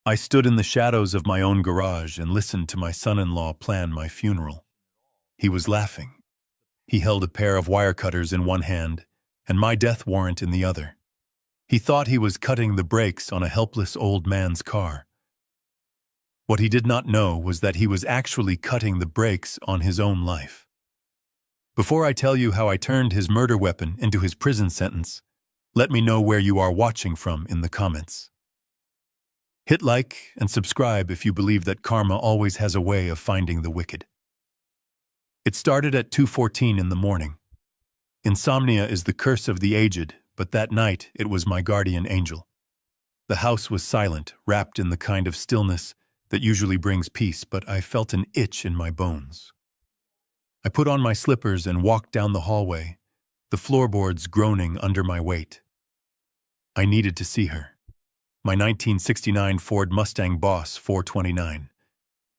I stood in the shadows of my own garage and listened to my son-in-law plan my funeral. He was laughing. He held a pair of wire cutters in one hand and my death warrant in the other. He thought he was cutting the brakes on a helpless old man's car. What he did not know was that he was actually cutting the brakes on his own life. Before I tell you how I turned his murder weapon into his prison sentence, let me know where you are watching from in the comments. Hit like and subscribe if you believe that karma always has a way of finding the wicked. It started at 2:14 in the morning. Insomnia is the curse of the aged, but that night it was my guardian angel. The house was silent, wrapped in the kind of stillness that usually brings peace, but I felt an itch in my bones. I put on my slippers and walked down the hallway, the floorboards groaning under my weight. I needed to see her. My 1969 Ford Mustang Boss 429.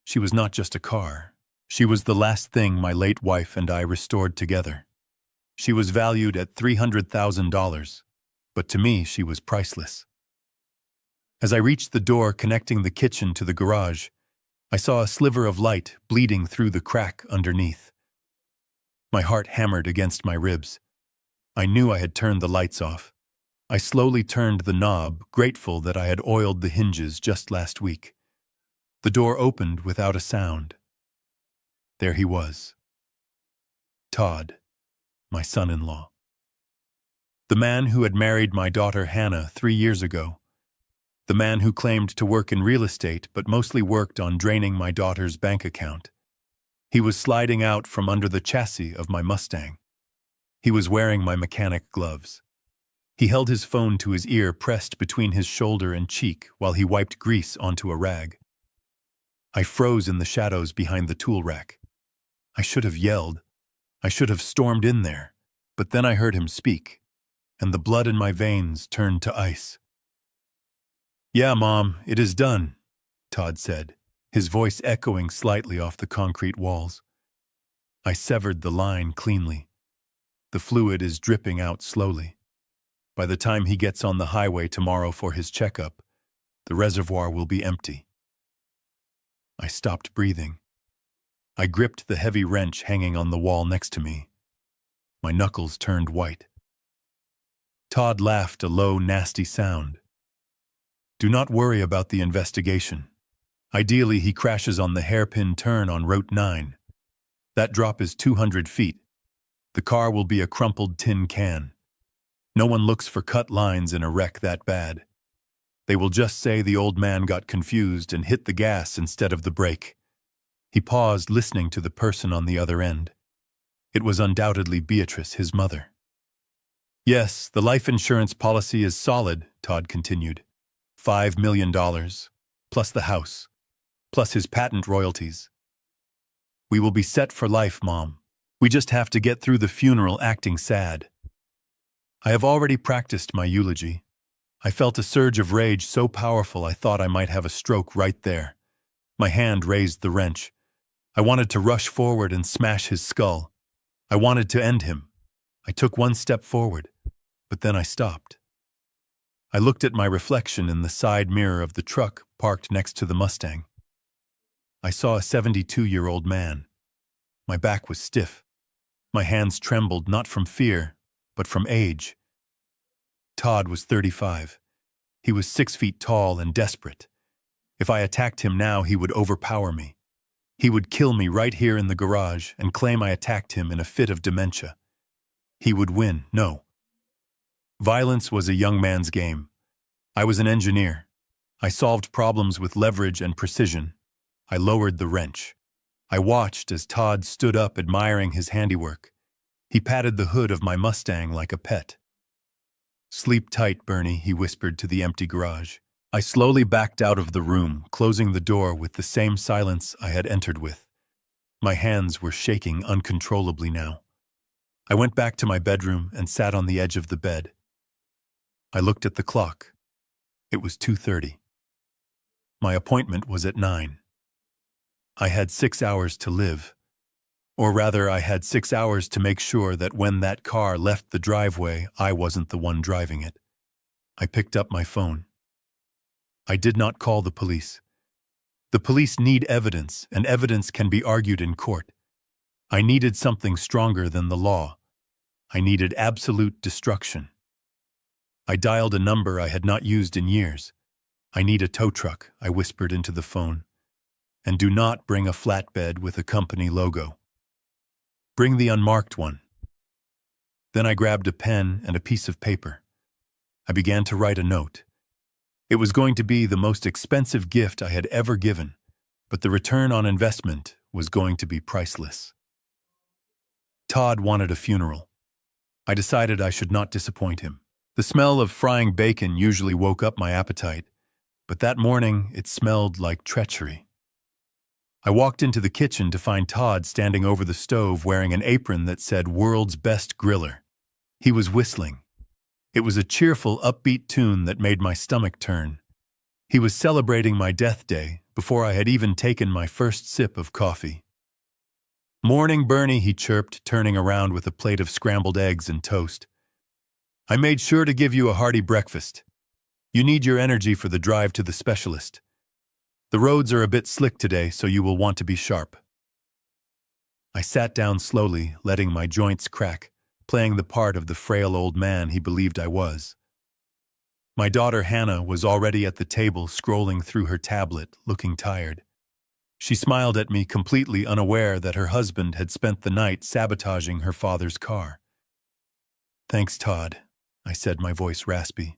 She was not just a car. She was the last thing my late wife and I restored together. She was valued at $300,000, but to me she was priceless. As I reached the door connecting the kitchen to the garage, I saw a sliver of light bleeding through the crack underneath. My heart hammered against my ribs. I knew I had turned the lights off. I slowly turned the knob, grateful that I had oiled the hinges just last week. The door opened without a sound. There he was. Todd, my son-in-law. The man who had married my daughter Hannah 3 years ago. The man who claimed to work in real estate but mostly worked on draining my daughter's bank account. He was sliding out from under the chassis of my Mustang. He was wearing my mechanic gloves. He held his phone to his ear pressed between his shoulder and cheek while he wiped grease onto a rag. I froze in the shadows behind the tool rack. I should have yelled. I should have stormed in there, but then I heard him speak, and the blood in my veins turned to ice. "Yeah, Mom, it is done," Todd said, his voice echoing slightly off the concrete walls. I severed the line cleanly. The fluid is dripping out slowly. By the time he gets on the highway tomorrow for his checkup, the reservoir will be empty. I stopped breathing. I gripped the heavy wrench hanging on the wall next to me. My knuckles turned white. Todd laughed a low, nasty sound. "Do not worry about the investigation. Ideally, he crashes on the hairpin turn on Route 9. That drop is 200 feet. The car will be a crumpled tin can. No one looks for cut lines in a wreck that bad. They will just say the old man got confused and hit the gas instead of the brake." He paused, listening to the person on the other end. It was undoubtedly Beatrice, his mother. "Yes, the life insurance policy is solid," Todd continued. $5 million, plus the house, plus his patent royalties. "We will be set for life, Mom. We just have to get through the funeral acting sad." I have already practiced my eulogy. I felt a surge of rage so powerful I thought I might have a stroke right there. My hand raised the wrench. I wanted to rush forward and smash his skull. I wanted to end him. I took one step forward, but then I stopped. I looked at my reflection in the side mirror of the truck parked next to the Mustang. I saw a 72-year-old man. My back was stiff. My hands trembled not from fear, but from age. Todd was 35. He was 6 feet tall and desperate. If I attacked him now, he would overpower me. He would kill me right here in the garage and claim I attacked him in a fit of dementia. He would win, no. Violence was a young man's game. I was an engineer. I solved problems with leverage and precision. I lowered the wrench. I watched as Todd stood up admiring his handiwork. He patted the hood of my Mustang like a pet. "Sleep tight, Bernie," he whispered to the empty garage. I slowly backed out of the room, closing the door with the same silence I had entered with. My hands were shaking uncontrollably now. I went back to my bedroom and sat on the edge of the bed. I looked at the clock. It was 2:30. My appointment was at 9. I had 6 hours to live. Or rather, I had 6 hours to make sure that when that car left the driveway, I wasn't the one driving it. I picked up my phone. I did not call the police. The police need evidence, and evidence can be argued in court. I needed something stronger than the law. I needed absolute destruction. I dialed a number I had not used in years. I need a tow truck, I whispered into the phone. And do not bring a flatbed with a company logo. Bring the unmarked one. Then I grabbed a pen and a piece of paper. I began to write a note. It was going to be the most expensive gift I had ever given, but the return on investment was going to be priceless. Todd wanted a funeral. I decided I should not disappoint him. The smell of frying bacon usually woke up my appetite, but that morning it smelled like treachery. I walked into the kitchen to find Todd standing over the stove wearing an apron that said "World's Best Griller." He was whistling. It was a cheerful, upbeat tune that made my stomach turn. He was celebrating my death day before I had even taken my first sip of coffee. "Morning, Bernie," he chirped, turning around with a plate of scrambled eggs and toast. "I made sure to give you a hearty breakfast. You need your energy for the drive to the specialist. The roads are a bit slick today, so you will want to be sharp." I sat down slowly, letting my joints crack, playing the part of the frail old man he believed I was. My daughter Hannah was already at the table scrolling through her tablet, looking tired. She smiled at me, completely unaware that her husband had spent the night sabotaging her father's car. "Thanks, Todd," I said, my voice raspy.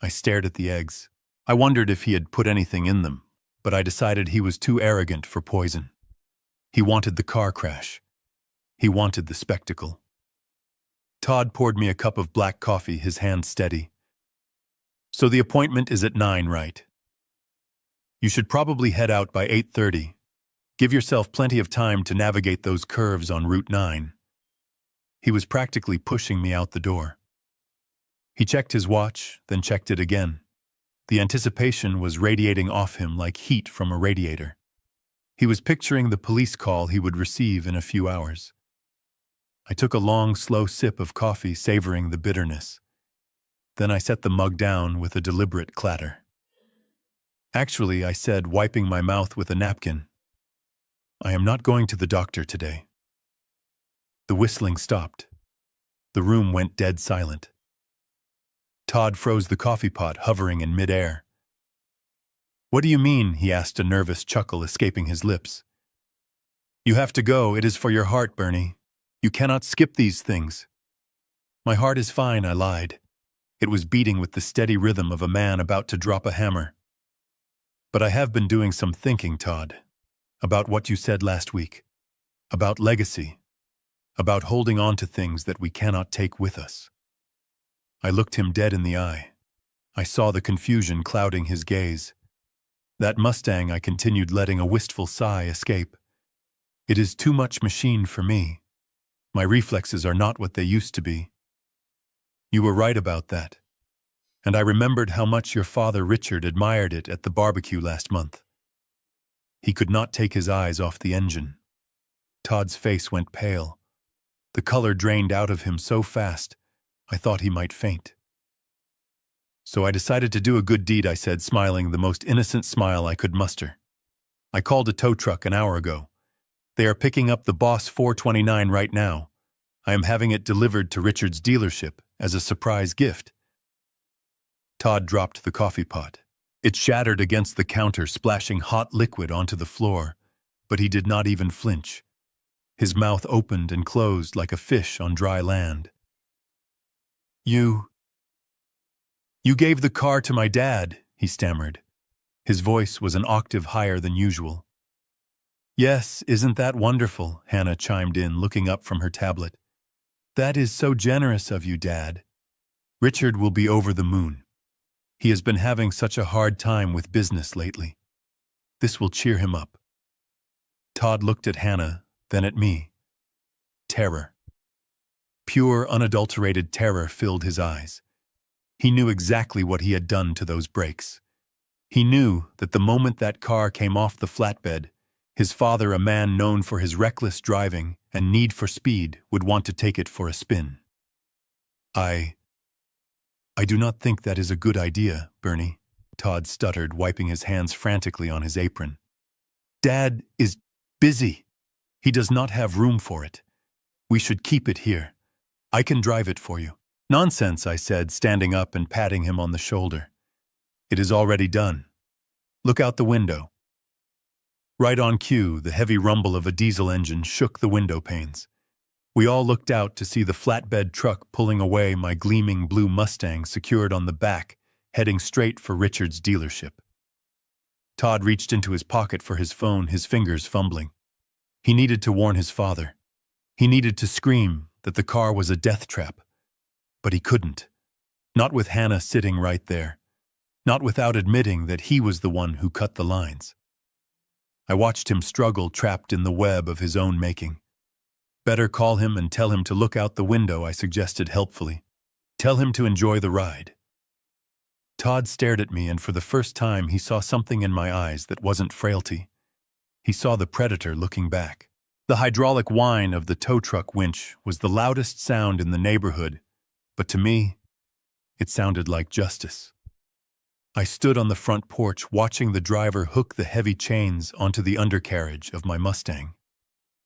I stared at the eggs. I wondered if he had put anything in them, but I decided he was too arrogant for poison. He wanted the car crash. He wanted the spectacle. Todd poured me a cup of black coffee, his hand steady. "So the appointment is at 9, right? You should probably head out by 8:30. Give yourself plenty of time to navigate those curves on Route 9. He was practically pushing me out the door. He checked his watch, then checked it again. The anticipation was radiating off him like heat from a radiator. He was picturing the police call he would receive in a few hours. I took a long, slow sip of coffee, savoring the bitterness. Then I set the mug down with a deliberate clatter. "Actually," I said, wiping my mouth with a napkin, "I am not going to the doctor today." The whistling stopped. The room went dead silent. Todd froze the coffee pot, hovering in midair. "What do you mean?" he asked, a nervous chuckle escaping his lips. "You have to go. It is for your heart, Bernie. You cannot skip these things." "My heart is fine," I lied. It was beating with the steady rhythm of a man about to drop a hammer. "But I have been doing some thinking, Todd, about what you said last week, about legacy, about holding on to things that we cannot take with us." I looked him dead in the eye. I saw the confusion clouding his gaze. "That Mustang," I continued, letting a wistful sigh escape. "It is too much machine for me. My reflexes are not what they used to be." "You were right about that. And I remembered how much your father Richard admired it at the barbecue last month." He could not take his eyes off the engine. Todd's face went pale. The color drained out of him so fast, I thought he might faint. "So I decided to do a good deed," I said, smiling the most innocent smile I could muster. "I called a tow truck an hour ago. They are picking up the Boss 429 right now. I am having it delivered to Richard's dealership as a surprise gift." Todd dropped the coffee pot. It shattered against the counter, splashing hot liquid onto the floor, but he did not even flinch. His mouth opened and closed like a fish on dry land. You gave the car to my dad," he stammered. His voice was an octave higher than usual. "Yes, isn't that wonderful?" Hannah chimed in, looking up from her tablet. "That is so generous of you, Dad. Richard will be over the moon. He has been having such a hard time with business lately. This will cheer him up." Todd looked at Hannah, then at me. Terror. Pure, unadulterated terror filled his eyes. He knew exactly what he had done to those brakes. He knew that the moment that car came off the flatbed, his father, a man known for his reckless driving and need for speed, would want to take it for a spin. I do not think that is a good idea, Bernie." Todd stuttered, wiping his hands frantically on his apron. Dad is busy. He does not have room for it. We should keep it here. I can drive it for you. Nonsense, I said, standing up and patting him on the shoulder. It is already done. Look out the window. Right on cue, the heavy rumble of a diesel engine shook the window panes. We all looked out to see the flatbed truck pulling away my gleaming blue Mustang secured on the back, heading straight for Richard's dealership. Todd reached into his pocket for his phone, his fingers fumbling. He needed to warn his father. He needed to scream that the car was a death trap. But he couldn't. Not with Hannah sitting right there. Not without admitting that he was the one who cut the lines. I watched him struggle, trapped in the web of his own making. Better call him and tell him to look out the window, I suggested helpfully. Tell him to enjoy the ride. Todd stared at me, and for the first time he saw something in my eyes that wasn't frailty. He saw the predator looking back. The hydraulic whine of the tow truck winch was the loudest sound in the neighborhood, but to me, it sounded like justice. I stood on the front porch watching the driver hook the heavy chains onto the undercarriage of my Mustang.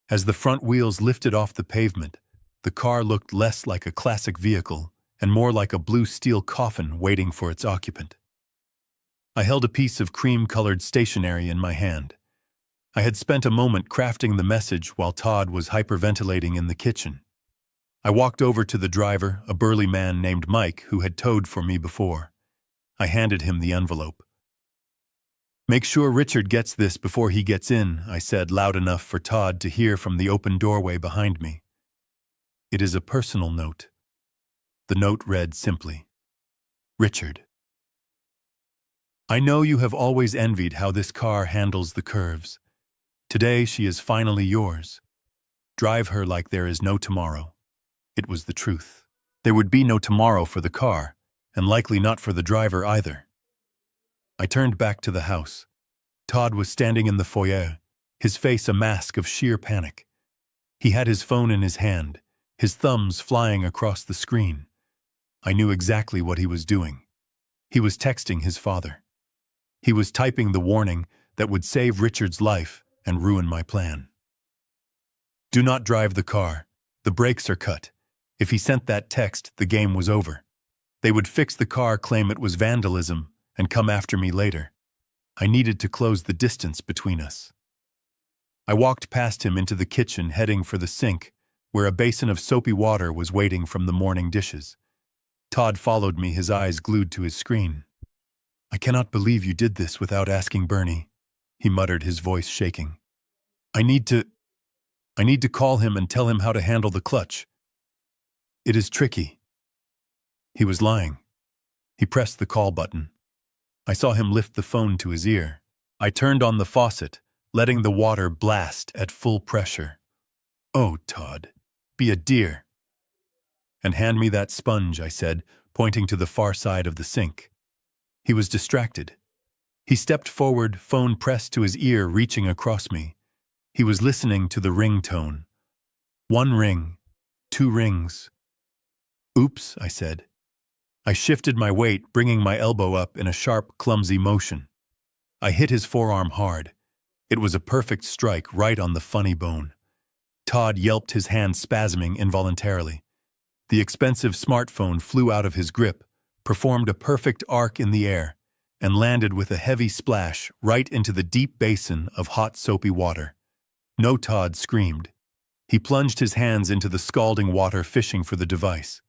As the front wheels lifted off the pavement, the car looked less like a classic vehicle and more like a blue steel coffin waiting for its occupant. I held a piece of cream-colored stationery in my hand. I had spent a moment crafting the message while Todd was hyperventilating in the kitchen. I walked over to the driver, a burly man named Mike who had towed for me before. I handed him the envelope. Make sure Richard gets this before he gets in, I said loud enough for Todd to hear from the open doorway behind me. It is a personal note. The note read simply, Richard. I know you have always envied how this car handles the curves. Today she is finally yours. Drive her like there is no tomorrow. It was the truth. There would be no tomorrow for the car, and likely not for the driver either. I turned back to the house. Todd was standing in the foyer, his face a mask of sheer panic. He had his phone in his hand, his thumbs flying across the screen. I knew exactly what he was doing. He was texting his father. He was typing the warning that would save Richard's life and ruin my plan. Do not drive the car. The brakes are cut. If he sent that text, the game was over. They would fix the car, claim it was vandalism, and come after me later. I needed to close the distance between us. I walked past him into the kitchen, heading for the sink, where a basin of soapy water was waiting from the morning dishes. Todd followed me, his eyes glued to his screen. I cannot believe you did this without asking Bernie, he muttered, his voice shaking. I need to call him and tell him how to handle the clutch. It is tricky. He was lying. He pressed the call button. I saw him lift the phone to his ear. I turned on the faucet, letting the water blast at full pressure. Oh, Todd, be a dear. And hand me that sponge, I said, pointing to the far side of the sink. He was distracted. He stepped forward, phone pressed to his ear, reaching across me. He was listening to the ringtone. 1 ring, 2 rings. Oops, I said. I shifted my weight, bringing my elbow up in a sharp, clumsy motion. I hit his forearm hard. It was a perfect strike right on the funny bone. Todd yelped, his hand spasming involuntarily. The expensive smartphone flew out of his grip, performed a perfect arc in the air, and landed with a heavy splash right into the deep basin of hot, soapy water. No, Todd screamed. He plunged his hands into the scalding water, fishing for the device.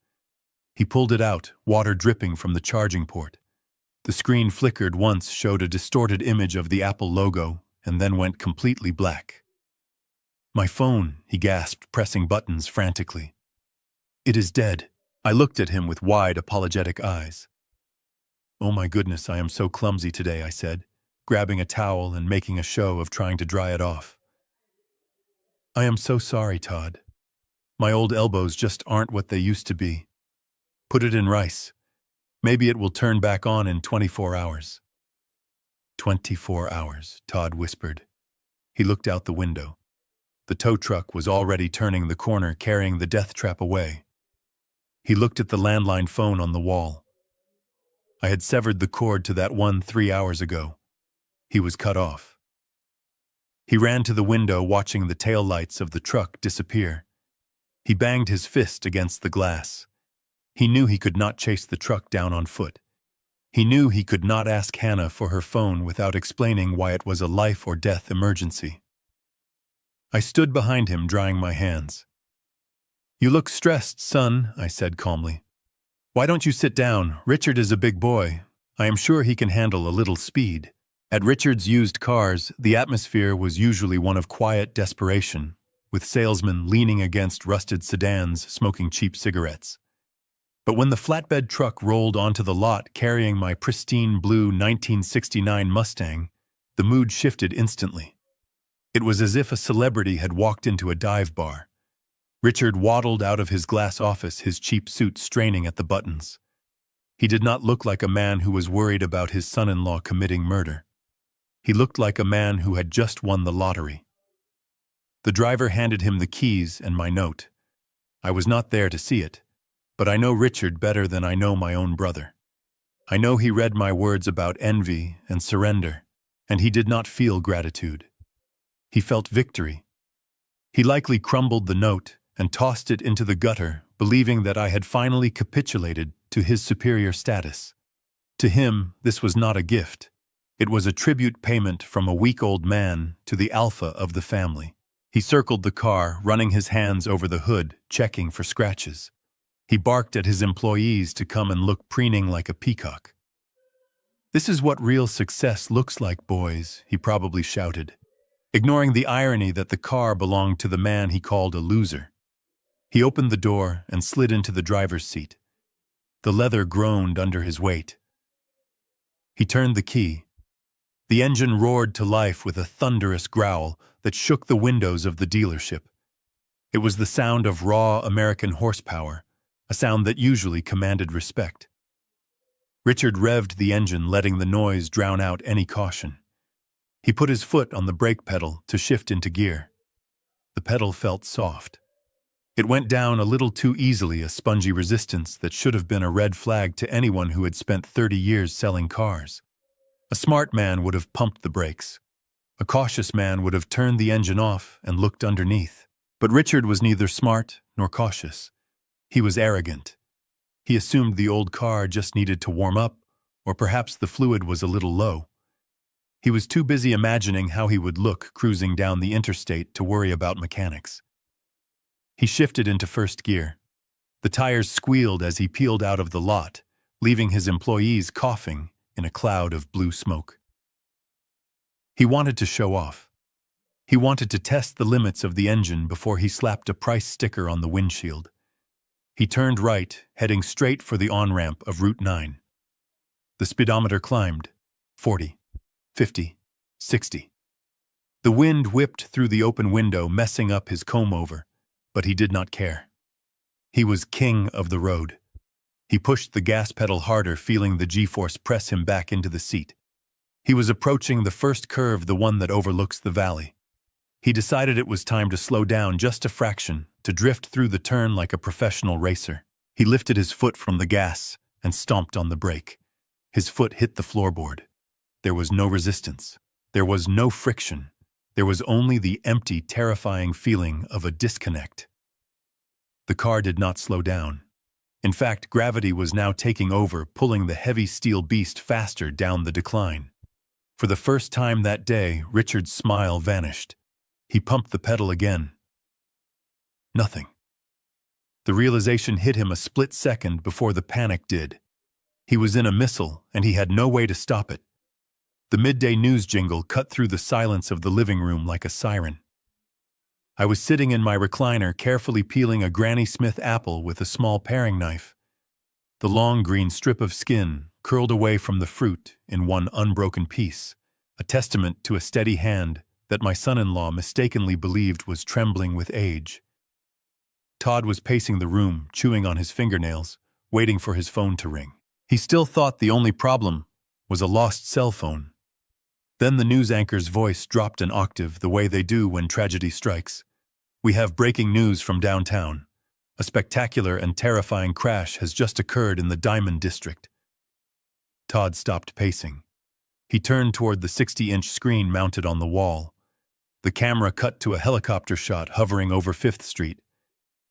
He pulled it out, water dripping from the charging port. The screen flickered once, showed a distorted image of the Apple logo, and then went completely black. My phone, he gasped, pressing buttons frantically. It is dead. I looked at him with wide, apologetic eyes. Oh my goodness, I am so clumsy today, I said, grabbing a towel and making a show of trying to dry it off. I am so sorry, Todd. My old elbows just aren't what they used to be. Put it in rice. Maybe it will turn back on in 24 hours. 24 hours, Todd whispered. He looked out the window. The tow truck was already turning the corner, carrying the death trap away. He looked at the landline phone on the wall. I had severed the cord to that one 3 hours ago. He was cut off. He ran to the window, watching the tail lights of the truck disappear. He banged his fist against the glass. He knew he could not chase the truck down on foot. He knew he could not ask Hannah for her phone without explaining why it was a life-or-death emergency. I stood behind him, drying my hands. "You look stressed, son," I said calmly. "Why don't you sit down? Richard is a big boy. I am sure he can handle a little speed." At Richard's used cars, the atmosphere was usually one of quiet desperation, with salesmen leaning against rusted sedans smoking cheap cigarettes. But when the flatbed truck rolled onto the lot carrying my pristine blue 1969 Mustang, the mood shifted instantly. It was as if a celebrity had walked into a dive bar. Richard waddled out of his glass office, his cheap suit straining at the buttons. He did not look like a man who was worried about his son-in-law committing murder. He looked like a man who had just won the lottery. The driver handed him the keys and my note. I was not there to see it, but I know Richard better than I know my own brother. I know he read my words about envy and surrender, and he did not feel gratitude. He felt victory. He likely crumbled the note and tossed it into the gutter, believing that I had finally capitulated to his superior status. To him, this was not a gift. It was a tribute payment from a weak old man to the alpha of the family. He circled the car, running his hands over the hood, checking for scratches. He barked at his employees to come and look preening like a peacock. "This is what real success looks like, boys," he probably shouted, ignoring the irony that the car belonged to the man he called a loser. He opened the door and slid into the driver's seat. The leather groaned under his weight. He turned the key. The engine roared to life with a thunderous growl that shook the windows of the dealership. It was the sound of raw American horsepower, a sound that usually commanded respect. Richard revved the engine, letting the noise drown out any caution. He put his foot on the brake pedal to shift into gear. The pedal felt soft. It went down a little too easily, a spongy resistance that should have been a red flag to anyone who had spent 30 years selling cars. A smart man would have pumped the brakes. A cautious man would have turned the engine off and looked underneath. But Richard was neither smart nor cautious. He was arrogant. He assumed the old car just needed to warm up, or perhaps the fluid was a little low. He was too busy imagining how he would look cruising down the interstate to worry about mechanics. He shifted into first gear. The tires squealed as he peeled out of the lot, leaving his employees coughing in a cloud of blue smoke. He wanted to show off. He wanted to test the limits of the engine before he slapped a price sticker on the windshield. He turned right, heading straight for the on-ramp of Route 9. The speedometer climbed. 40, 50, 60. The wind whipped through the open window, messing up his comb-over, but he did not care. He was king of the road. He pushed the gas pedal harder, feeling the G-force press him back into the seat. He was approaching the first curve, the one that overlooks the valley. He decided it was time to slow down just a fraction, to drift through the turn like a professional racer. He lifted his foot from the gas and stomped on the brake. His foot hit the floorboard. There was no resistance. There was no friction. There was only the empty, terrifying feeling of a disconnect. The car did not slow down. In fact, gravity was now taking over, pulling the heavy steel beast faster down the decline. For the first time that day, Richard's smile vanished. He pumped the pedal again. Nothing. The realization hit him a split second before the panic did. He was in a missile, and he had no way to stop it. The midday news jingle cut through the silence of the living room like a siren. I was sitting in my recliner, carefully peeling a Granny Smith apple with a small paring knife. The long green strip of skin curled away from the fruit in one unbroken piece, a testament to a steady hand that my son-in-law mistakenly believed was trembling with age. Todd was pacing the room, chewing on his fingernails, waiting for his phone to ring. He still thought the only problem was a lost cell phone. Then the news anchor's voice dropped an octave, the way they do when tragedy strikes. "We have breaking news from downtown. A spectacular and terrifying crash has just occurred in the Diamond District." Todd stopped pacing. He turned toward the 60-inch screen mounted on the wall. The camera cut to a helicopter shot hovering over 5th Street.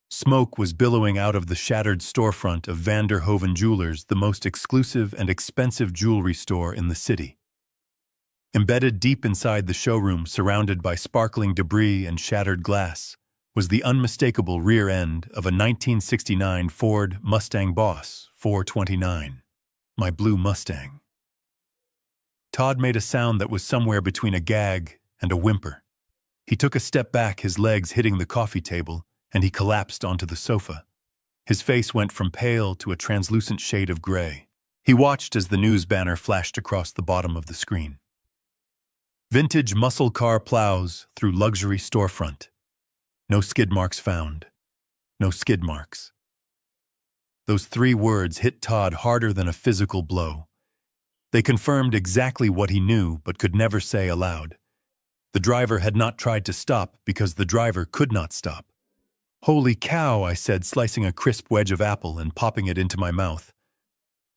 Smoke was billowing out of the shattered storefront of Van der Hoeven Jewelers, the most exclusive and expensive jewelry store in the city. Embedded deep inside the showroom, surrounded by sparkling debris and shattered glass, was the unmistakable rear end of a 1969 Ford Mustang Boss 429, my blue Mustang. Todd made a sound that was somewhere between a gag and a whimper. He took a step back, his legs hitting the coffee table, and he collapsed onto the sofa. His face went from pale to a translucent shade of gray. He watched as the news banner flashed across the bottom of the screen. Vintage muscle car plows through luxury storefront. No skid marks found. No skid marks. Those 3 words hit Todd harder than a physical blow. They confirmed exactly what he knew but could never say aloud. The driver had not tried to stop because the driver could not stop. "Holy cow," I said, slicing a crisp wedge of apple and popping it into my mouth.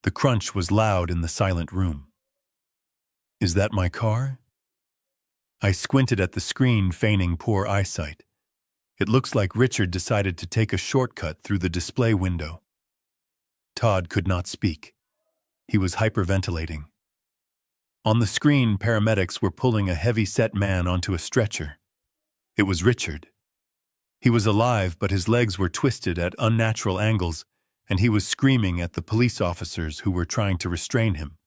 The crunch was loud in the silent room. "Is that my car?" I squinted at the screen, feigning poor eyesight. It looks like Richard decided to take a shortcut through the display window. Todd could not speak. He was hyperventilating. On the screen, paramedics were pulling a heavy-set man onto a stretcher. It was Richard. He was alive, but his legs were twisted at unnatural angles, and he was screaming at the police officers who were trying to restrain him.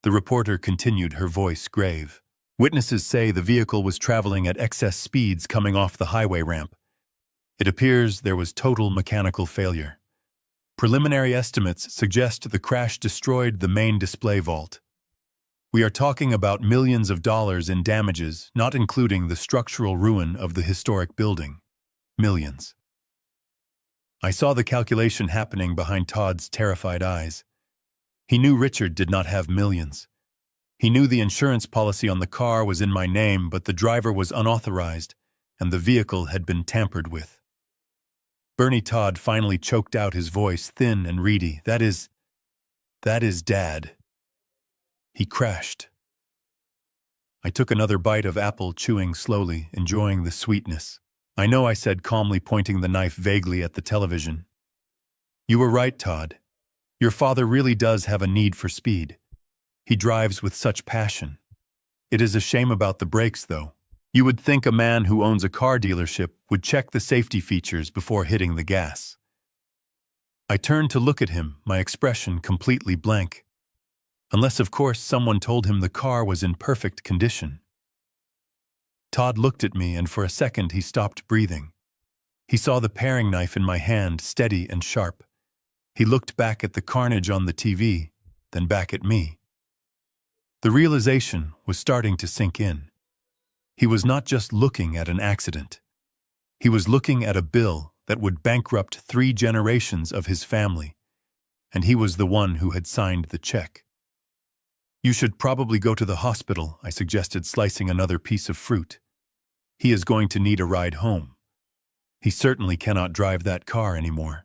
The reporter continued, her voice grave. "Witnesses say the vehicle was traveling at excess speeds coming off the highway ramp. It appears there was total mechanical failure. Preliminary estimates suggest the crash destroyed the main display vault. We are talking about millions of dollars in damages, not including the structural ruin of the historic building. Millions." I saw the calculation happening behind Todd's terrified eyes. He knew Richard did not have millions. He knew the insurance policy on the car was in my name, but the driver was unauthorized, and the vehicle had been tampered with. Bernie Todd finally choked out, his voice thin and reedy. That is Dad. He crashed." I took another bite of apple, chewing slowly, enjoying the sweetness. "I know," I said calmly, pointing the knife vaguely at the television. "You were right, Todd. Your father really does have a need for speed. He drives with such passion. It is a shame about the brakes, though. You would think a man who owns a car dealership would check the safety features before hitting the gas." I turned to look at him, my expression completely blank. Unless, of course, someone told him the car was in perfect condition. Todd looked at me, and for a second he stopped breathing. He saw the paring knife in my hand, steady and sharp. He looked back at the carnage on the TV, then back at me. The realization was starting to sink in. He was not just looking at an accident. He was looking at a bill that would bankrupt 3 generations of his family, and he was the one who had signed the check. "You should probably go to the hospital," I suggested, slicing another piece of fruit. "He is going to need a ride home. He certainly cannot drive that car anymore."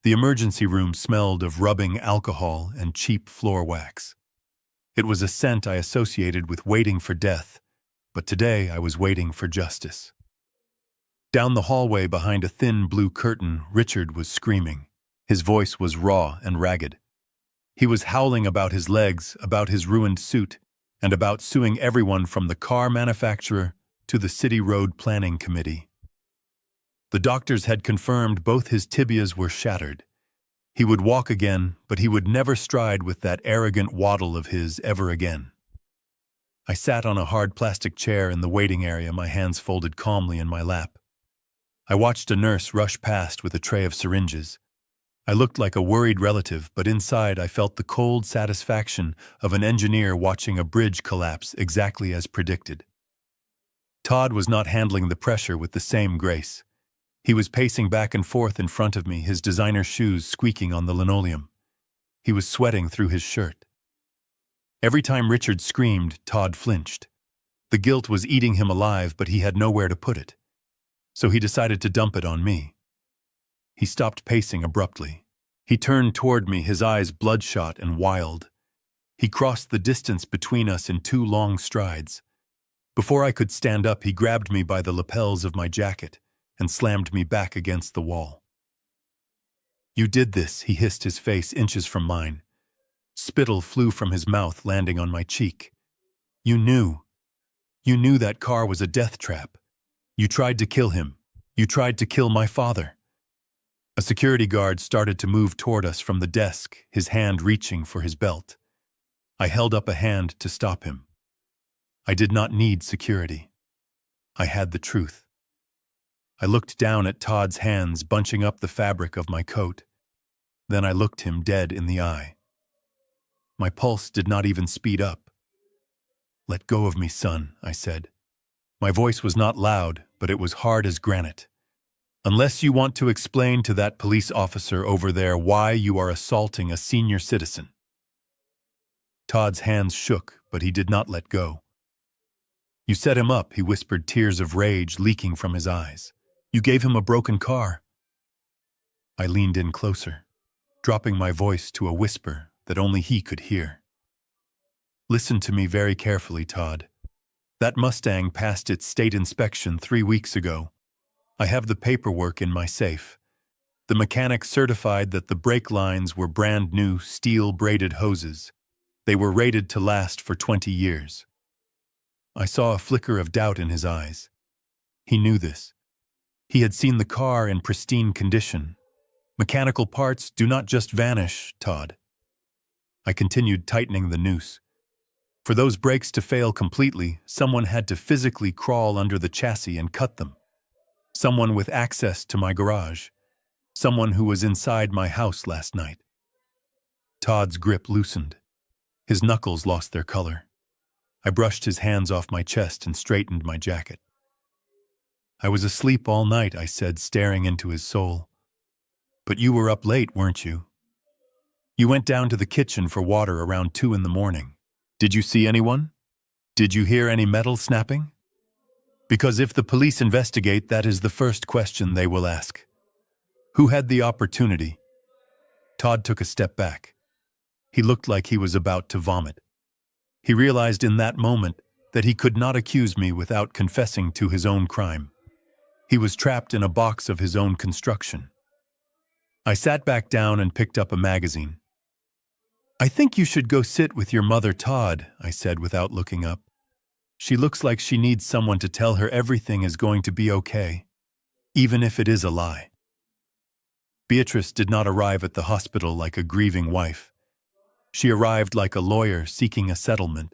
The emergency room smelled of rubbing alcohol and cheap floor wax. It was a scent I associated with waiting for death, but today I was waiting for justice. Down the hallway, behind a thin blue curtain, Richard was screaming. His voice was raw and ragged. He was howling about his legs, about his ruined suit, and about suing everyone from the car manufacturer to the city road planning committee. The doctors had confirmed both his tibias were shattered. He would walk again, but he would never stride with that arrogant waddle of his ever again. I sat on a hard plastic chair in the waiting area, my hands folded calmly in my lap. I watched a nurse rush past with a tray of syringes. I looked like a worried relative, but inside I felt the cold satisfaction of an engineer watching a bridge collapse exactly as predicted. Todd was not handling the pressure with the same grace. He was pacing back and forth in front of me, his designer shoes squeaking on the linoleum. He was sweating through his shirt. Every time Richard screamed, Todd flinched. The guilt was eating him alive, but he had nowhere to put it. So he decided to dump it on me. He stopped pacing abruptly. He turned toward me, his eyes bloodshot and wild. He crossed the distance between us in 2 long strides. Before I could stand up, he grabbed me by the lapels of my jacket and slammed me back against the wall. "You did this," he hissed, his face inches from mine. Spittle flew from his mouth, landing on my cheek. You knew that car was a death trap. You tried to kill him. You tried to kill my father." A security guard started to move toward us from the desk, his hand reaching for his belt. I held up a hand to stop him. I did not need security. I had the truth. I looked down at Todd's hands bunching up the fabric of my coat. Then I looked him dead in the eye. My pulse did not even speed up. "Let go of me, son," I said. My voice was not loud, but it was hard as granite. "Unless you want to explain to that police officer over there why you are assaulting a senior citizen." Todd's hands shook, but he did not let go. "You set him up," he whispered, tears of rage leaking from his eyes. "You gave him a broken car." I leaned in closer, dropping my voice to a whisper that only he could hear. "Listen to me very carefully, Todd. That Mustang passed its state inspection 3 weeks ago. I have the paperwork in my safe. The mechanic certified that the brake lines were brand new steel-braided hoses. They were rated to last for 20 years. I saw a flicker of doubt in his eyes. He knew this. He had seen the car in pristine condition. Mechanical parts do not just vanish, Todd. I continued tightening the noose. For those brakes to fail completely, someone had to physically crawl under the chassis and cut them. Someone with access to my garage. Someone who was inside my house last night. Todd's grip loosened. His knuckles lost their color. I brushed his hands off my chest and straightened my jacket. I was asleep all night, I said, staring into his soul. But you were up late, weren't you? You went down to the kitchen for water around 2 in the morning. Did you see anyone? Did you hear any metal snapping? Because if the police investigate, that is the first question they will ask. Who had the opportunity? Todd took a step back. He looked like he was about to vomit. He realized in that moment that he could not accuse me without confessing to his own crime. He was trapped in a box of his own construction. I sat back down and picked up a magazine. I think you should go sit with your mother, Todd, I said without looking up. She looks like she needs someone to tell her everything is going to be okay, even if it is a lie. Beatrice did not arrive at the hospital like a grieving wife. She arrived like a lawyer seeking a settlement.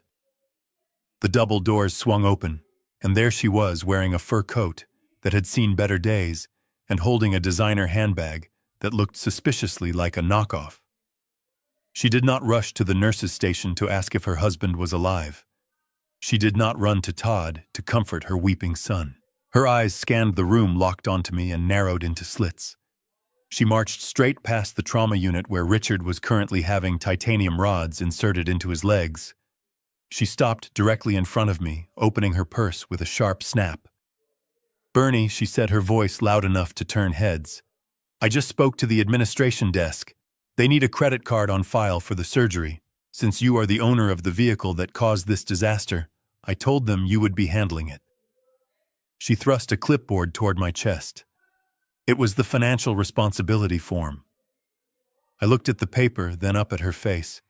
The double doors swung open, and there she was wearing a fur coat that had seen better days and holding a designer handbag that looked suspiciously like a knockoff. She did not rush to the nurse's station to ask if her husband was alive. She did not run to Todd to comfort her weeping son. Her eyes scanned the room, locked onto me, and narrowed into slits. She marched straight past the trauma unit where Richard was currently having titanium rods inserted into his legs. She stopped directly in front of me, opening her purse with a sharp snap. Bernie, she said, her voice loud enough to turn heads. I just spoke to the administration desk. They need a credit card on file for the surgery. Since you are the owner of the vehicle that caused this disaster, I told them you would be handling it. She thrust a clipboard toward my chest. It was the financial responsibility form. I looked at the paper, then up at her face.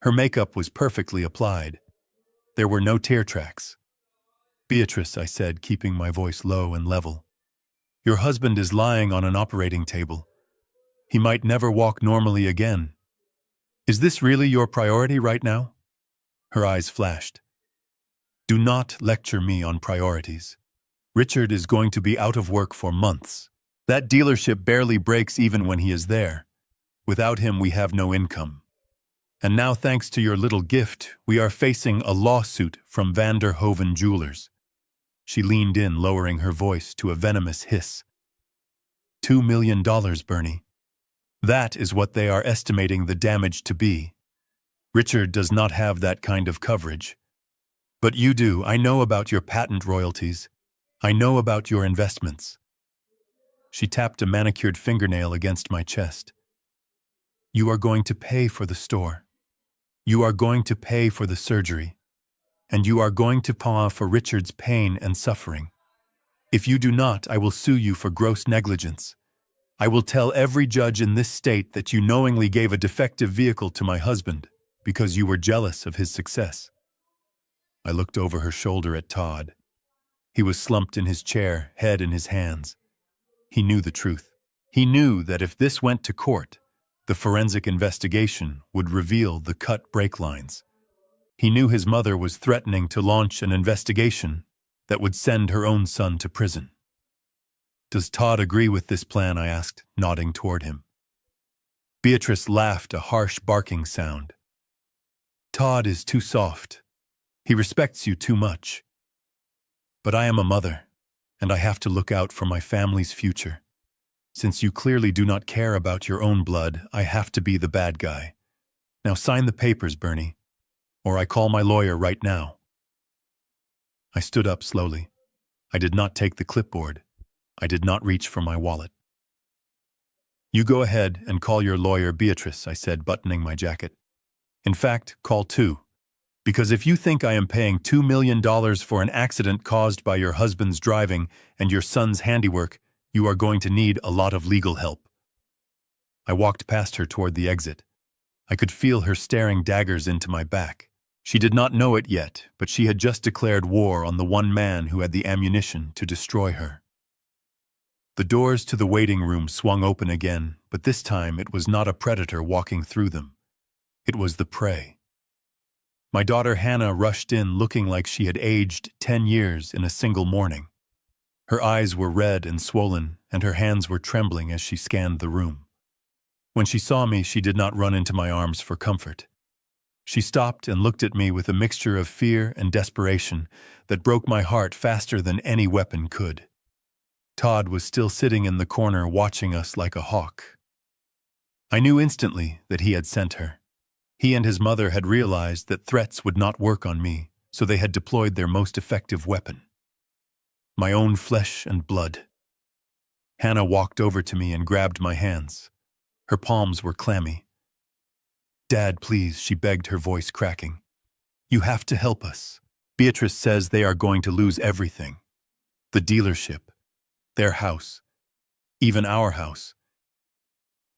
Her makeup was perfectly applied. There were no tear tracks. Beatrice, I said, keeping my voice low and level. Your husband is lying on an operating table. He might never walk normally again. Is this really your priority right now? Her eyes flashed. Do not lecture me on priorities. Richard is going to be out of work for months. That dealership barely breaks even when he is there. Without him, we have no income. And now, thanks to your little gift, we are facing a lawsuit from Van der Hoven Jewelers. She leaned in, lowering her voice to a venomous hiss. $2 million, Bernie. That is what they are estimating the damage to be. Richard does not have that kind of coverage. But you do. I know about your patent royalties. I know about your investments. She tapped a manicured fingernail against my chest. You are going to pay for the store. You are going to pay for the surgery. And you are going to pay for Richard's pain and suffering. If you do not, I will sue you for gross negligence. I will tell every judge in this state that you knowingly gave a defective vehicle to my husband because you were jealous of his success. I looked over her shoulder at Todd. He was slumped in his chair, head in his hands. He knew the truth. He knew that if this went to court, the forensic investigation would reveal the cut brake lines. He knew his mother was threatening to launch an investigation that would send her own son to prison. Does Todd agree with this plan? I asked, nodding toward him. Beatrice laughed, a harsh barking sound. Todd is too soft. He respects you too much. But I am a mother, and I have to look out for my family's future. Since you clearly do not care about your own blood, I have to be the bad guy. Now sign the papers, Bernie, or I call my lawyer right now. I stood up slowly. I did not take the clipboard. I did not reach for my wallet. You go ahead and call your lawyer, Beatrice, I said, buttoning my jacket. In fact, call two. Because if you think I am paying $2 million for an accident caused by your husband's driving and your son's handiwork, you are going to need a lot of legal help. I walked past her toward the exit. I could feel her staring daggers into my back. She did not know it yet, but she had just declared war on the one man who had the ammunition to destroy her. The doors to the waiting room swung open again, but this time it was not a predator walking through them. It was the prey. My daughter Hannah rushed in looking like she had aged 10 years in a single morning. Her eyes were red and swollen, and her hands were trembling as she scanned the room. When she saw me, she did not run into my arms for comfort. She stopped and looked at me with a mixture of fear and desperation that broke my heart faster than any weapon could. Todd was still sitting in the corner watching us like a hawk. I knew instantly that he had sent her. He and his mother had realized that threats would not work on me, so they had deployed their most effective weapon. My own flesh and blood. Hannah walked over to me and grabbed my hands. Her palms were clammy. Dad, please, she begged, her voice cracking. You have to help us. Beatrice says they are going to lose everything. The dealership. Their house, even our house.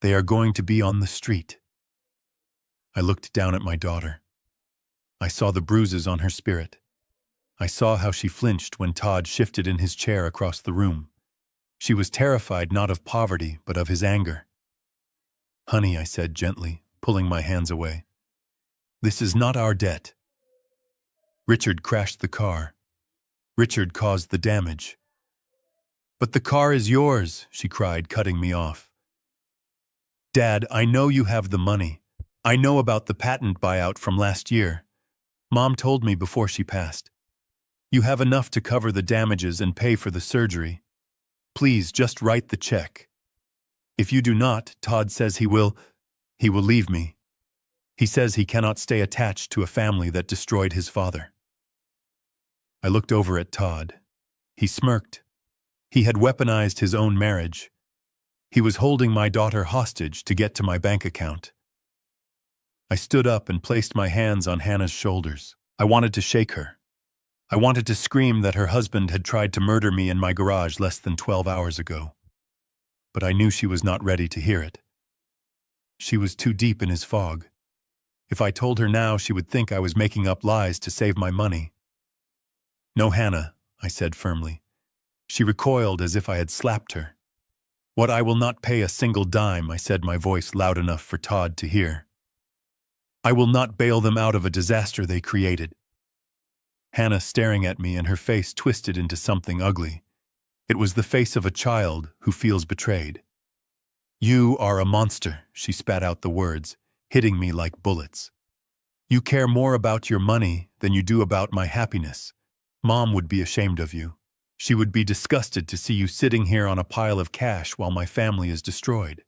They are going to be on the street. I looked down at my daughter. I saw the bruises on her spirit. I saw how she flinched when Todd shifted in his chair across the room. She was terrified not of poverty, but of his anger. Honey, I said gently, pulling my hands away. This is not our debt. Richard crashed the car. Richard caused the damage. But the car is yours, she cried, cutting me off. Dad, I know you have the money. I know about the patent buyout from last year. Mom told me before she passed. You have enough to cover the damages and pay for the surgery. Please, just write the check. If you do not, Todd says he will leave me. He says he cannot stay attached to a family that destroyed his father. I looked over at Todd. He smirked. He had weaponized his own marriage. He was holding my daughter hostage to get to my bank account. I stood up and placed my hands on Hannah's shoulders. I wanted to shake her. I wanted to scream that her husband had tried to murder me in my garage less than 12 hours ago. But I knew she was not ready to hear it. She was too deep in his fog. If I told her now, she would think I was making up lies to save my money. No, Hannah, I said firmly. She recoiled as if I had slapped her. What, I will not pay a single dime, I said, my voice loud enough for Todd to hear. I will not bail them out of a disaster they created. Hannah staring at me and her face twisted into something ugly. It was the face of a child who feels betrayed. You are a monster, she spat out the words, hitting me like bullets. You care more about your money than you do about my happiness. Mom would be ashamed of you. She would be disgusted to see you sitting here on a pile of cash while my family is destroyed.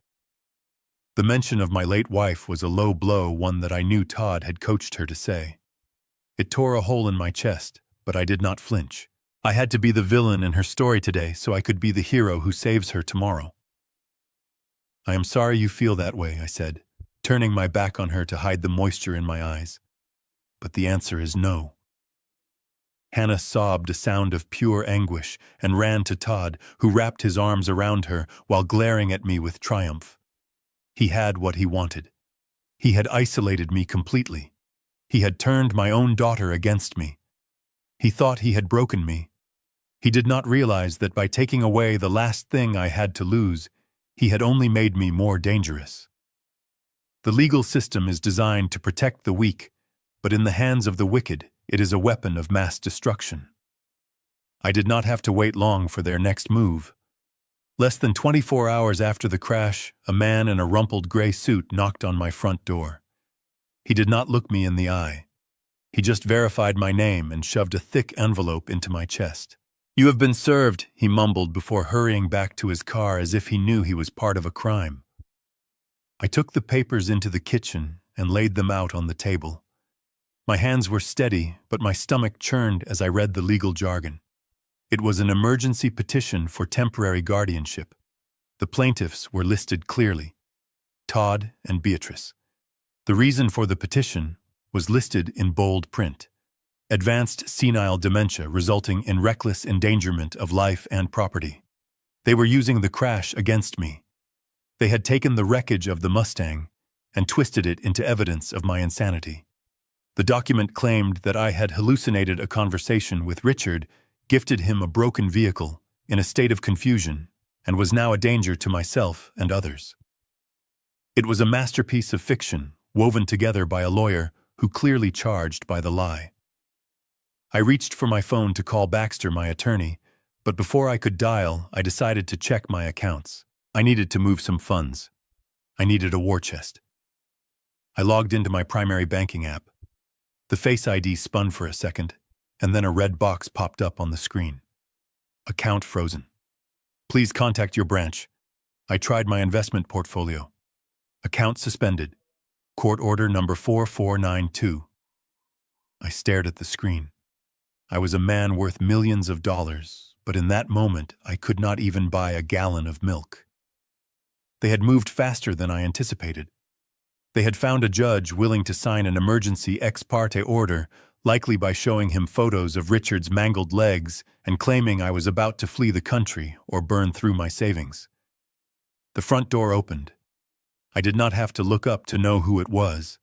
The mention of my late wife was a low blow, one that I knew Todd had coached her to say. It tore a hole in my chest, but I did not flinch. I had to be the villain in her story today so I could be the hero who saves her tomorrow. I am sorry you feel that way, I said. turning my back on her to hide the moisture in my eyes. But the answer is no. Hannah sobbed a sound of pure anguish and ran to Todd, who wrapped his arms around her while glaring at me with triumph. He had what he wanted. He had isolated me completely. He had turned my own daughter against me. He thought he had broken me. He did not realize that by taking away the last thing I had to lose, he had only made me more dangerous. The legal system is designed to protect the weak, but in the hands of the wicked, it is a weapon of mass destruction. I did not have to wait long for their next move. Less than 24 hours after the crash, a man in a rumpled gray suit knocked on my front door. He did not look me in the eye. He just verified my name and shoved a thick envelope into my chest. "You have been served," he mumbled before hurrying back to his car as if he knew he was part of a crime. I took the papers into the kitchen and laid them out on the table. My hands were steady, but my stomach churned as I read the legal jargon. It was an emergency petition for temporary guardianship. The plaintiffs were listed clearly: Todd and Beatrice. The reason for the petition was listed in bold print: advanced senile dementia resulting in reckless endangerment of life and property. They were using the crash against me. They had taken the wreckage of the Mustang and twisted it into evidence of my insanity. The document claimed that I had hallucinated a conversation with Richard, gifted him a broken vehicle in a state of confusion, and was now a danger to myself and others. It was a masterpiece of fiction, woven together by a lawyer who clearly charged by the lie. I reached for my phone to call Baxter, my attorney, but before I could dial, I decided to check my accounts. I needed to move some funds. I needed a war chest. I logged into my primary banking app. The Face ID spun for a second, and then a red box popped up on the screen. Account frozen. Please contact your branch. I tried my investment portfolio. Account suspended. Court order number 4492. I stared at the screen. I was a man worth millions of dollars, but in that moment I could not even buy a gallon of milk. They had moved faster than I anticipated. They had found a judge willing to sign an emergency ex parte order, likely by showing him photos of Richard's mangled legs and claiming I was about to flee the country or burn through my savings. The front door opened. I did not have to look up to know who it was.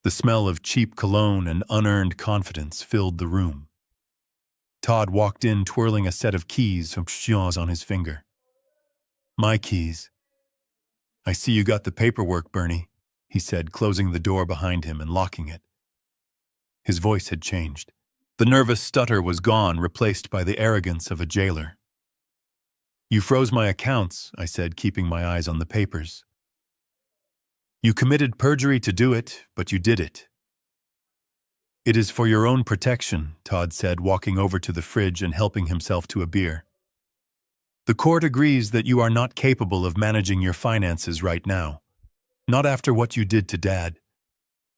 The smell of cheap cologne and unearned confidence filled the room. Todd walked in twirling a set of keys on his finger. "My keys." "I see you got the paperwork, Bernie," he said, closing the door behind him and locking it. His voice had changed. The nervous stutter was gone, replaced by the arrogance of a jailer. "You froze my accounts," I said, keeping my eyes on the papers. "You committed perjury to do it, but you did it." "It is for your own protection," Todd said, walking over to the fridge and helping himself to a beer. "The court agrees that you are not capable of managing your finances right now. Not after what you did to Dad.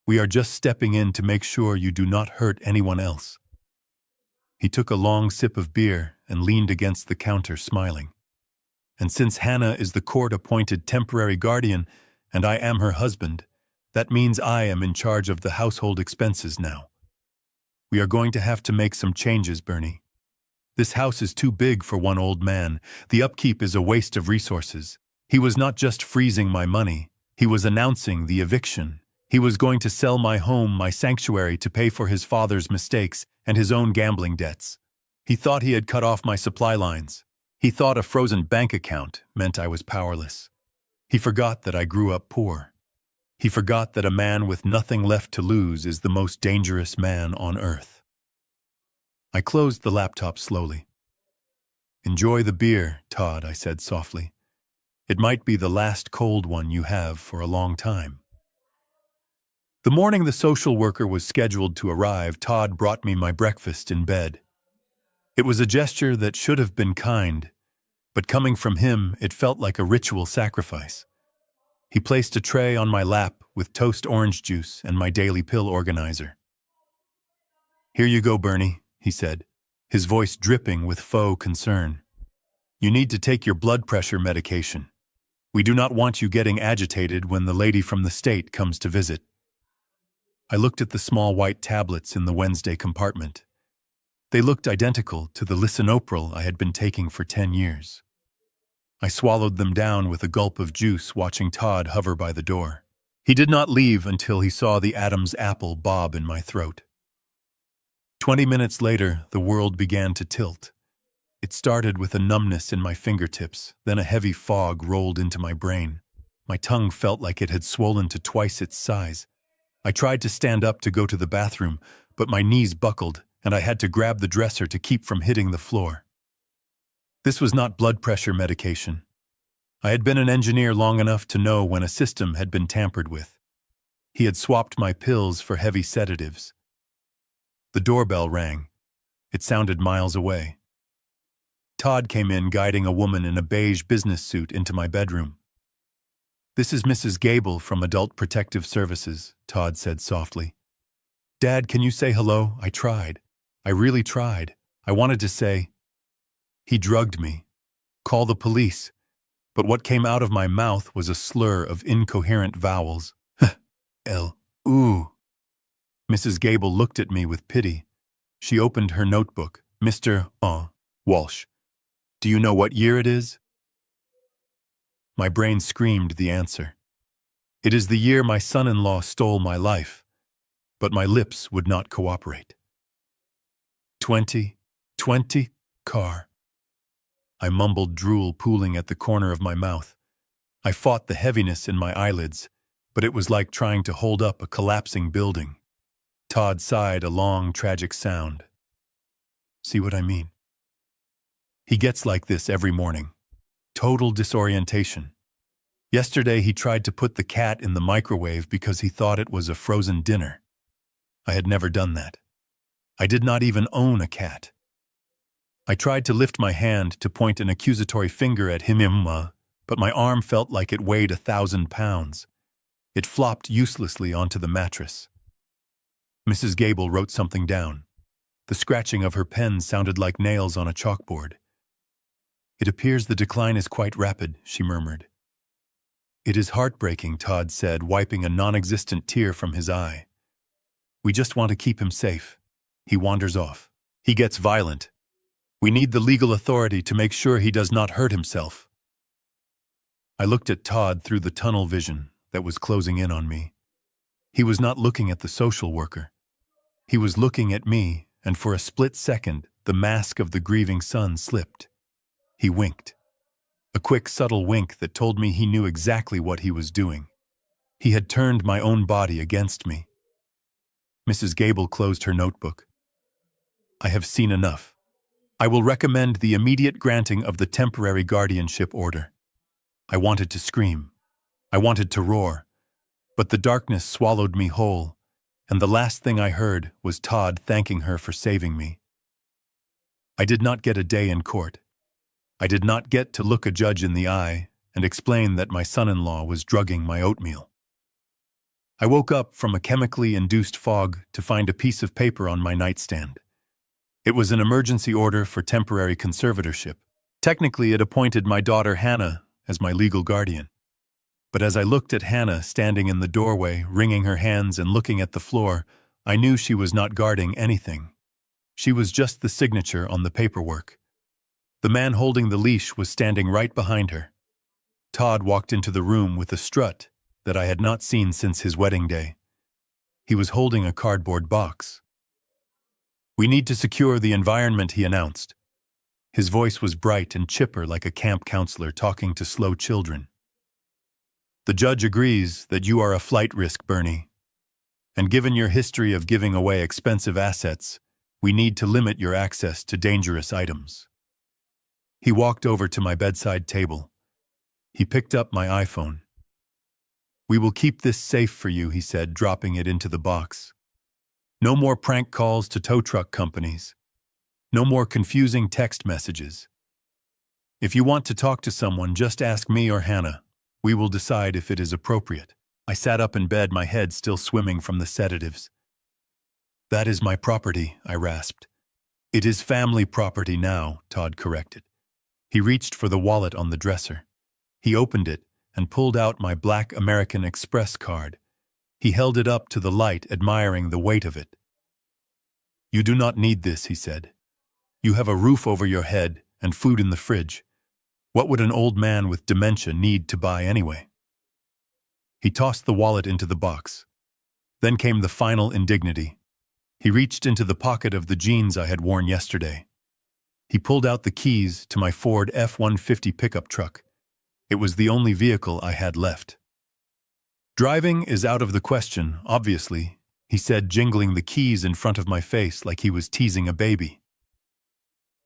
We are just stepping in to make sure you do not hurt anyone else." He took a long sip of beer and leaned against the counter, smiling. "And since Hannah is the court-appointed temporary guardian and I am her husband, that means I am in charge of the household expenses now. We are going to have to make some changes, Bernie. This house is too big for one old man. The upkeep is a waste of resources." He was not just freezing my money. He was announcing the eviction. He was going to sell my home, my sanctuary, to pay for his father's mistakes and his own gambling debts. He thought he had cut off my supply lines. He thought a frozen bank account meant I was powerless. He forgot that I grew up poor. He forgot that a man with nothing left to lose is the most dangerous man on earth. I closed the laptop slowly. "Enjoy the beer, Todd," I said softly. "It might be the last cold one you have for a long time." The morning the social worker was scheduled to arrive, Todd brought me my breakfast in bed. It was a gesture that should have been kind, but coming from him, it felt like a ritual sacrifice. He placed a tray on my lap with toast orange juice and my daily pill organizer. "Here you go, Bernie," he said, his voice dripping with faux concern. "You need to take your blood pressure medication. We do not want you getting agitated when the lady from the state comes to visit. I looked at the small white tablets in the Wednesday compartment. They looked identical to the lisinopril I had been taking for 10 years. I swallowed them down with a gulp of juice, watching Todd hover by the door. He did not leave until he saw the Adam's apple bob in my throat. 20 minutes later, the world began to tilt. It started with a numbness in my fingertips, then a heavy fog rolled into my brain. My tongue felt like it had swollen to twice its size. I tried to stand up to go to the bathroom, but my knees buckled, and I had to grab the dresser to keep from hitting the floor. This was not blood pressure medication. I had been an engineer long enough to know when a system had been tampered with. He had swapped my pills for heavy sedatives. The doorbell rang. It sounded miles away. Todd came in guiding a woman in a beige business suit into my bedroom. "This is Mrs. Gable from Adult Protective Services," Todd said softly. "Dad, can you say hello?" I tried. I really tried. I wanted to say, "He drugged me. Call the police." But what came out of my mouth was a slur of incoherent vowels. Ooh. Mrs. Gable looked at me with pity. She opened her notebook. "Mr. Walsh, do you know what year it is?" My brain screamed the answer. It is the year my son-in-law stole my life, but my lips would not cooperate. 2020 car. I mumbled, drool pooling at the corner of my mouth. I fought the heaviness in my eyelids, but it was like trying to hold up a collapsing building. Todd sighed a long, tragic sound. "See what I mean? He gets like this every morning. Total disorientation. Yesterday he tried to put the cat in the microwave because he thought it was a frozen dinner. I had never done that. I did not even own a cat. I tried to lift my hand to point an accusatory finger at him, but my arm felt like it weighed 1,000 pounds. It flopped uselessly onto the mattress. Mrs. Gable wrote something down. The scratching of her pen sounded like nails on a chalkboard. "It appears the decline is quite rapid," she murmured. "It is heartbreaking," Todd said, wiping a non-existent tear from his eye. "We just want to keep him safe. He wanders off. He gets violent. We need the legal authority to make sure he does not hurt himself." I looked at Todd through the tunnel vision that was closing in on me. He was not looking at the social worker. He was looking at me, and for a split second, the mask of the grieving son slipped. He winked. A quick, subtle wink that told me he knew exactly what he was doing. He had turned my own body against me. Mrs. Gable closed her notebook. "I have seen enough. I will recommend the immediate granting of the temporary guardianship order." I wanted to scream. I wanted to roar. But the darkness swallowed me whole, and the last thing I heard was Todd thanking her for saving me. I did not get a day in court. I did not get to look a judge in the eye and explain that my son-in-law was drugging my oatmeal. I woke up from a chemically induced fog to find a piece of paper on my nightstand. It was an emergency order for temporary conservatorship. Technically, it appointed my daughter Hannah as my legal guardian. But as I looked at Hannah standing in the doorway, wringing her hands and looking at the floor, I knew she was not guarding anything. She was just the signature on the paperwork. The man holding the leash was standing right behind her. Todd walked into the room with a strut that I had not seen since his wedding day. He was holding a cardboard box. "We need to secure the environment," he announced. His voice was bright and chipper like a camp counselor talking to slow children. "The judge agrees that you are a flight risk, Bernie. And given your history of giving away expensive assets, we need to limit your access to dangerous items." He walked over to my bedside table. He picked up my iPhone. "We will keep this safe for you," he said, dropping it into the box. "No more prank calls to tow truck companies. No more confusing text messages. If you want to talk to someone, just ask me or Hannah. We will decide if it is appropriate." I sat up in bed, my head still swimming from the sedatives. "That is my property," I rasped. "It is family property now," Todd corrected. He reached for the wallet on the dresser. He opened it, and pulled out my black American Express card. He held it up to the light, admiring the weight of it. "You do not need this," he said. "You have a roof over your head and food in the fridge. What would an old man with dementia need to buy anyway?" He tossed the wallet into the box. Then came the final indignity. He reached into the pocket of the jeans I had worn yesterday. He pulled out the keys to my Ford F-150 pickup truck. It was the only vehicle I had left. "Driving is out of the question, obviously," he said, jingling the keys in front of my face like he was teasing a baby.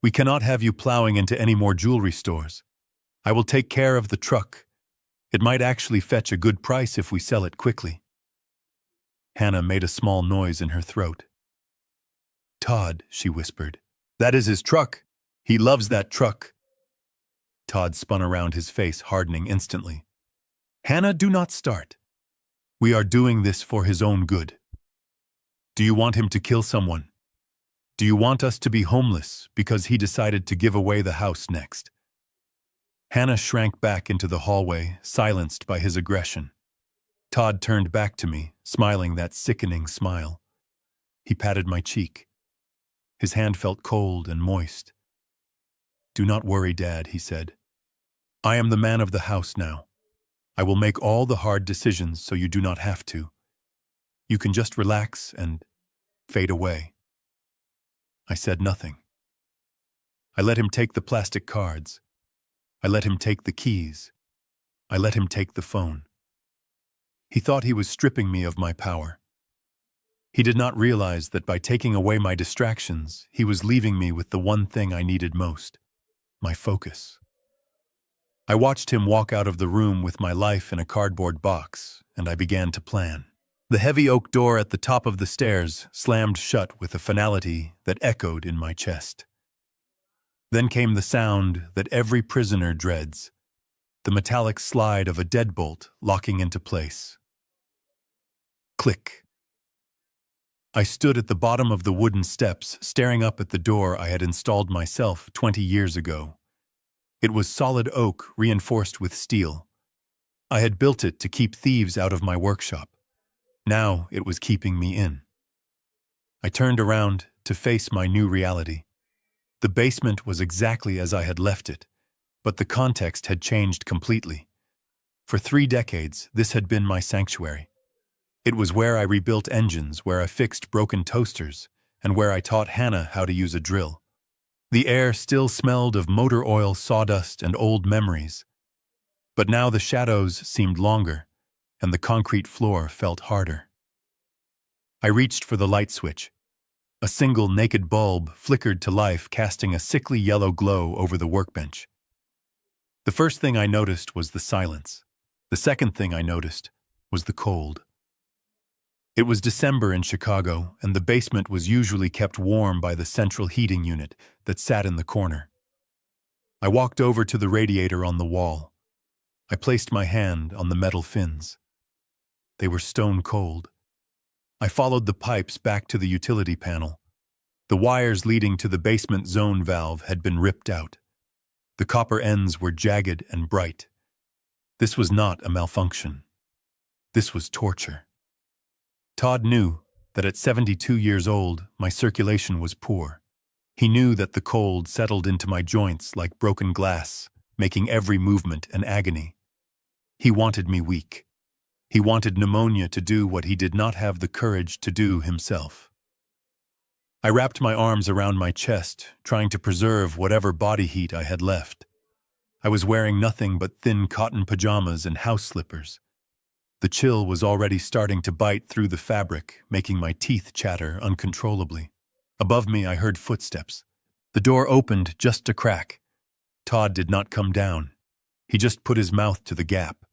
"We cannot have you plowing into any more jewelry stores. I will take care of the truck. It might actually fetch a good price if we sell it quickly." Hannah made a small noise in her throat. "Todd," she whispered, "that is his truck. He loves that truck." Todd spun around, his face hardening instantly. "Hannah, do not start. We are doing this for his own good. Do you want him to kill someone? Do you want us to be homeless because he decided to give away the house next?" Hannah shrank back into the hallway, silenced by his aggression. Todd turned back to me, smiling that sickening smile. He patted my cheek. His hand felt cold and moist. "Do not worry, Dad," he said. "I am the man of the house now. I will make all the hard decisions so you do not have to. You can just relax and fade away." I said nothing. I let him take the plastic cards. I let him take the keys. I let him take the phone. He thought he was stripping me of my power. He did not realize that by taking away my distractions, he was leaving me with the one thing I needed most: my focus. I watched him walk out of the room with my life in a cardboard box, and I began to plan. The heavy oak door at the top of the stairs slammed shut with a finality that echoed in my chest. Then came the sound that every prisoner dreads, the metallic slide of a deadbolt locking into place. Click. I stood at the bottom of the wooden steps, staring up at the door I had installed myself 20 years ago. It was solid oak reinforced with steel. I had built it to keep thieves out of my workshop. Now it was keeping me in. I turned around to face my new reality. The basement was exactly as I had left it, but the context had changed completely. For 3 decades, this had been my sanctuary. It was where I rebuilt engines, where I fixed broken toasters, and where I taught Hannah how to use a drill. The air still smelled of motor oil, sawdust, and old memories. But now the shadows seemed longer, and the concrete floor felt harder. I reached for the light switch. A single naked bulb flickered to life, casting a sickly yellow glow over the workbench. The first thing I noticed was the silence. The second thing I noticed was the cold. It was December in Chicago, and the basement was usually kept warm by the central heating unit that sat in the corner. I walked over to the radiator on the wall. I placed my hand on the metal fins. They were stone cold. I followed the pipes back to the utility panel. The wires leading to the basement zone valve had been ripped out. The copper ends were jagged and bright. This was not a malfunction. This was torture. Todd knew that at 72 years old, my circulation was poor. He knew that the cold settled into my joints like broken glass, making every movement an agony. He wanted me weak. He wanted pneumonia to do what he did not have the courage to do himself. I wrapped my arms around my chest, trying to preserve whatever body heat I had left. I was wearing nothing but thin cotton pajamas and house slippers. The chill was already starting to bite through the fabric, making my teeth chatter uncontrollably. Above me, I heard footsteps. The door opened just a crack. Todd did not come down. He just put his mouth to the gap.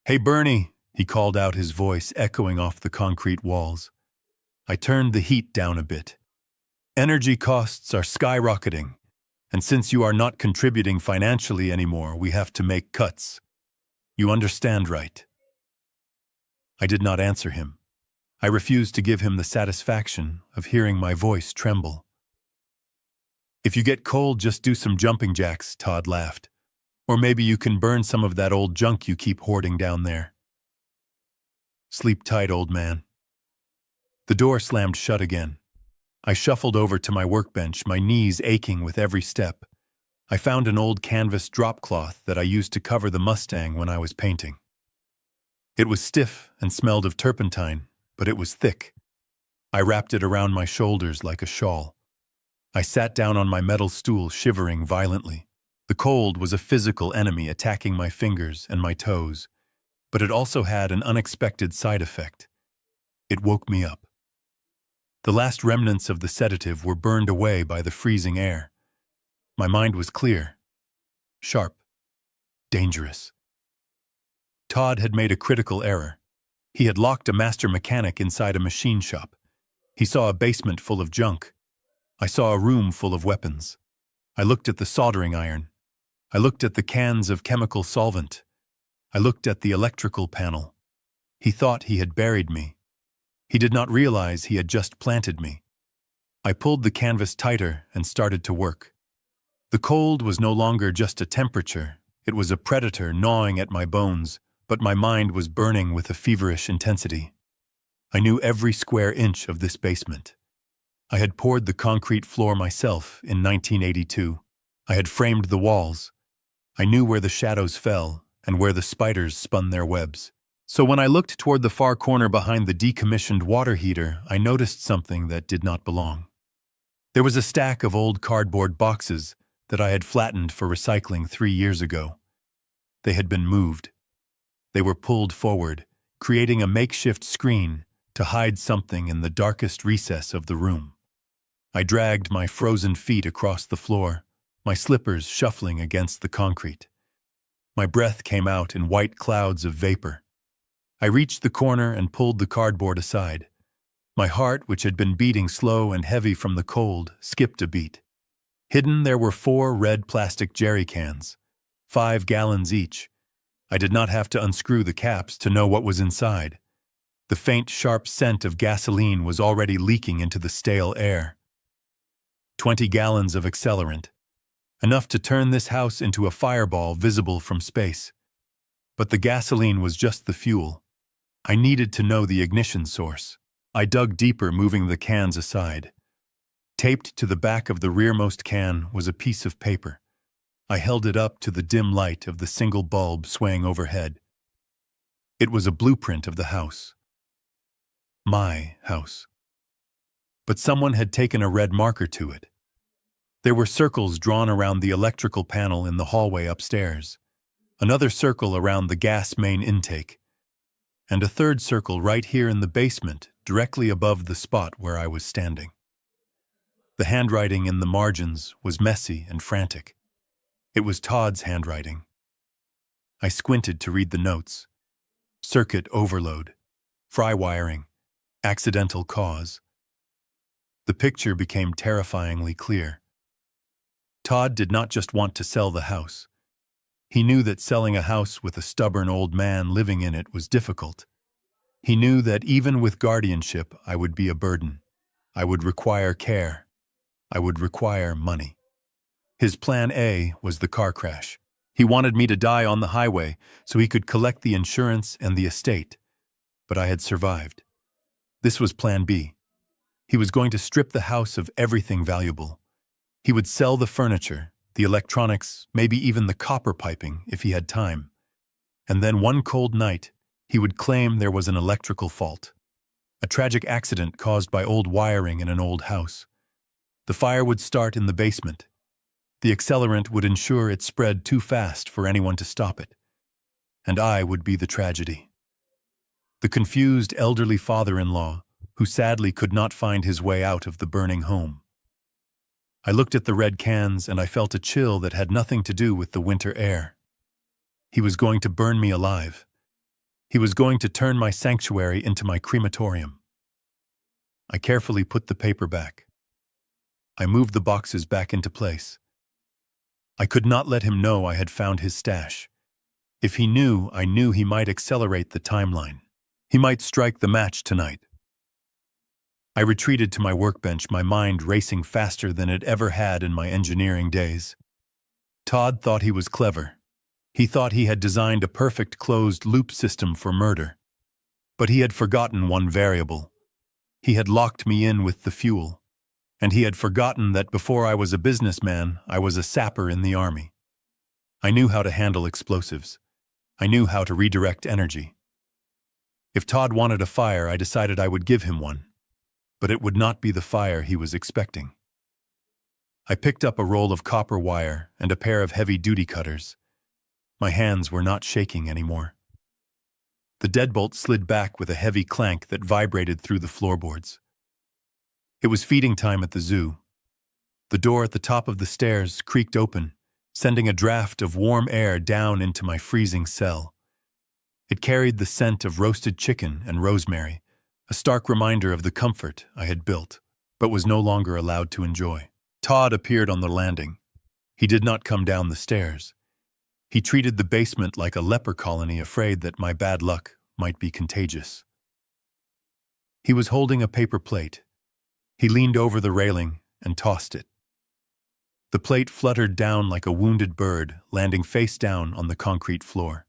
"Hey, Bernie," he called out, his voice echoing off the concrete walls. I turned the heat down a bit. "Energy costs are skyrocketing, and since you are not contributing financially anymore, we have to make cuts. You understand, right?" I did not answer him. I refused to give him the satisfaction of hearing my voice tremble. "If you get cold, just do some jumping jacks," Todd laughed. Or maybe you can burn some of that old junk you keep hoarding down there. Sleep tight, old man. The door slammed shut again. I shuffled over to my workbench, my knees aching with every step. I found an old canvas drop cloth that I used to cover the Mustang when I was painting. It was stiff and smelled of turpentine, but it was thick. I wrapped it around my shoulders like a shawl. I sat down on my metal stool, shivering violently. The cold was a physical enemy attacking my fingers and my toes, but it also had an unexpected side effect. It woke me up. The last remnants of the sedative were burned away by the freezing air. My mind was clear, sharp, dangerous. Todd had made a critical error. He had locked a master mechanic inside a machine shop. He saw a basement full of junk. I saw a room full of weapons. I looked at the soldering iron. I looked at the cans of chemical solvent. I looked at the electrical panel. He thought he had buried me. He did not realize he had just planted me. I pulled the canvas tighter and started to work. The cold was no longer just a temperature. It was a predator gnawing at my bones, but my mind was burning with a feverish intensity. I knew every square inch of this basement. I had poured the concrete floor myself in 1982. I had framed the walls. I knew where the shadows fell and where the spiders spun their webs. So when I looked toward the far corner behind the decommissioned water heater, I noticed something that did not belong. There was a stack of old cardboard boxes that I had flattened for recycling 3 years ago. They had been moved. They were pulled forward, creating a makeshift screen to hide something in the darkest recess of the room. I dragged my frozen feet across the floor, my slippers shuffling against the concrete. My breath came out in white clouds of vapor. I reached the corner and pulled the cardboard aside. My heart, which had been beating slow and heavy from the cold, skipped a beat. Hidden there were 4 red plastic jerry cans, 5 gallons each. I did not have to unscrew the caps to know what was inside. The faint, sharp scent of gasoline was already leaking into the stale air. 20 gallons of accelerant, enough to turn this house into a fireball visible from space. But the gasoline was just the fuel. I needed to know the ignition source. I dug deeper, moving the cans aside. Taped to the back of the rearmost can was a piece of paper. I held it up to the dim light of the single bulb swaying overhead. It was a blueprint of the house. My house. But someone had taken a red marker to it. There were circles drawn around the electrical panel in the hallway upstairs, another circle around the gas main intake, and a third circle right here in the basement, directly above the spot where I was standing. The handwriting in the margins was messy and frantic. It was Todd's handwriting. I squinted to read the notes. Circuit overload, fry wiring, accidental cause. The picture became terrifyingly clear. Todd did not just want to sell the house. He knew that selling a house with a stubborn old man living in it was difficult. He knew that even with guardianship, I would be a burden. I would require care. I would require money. His plan A was the car crash. He wanted me to die on the highway so he could collect the insurance and the estate. But I had survived. This was plan B. He was going to strip the house of everything valuable. He would sell the furniture, the electronics, maybe even the copper piping if he had time. And then one cold night, he would claim there was an electrical fault. A tragic accident caused by old wiring in an old house. The fire would start in the basement. The accelerant would ensure it spread too fast for anyone to stop it. And I would be the tragedy. The confused elderly father-in-law, who sadly could not find his way out of the burning home. I looked at the red cans and I felt a chill that had nothing to do with the winter air. He was going to burn me alive. He was going to turn my sanctuary into my crematorium. I carefully put the paper back. I moved the boxes back into place. I could not let him know I had found his stash. If he knew, I knew he might accelerate the timeline. He might strike the match tonight. I retreated to my workbench, my mind racing faster than it ever had in my engineering days. Todd thought he was clever. He thought he had designed a perfect closed-loop system for murder. But he had forgotten one variable. He had locked me in with the fuel. And he had forgotten that before I was a businessman, I was a sapper in the army. I knew how to handle explosives. I knew how to redirect energy. If Todd wanted a fire, I decided I would give him one. But it would not be the fire he was expecting. I picked up a roll of copper wire and a pair of heavy-duty cutters. My hands were not shaking anymore. The deadbolt slid back with a heavy clank that vibrated through the floorboards. It was feeding time at the zoo. The door at the top of the stairs creaked open, sending a draft of warm air down into my freezing cell. It carried the scent of roasted chicken and rosemary, a stark reminder of the comfort I had built, but was no longer allowed to enjoy. Todd appeared on the landing. He did not come down the stairs. He treated the basement like a leper colony, afraid that my bad luck might be contagious. He was holding a paper plate. He leaned over the railing and tossed it. The plate fluttered down like a wounded bird, landing face down on the concrete floor.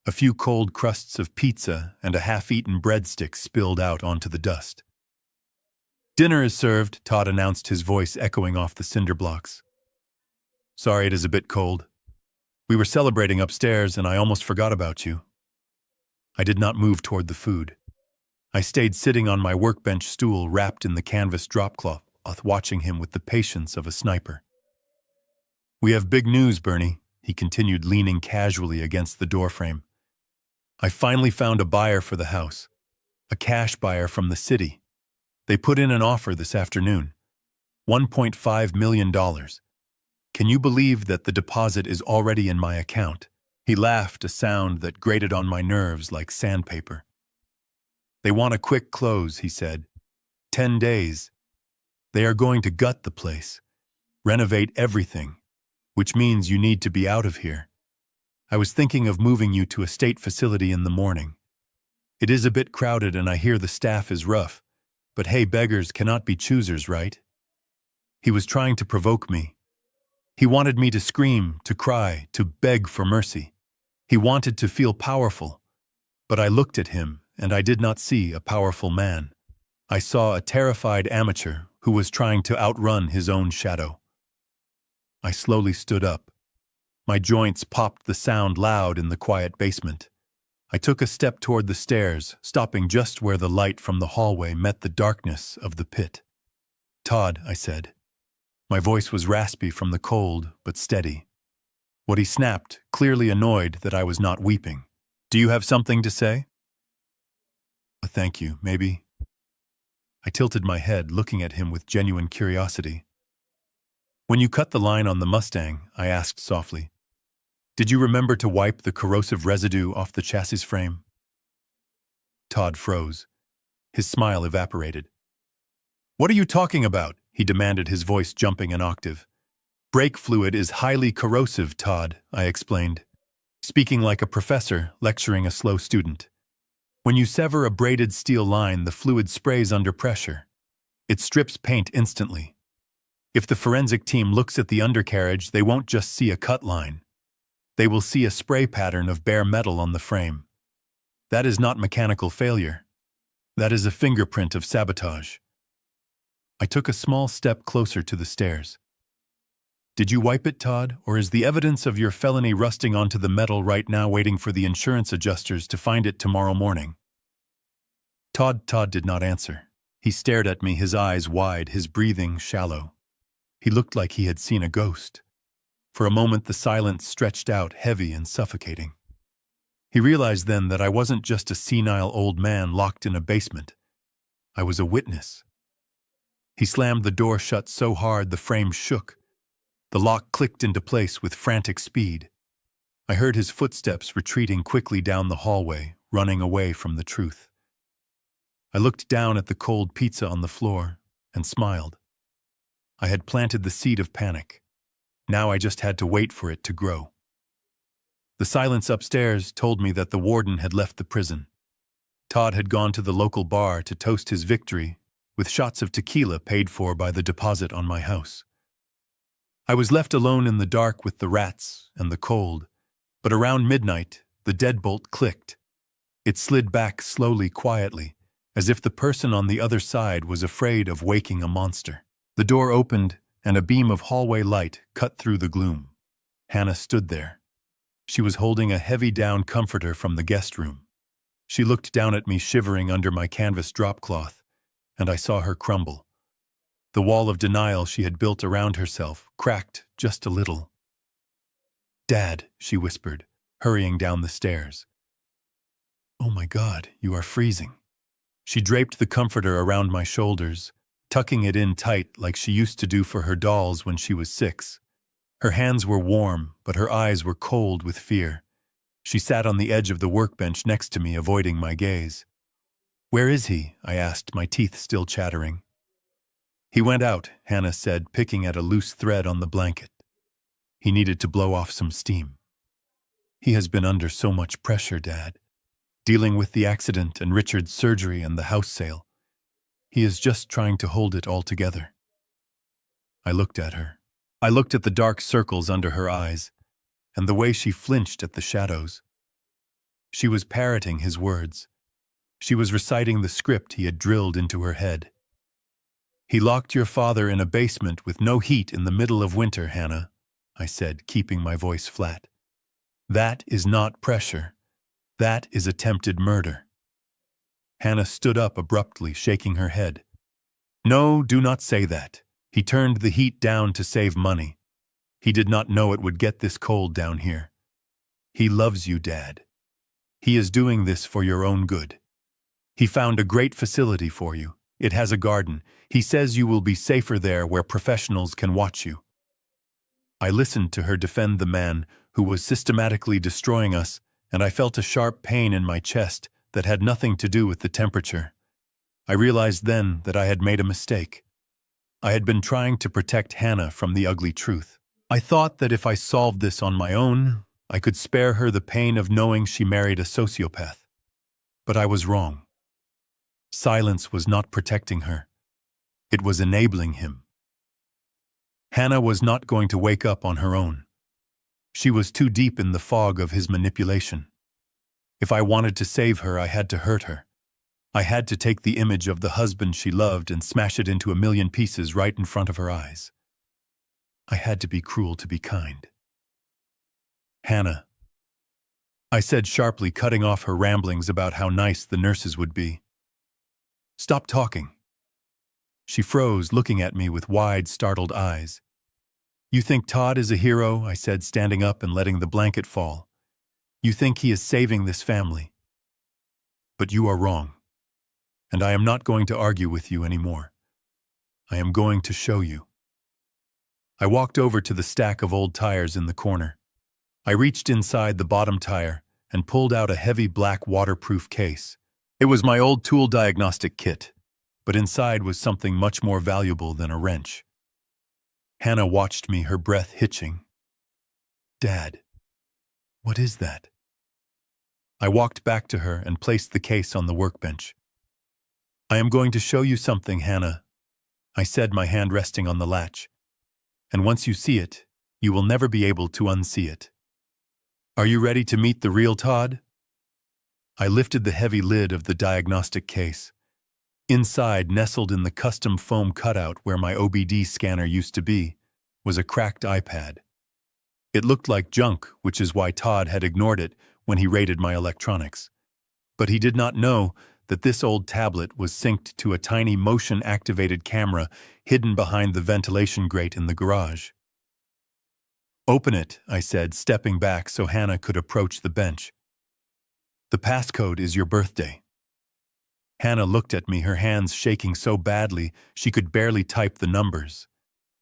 A few cold crusts of pizza and a half-eaten breadstick spilled out onto the dust. "Dinner is served," Todd announced, his voice echoing off the cinder blocks. "Sorry it is a bit cold. We were celebrating upstairs and I almost forgot about you." I did not move toward the food. I stayed sitting on my workbench stool wrapped in the canvas dropcloth, watching him with the patience of a sniper. "We have big news, Bernie," he continued, leaning casually against the doorframe. "I finally found a buyer for the house. A cash buyer from the city. They put in an offer this afternoon. $1.5 million. Can you believe that the deposit is already in my account?" He laughed, a sound that grated on my nerves like sandpaper. "They want a quick close," he said. 10 days. They are going to gut the place, renovate everything, which means you need to be out of here. I was thinking of moving you to a state facility in the morning. It is a bit crowded and I hear the staff is rough, but hey, beggars cannot be choosers, right? He was trying to provoke me. He wanted me to scream, to cry, to beg for mercy. He wanted to feel powerful, but I looked at him and I did not see a powerful man. I saw a terrified amateur who was trying to outrun his own shadow. I slowly stood up. My joints popped, the sound loud in the quiet basement. I took a step toward the stairs, stopping just where the light from the hallway met the darkness of the pit. "Todd," I said. My voice was raspy from the cold, but steady. What he snapped, clearly annoyed that I was not weeping. "Do you have something to say?" "Thank you, maybe." I tilted my head, looking at him with genuine curiosity. "When you cut the line on the Mustang," I asked softly, "did you remember to wipe the corrosive residue off the chassis frame?" Todd froze. His smile evaporated. "What are you talking about?" he demanded, his voice jumping an octave. "Brake fluid is highly corrosive, Todd," I explained, speaking like a professor lecturing a slow student. "When you sever a braided steel line, the fluid sprays under pressure. It strips paint instantly. If the forensic team looks at the undercarriage, they won't just see a cut line. They will see a spray pattern of bare metal on the frame. That is not mechanical failure. That is a fingerprint of sabotage." I took a small step closer to the stairs. "Did you wipe it, Todd, or is the evidence of your felony rusting onto the metal right now, waiting for the insurance adjusters to find it tomorrow morning?" Todd did not answer. He stared at me, his eyes wide, his breathing shallow. He looked like he had seen a ghost. For a moment the silence stretched out, heavy and suffocating. He realized then that I wasn't just a senile old man locked in a basement. I was a witness. He slammed the door shut so hard the frame shook. The lock clicked into place with frantic speed. I heard his footsteps retreating quickly down the hallway, running away from the truth. I looked down at the cold pizza on the floor and smiled. I had planted the seed of panic. Now I just had to wait for it to grow. The silence upstairs told me that the warden had left the prison. Todd had gone to the local bar to toast his victory with shots of tequila paid for by the deposit on my house. I was left alone in the dark with the rats and the cold, But around midnight, the deadbolt clicked. It slid back slowly, quietly, as if the person on the other side was afraid of waking a monster. The door opened, and a beam of hallway light cut through the gloom. Hannah stood there. She was holding a heavy down comforter from the guest room. She looked down at me, shivering under my canvas dropcloth, and I saw her crumble. The wall of denial she had built around herself cracked just a little. "Dad," she whispered, hurrying down the stairs. "Oh my God, you are freezing." She draped the comforter around my shoulders, tucking it in tight like she used to do for her dolls when she was 6. Her hands were warm, but her eyes were cold with fear. She sat on the edge of the workbench next to me, avoiding my gaze. "Where is he?" I asked, my teeth still chattering. "He went out," Hannah said, picking at a loose thread on the blanket. "He needed to blow off some steam. He has been under so much pressure, Dad. Dealing with the accident and Richard's surgery and the house sale. He is just trying to hold it all together." I looked at her. I looked at the dark circles under her eyes, and the way she flinched at the shadows. She was parroting his words. She was reciting the script he had drilled into her head. "He locked your father in a basement with no heat in the middle of winter, Hannah," I said, keeping my voice flat. "That is not pressure. That is attempted murder." Hannah stood up abruptly, shaking her head. "No, do not say that. He turned the heat down to save money. He did not know it would get this cold down here. He loves you, Dad. He is doing this for your own good. He found a great facility for you. It has a garden. He says you will be safer there, where professionals can watch you." I listened to her defend the man who was systematically destroying us, and I felt a sharp pain in my chest that had nothing to do with the temperature. I realized then that I had made a mistake. I had been trying to protect Hannah from the ugly truth. I thought that if I solved this on my own, I could spare her the pain of knowing she married a sociopath. But I was wrong. Silence was not protecting her. It was enabling him. Hannah was not going to wake up on her own. She was too deep in the fog of his manipulation. If I wanted to save her, I had to hurt her. I had to take the image of the husband she loved and smash it into a million pieces right in front of her eyes. I had to be cruel to be kind. "Hannah," I said sharply, cutting off her ramblings about how nice the nurses would be. "Stop talking." She froze, looking at me with wide, startled eyes. "You think Todd is a hero?" I said, standing up and letting the blanket fall. "You think he is saving this family? But you are wrong. And I am not going to argue with you anymore. I am going to show you." I walked over to the stack of old tires in the corner. I reached inside the bottom tire and pulled out a heavy black waterproof case. It was my old tool diagnostic kit, but inside was something much more valuable than a wrench. Hannah watched me, her breath hitching. "Dad, what is that?" I walked back to her and placed the case on the workbench. "I am going to show you something, Hannah," I said, my hand resting on the latch. "And once you see it, you will never be able to unsee it. Are you ready to meet the real Todd?" I lifted the heavy lid of the diagnostic case. Inside, nestled in the custom foam cutout where my OBD scanner used to be, was a cracked iPad. It looked like junk, which is why Todd had ignored it when he raided my electronics. But he did not know that this old tablet was synced to a tiny motion-activated camera hidden behind the ventilation grate in the garage. "Open it," I said, stepping back so Hannah could approach the bench. "The passcode is your birthday." Hannah looked at me, her hands shaking so badly she could barely type the numbers.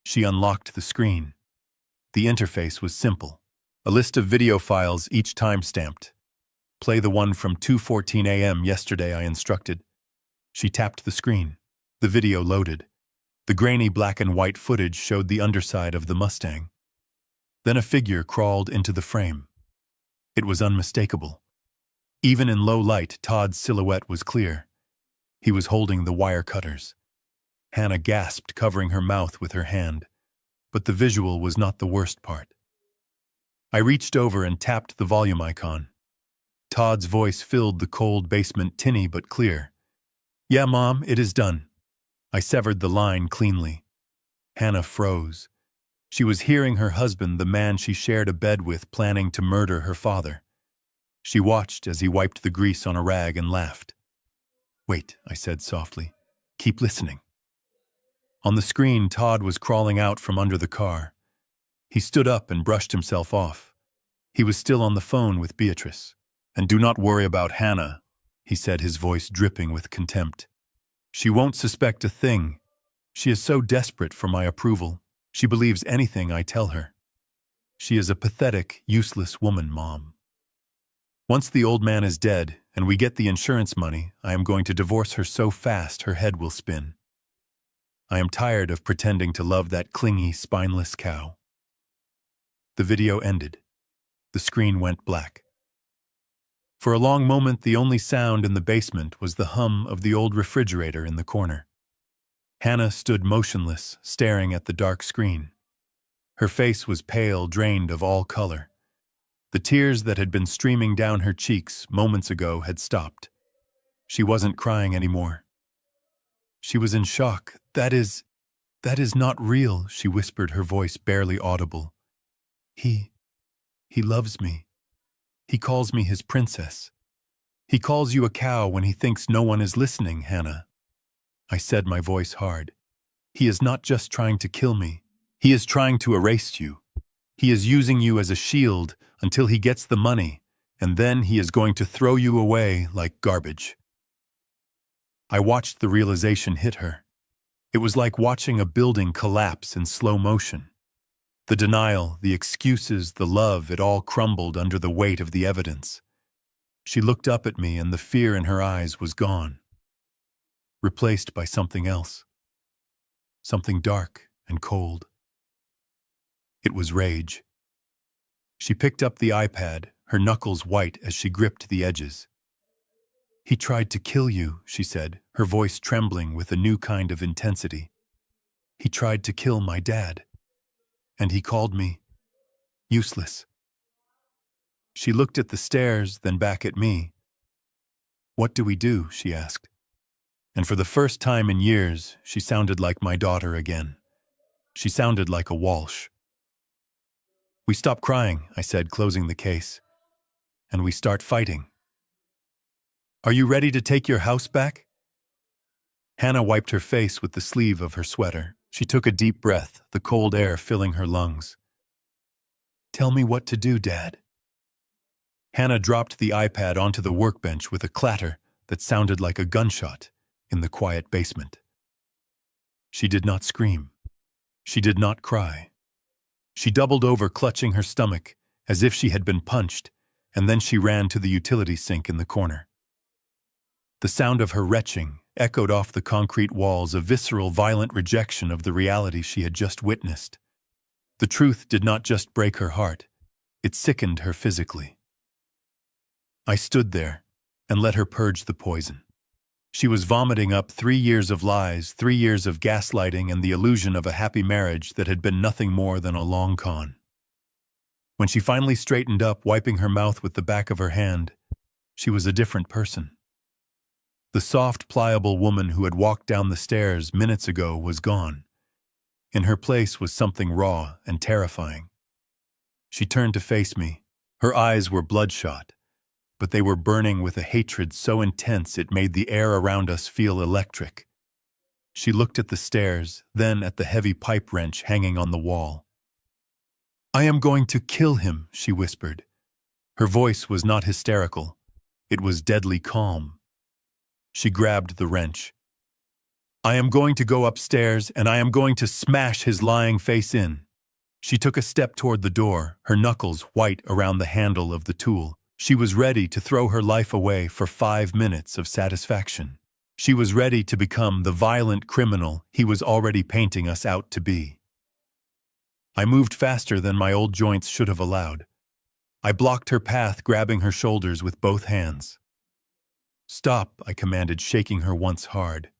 She unlocked the screen. The interface was simple. A list of video files, each time-stamped. "Play the one from 2:14 a.m. yesterday," I instructed. She tapped the screen. The video loaded. The grainy black and white footage showed the underside of the Mustang. Then a figure crawled into the frame. It was unmistakable. Even in low light, Todd's silhouette was clear. He was holding the wire cutters. Hannah gasped, covering her mouth with her hand. But the visual was not the worst part. I reached over and tapped the volume icon. Todd's voice filled the cold basement, tinny but clear. "Yeah, Mom, it is done." I severed the line cleanly. Hannah froze. She was hearing her husband, the man she shared a bed with, planning to murder her father. She watched as he wiped the grease on a rag and laughed. "Wait," I said softly. "Keep listening." On the screen, Todd was crawling out from under the car. He stood up and brushed himself off. He was still on the phone with Beatrice. "And do not worry about Hannah," he said, his voice dripping with contempt. "She won't suspect a thing. She is so desperate for my approval. She believes anything I tell her. She is a pathetic, useless woman, Mom. Once the old man is dead and we get the insurance money, I am going to divorce her so fast her head will spin. I am tired of pretending to love that clingy, spineless cow." The video ended. The screen went black. For a long moment, the only sound in the basement was the hum of the old refrigerator in the corner. Hannah stood motionless, staring at the dark screen. Her face was pale, drained of all color. The tears that had been streaming down her cheeks moments ago had stopped. She wasn't crying anymore. She was in shock. That is not real," she whispered, her voice barely audible. He loves me. He calls me his princess. He calls you a cow when he thinks no one is listening, Hannah." I said, my voice hard. "He is not just trying to kill me. He is trying to erase you. He is using you as a shield until he gets the money, and then he is going to throw you away like garbage." I watched the realization hit her. It was like watching a building collapse in slow motion. The denial, the excuses, the love, it all crumbled under the weight of the evidence. She looked up at me and the fear in her eyes was gone, replaced by something else. Something dark and cold. It was rage. She picked up the iPad, her knuckles white as she gripped the edges. "He tried to kill you," she said, her voice trembling with a new kind of intensity. "He tried to kill my dad. And he called me useless." She looked at the stairs, then back at me. "What do we do?" she asked. And for the first time in years, she sounded like my daughter again. She sounded like a Walsh. "We stop crying," I said, closing the case. "And we start fighting. Are you ready to take your house back?" Hannah wiped her face with the sleeve of her sweater. She took a deep breath, the cold air filling her lungs. "Tell me what to do, Dad." Hannah dropped the iPad onto the workbench with a clatter that sounded like a gunshot in the quiet basement. She did not scream. She did not cry. She doubled over, clutching her stomach, as if she had been punched, and then she ran to the utility sink in the corner. The sound of her retching echoed off the concrete walls, a visceral, violent rejection of the reality she had just witnessed. The truth did not just break her heart, it sickened her physically. I stood there and let her purge the poison. She was vomiting up 3 years of lies, 3 years of gaslighting and the illusion of a happy marriage that had been nothing more than a long con. When she finally straightened up, wiping her mouth with the back of her hand, she was a different person. The soft, pliable woman who had walked down the stairs minutes ago was gone. In her place was something raw and terrifying. She turned to face me. Her eyes were bloodshot, but they were burning with a hatred so intense it made the air around us feel electric. She looked at the stairs, then at the heavy pipe wrench hanging on the wall. "I am going to kill him," she whispered. Her voice was not hysterical. It was deadly calm. She grabbed the wrench. "I am going to go upstairs and I am going to smash his lying face in." She took a step toward the door, her knuckles white around the handle of the tool. She was ready to throw her life away for 5 minutes of satisfaction. She was ready to become the violent criminal he was already painting us out to be. I moved faster than my old joints should have allowed. I blocked her path, grabbing her shoulders with both hands. "Stop," I commanded, shaking her once hard.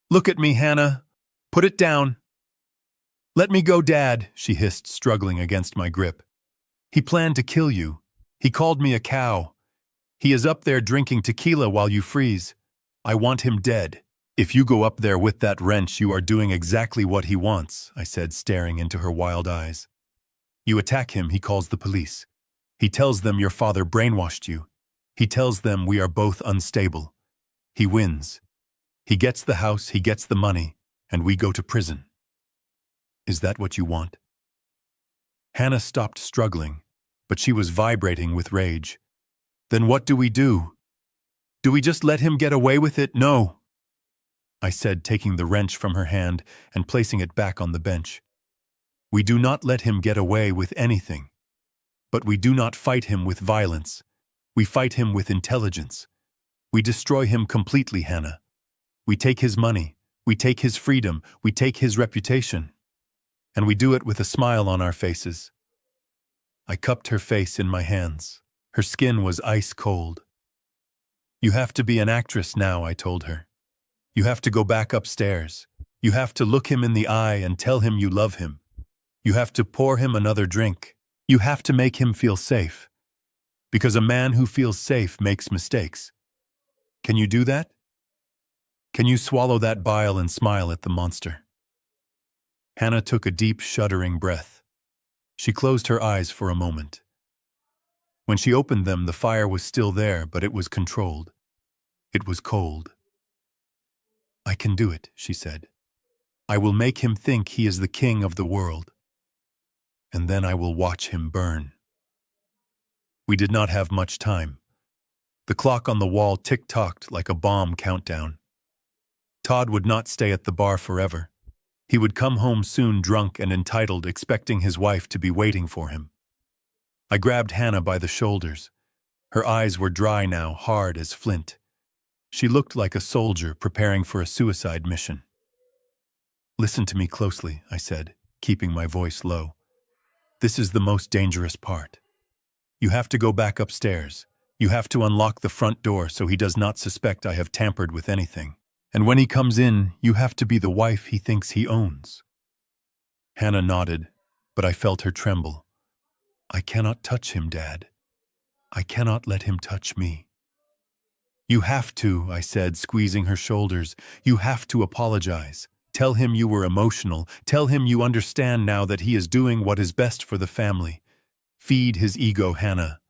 "Look at me, Hannah. Put it down." "Let me go, Dad," she hissed, struggling against my grip. He planned to kill you. He called me a cow. He is up there drinking tequila while you freeze. I want him dead. If you go up there with that wrench, you are doing exactly what he wants, I said, staring into her wild eyes. You attack him, he calls the police. He tells them your father brainwashed you. He tells them we are both unstable. He wins. He gets the house, he gets the money, and we go to prison. Is that what you want? Hannah stopped struggling, but she was vibrating with rage. Then what do we do? Do we just let him get away with it? No, I said, taking the wrench from her hand and placing it back on the bench. We do not let him get away with anything. But we do not fight him with violence. We fight him with intelligence. We destroy him completely, Hannah. We take his money. We take his freedom. We take his reputation. And we do it with a smile on our faces. I cupped her face in my hands. Her skin was ice cold. You have to be an actress now, I told her. You have to go back upstairs. You have to look him in the eye and tell him you love him. You have to pour him another drink. You have to make him feel safe. Because a man who feels safe makes mistakes. Can you do that? Can you swallow that bile and smile at the monster? Hannah took a deep, shuddering breath. She closed her eyes for a moment. When she opened them, the fire was still there, but it was controlled. It was cold. I can do it, she said. I will make him think he is the king of the world. And then I will watch him burn. We did not have much time. The clock on the wall tick-tocked like a bomb countdown. Todd would not stay at the bar forever. He would come home soon, drunk and entitled, expecting his wife to be waiting for him. I grabbed Hannah by the shoulders. Her eyes were dry now, hard as flint. She looked like a soldier preparing for a suicide mission. Listen to me closely, I said, keeping my voice low. This is the most dangerous part. You have to go back upstairs. You have to unlock the front door so he does not suspect I have tampered with anything. And when he comes in, you have to be the wife he thinks he owns. Hannah nodded, but I felt her tremble. I cannot touch him, Dad. I cannot let him touch me. You have to, I said, squeezing her shoulders. You have to apologize. Tell him you were emotional. Tell him you understand now that he is doing what is best for the family. Feed his ego, Hannah.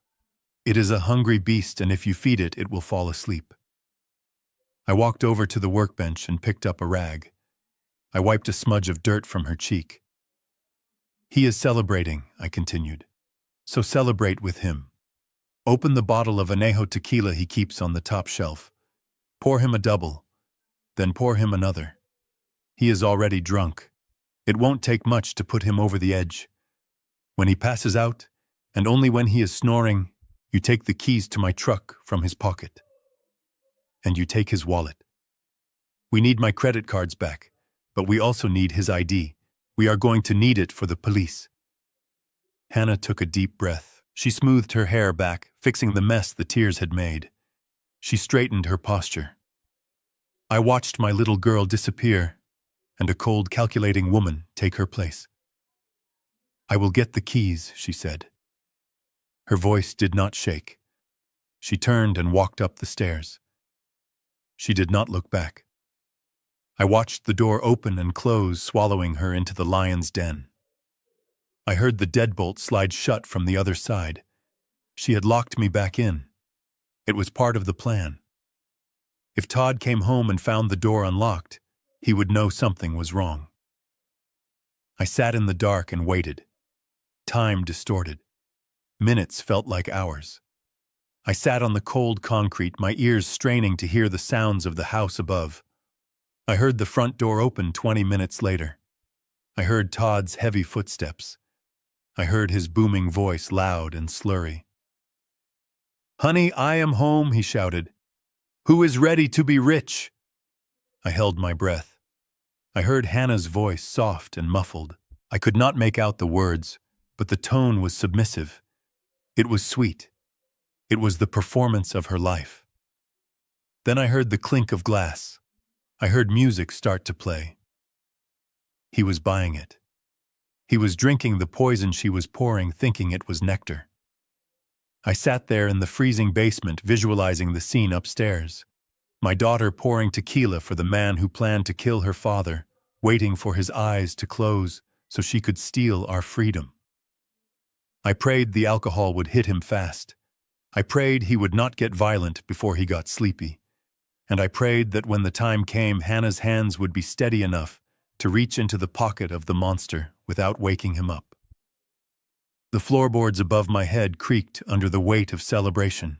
It is a hungry beast, and if you feed it, it will fall asleep. I walked over to the workbench and picked up a rag. I wiped a smudge of dirt from her cheek. He is celebrating, I continued. So celebrate with him. Open the bottle of añejo tequila he keeps on the top shelf. Pour him a double, then pour him another. He is already drunk. It won't take much to put him over the edge. When he passes out, and only when he is snoring, you take the keys to my truck from his pocket. And you take his wallet. We need my credit cards back, but we also need his ID. We are going to need it for the police. Hannah took a deep breath. She smoothed her hair back, fixing the mess the tears had made. She straightened her posture. I watched my little girl disappear, and a cold, calculating woman take her place. I will get the keys, she said. Her voice did not shake. She turned and walked up the stairs. She did not look back. I watched the door open and close, swallowing her into the lion's den. I heard the deadbolt slide shut from the other side. She had locked me back in. It was part of the plan. If Todd came home and found the door unlocked, he would know something was wrong. I sat in the dark and waited. Time distorted. Minutes felt like hours. I sat on the cold concrete, my ears straining to hear the sounds of the house above. I heard the front door open 20 minutes later. I heard Todd's heavy footsteps. I heard his booming voice, loud and slurry. "Honey, I am home," he shouted. "Who is ready to be rich?" I held my breath. I heard Hannah's voice, soft and muffled. I could not make out the words, but the tone was submissive. It was sweet. It was the performance of her life. Then I heard the clink of glass. I heard music start to play. He was buying it. He was drinking the poison she was pouring, thinking it was nectar. I sat there in the freezing basement, visualizing the scene upstairs. My daughter pouring tequila for the man who planned to kill her father, waiting for his eyes to close so she could steal our freedom. I prayed the alcohol would hit him fast. I prayed he would not get violent before he got sleepy. And I prayed that when the time came, Hannah's hands would be steady enough to reach into the pocket of the monster without waking him up. The floorboards above my head creaked under the weight of celebration.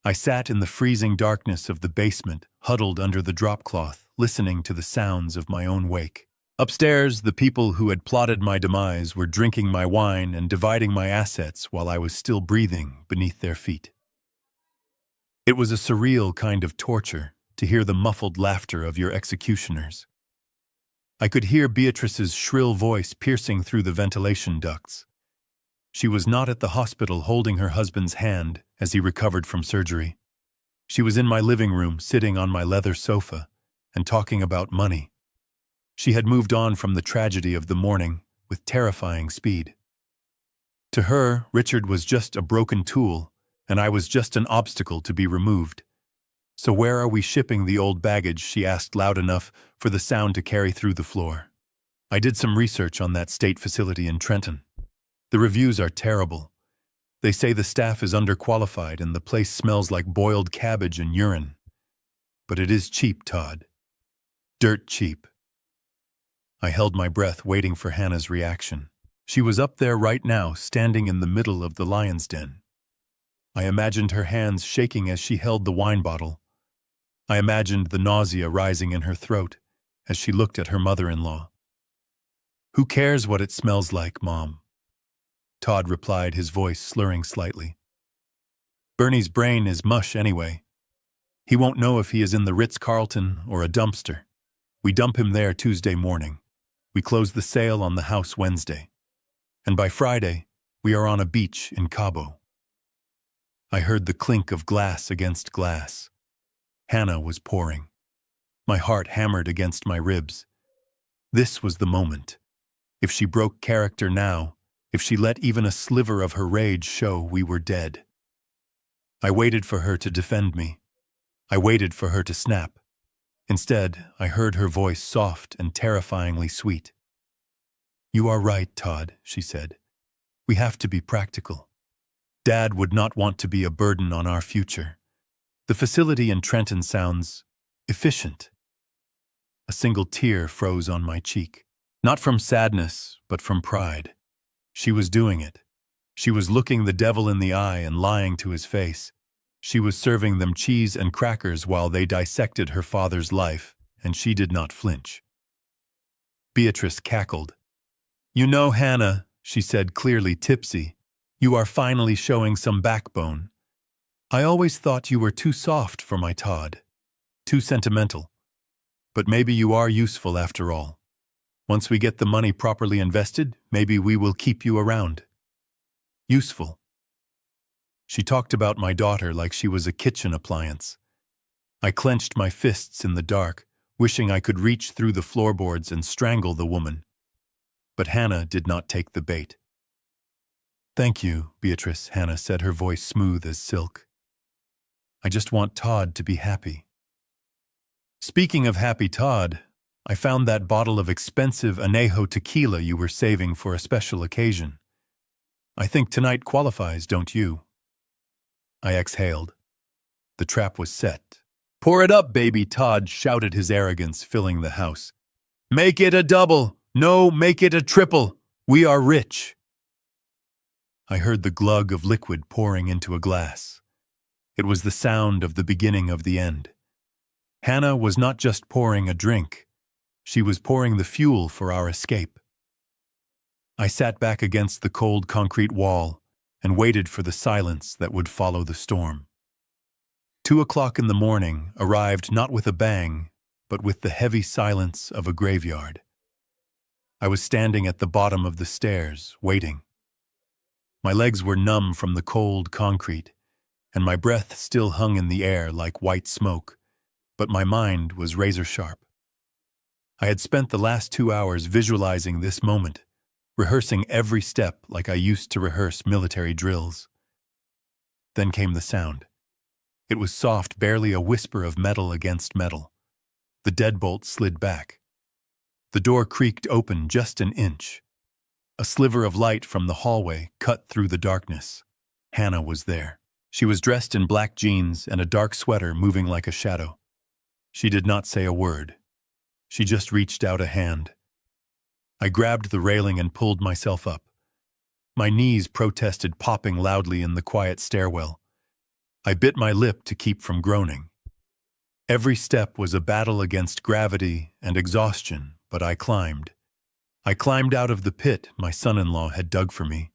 I sat in the freezing darkness of the basement, huddled under the drop cloth, listening to the sounds of my own wake. Upstairs, the people who had plotted my demise were drinking my wine and dividing my assets while I was still breathing beneath their feet. It was a surreal kind of torture to hear the muffled laughter of your executioners. I could hear Beatrice's shrill voice piercing through the ventilation ducts. She was not at the hospital holding her husband's hand as he recovered from surgery. She was in my living room, sitting on my leather sofa and talking about money. She had moved on from the tragedy of the morning with terrifying speed. To her, Richard was just a broken tool, and I was just an obstacle to be removed. "So where are we shipping the old baggage?" she asked loud enough for the sound to carry through the floor. I did some research on that state facility in Trenton. The reviews are terrible. They say the staff is underqualified and the place smells like boiled cabbage and urine. But it is cheap, Todd. Dirt cheap. I held my breath, waiting for Hannah's reaction. She was up there right now, standing in the middle of the lion's den. I imagined her hands shaking as she held the wine bottle. I imagined the nausea rising in her throat as she looked at her mother-in-law. "Who cares what it smells like, Mom?" Todd replied, his voice slurring slightly. "Bernie's brain is mush anyway. He won't know if he is in the Ritz-Carlton or a dumpster. We dump him there Tuesday morning. We close the sale on the house Wednesday. And by Friday, we are on a beach in Cabo." I heard the clink of glass against glass. Hannah was pouring. My heart hammered against my ribs. This was the moment. If she broke character now, if she let even a sliver of her rage show, we were dead. I waited for her to defend me. I waited for her to snap. Instead, I heard her voice soft and terrifyingly sweet. "You are right, Todd," she said. "We have to be practical. Dad would not want to be a burden on our future. The facility in Trenton sounds efficient." A single tear froze on my cheek. Not from sadness, but from pride. She was doing it. She was looking the devil in the eye and lying to his face. She was serving them cheese and crackers while they dissected her father's life, and she did not flinch. Beatrice cackled. "You know, Hannah," she said, clearly tipsy, "you are finally showing some backbone. I always thought you were too soft for my Todd, too sentimental. But maybe you are useful after all. Once we get the money properly invested, maybe we will keep you around. Useful." She talked about my daughter like she was a kitchen appliance. I clenched my fists in the dark, wishing I could reach through the floorboards and strangle the woman. But Hannah did not take the bait. "Thank you, Beatrice," Hannah said, her voice smooth as silk. "I just want Todd to be happy." Speaking of happy Todd, I found that bottle of expensive añejo tequila you were saving for a special occasion. I think tonight qualifies, don't you? I exhaled. The trap was set. "Pour it up, baby," Todd shouted, his arrogance filling the house. "Make it a double! No, make it a triple! We are rich!" I heard the glug of liquid pouring into a glass. It was the sound of the beginning of the end. Hannah was not just pouring a drink. She was pouring the fuel for our escape. I sat back against the cold concrete wall and waited for the silence that would follow the storm. 2:00 in the morning arrived not with a bang, but with the heavy silence of a graveyard. I was standing at the bottom of the stairs, waiting. My legs were numb from the cold concrete, and my breath still hung in the air like white smoke, but my mind was razor-sharp. I had spent the last 2 hours visualizing this moment, rehearsing every step like I used to rehearse military drills. Then came the sound. It was soft, barely a whisper of metal against metal. The deadbolt slid back. The door creaked open just an inch. A sliver of light from the hallway cut through the darkness. Hannah was there. She was dressed in black jeans and a dark sweater moving like a shadow. She did not say a word. She just reached out a hand. I grabbed the railing and pulled myself up. My knees protested, popping loudly in the quiet stairwell. I bit my lip to keep from groaning. Every step was a battle against gravity and exhaustion, but I climbed. I climbed out of the pit my son-in-law had dug for me.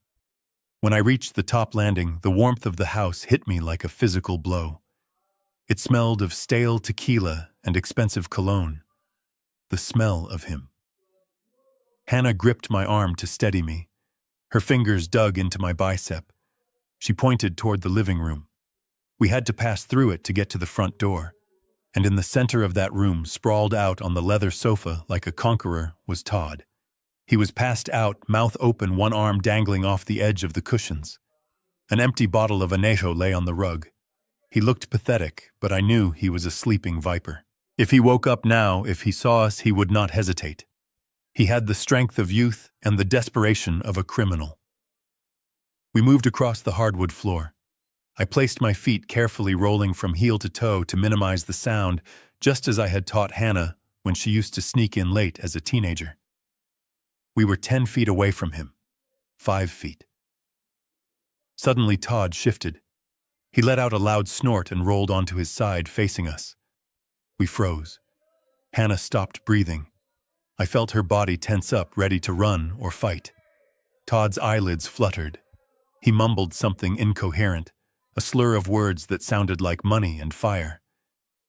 When I reached the top landing, the warmth of the house hit me like a physical blow. It smelled of stale tequila and expensive cologne. The smell of him. Hannah gripped my arm to steady me. Her fingers dug into my bicep. She pointed toward the living room. We had to pass through it to get to the front door. And in the center of that room, sprawled out on the leather sofa like a conqueror, was Todd. He was passed out, mouth open, one arm dangling off the edge of the cushions. An empty bottle of anejo lay on the rug. He looked pathetic, but I knew he was a sleeping viper. If he woke up now, if he saw us, he would not hesitate. He had the strength of youth and the desperation of a criminal. We moved across the hardwood floor. I placed my feet carefully, rolling from heel to toe to minimize the sound, just as I had taught Hannah when she used to sneak in late as a teenager. We were 10 feet away from him. 5 feet. Suddenly Todd shifted. He let out a loud snort and rolled onto his side, facing us. We froze. Hannah stopped breathing. I felt her body tense up, ready to run or fight. Todd's eyelids fluttered. He mumbled something incoherent, a slur of words that sounded like money and fire.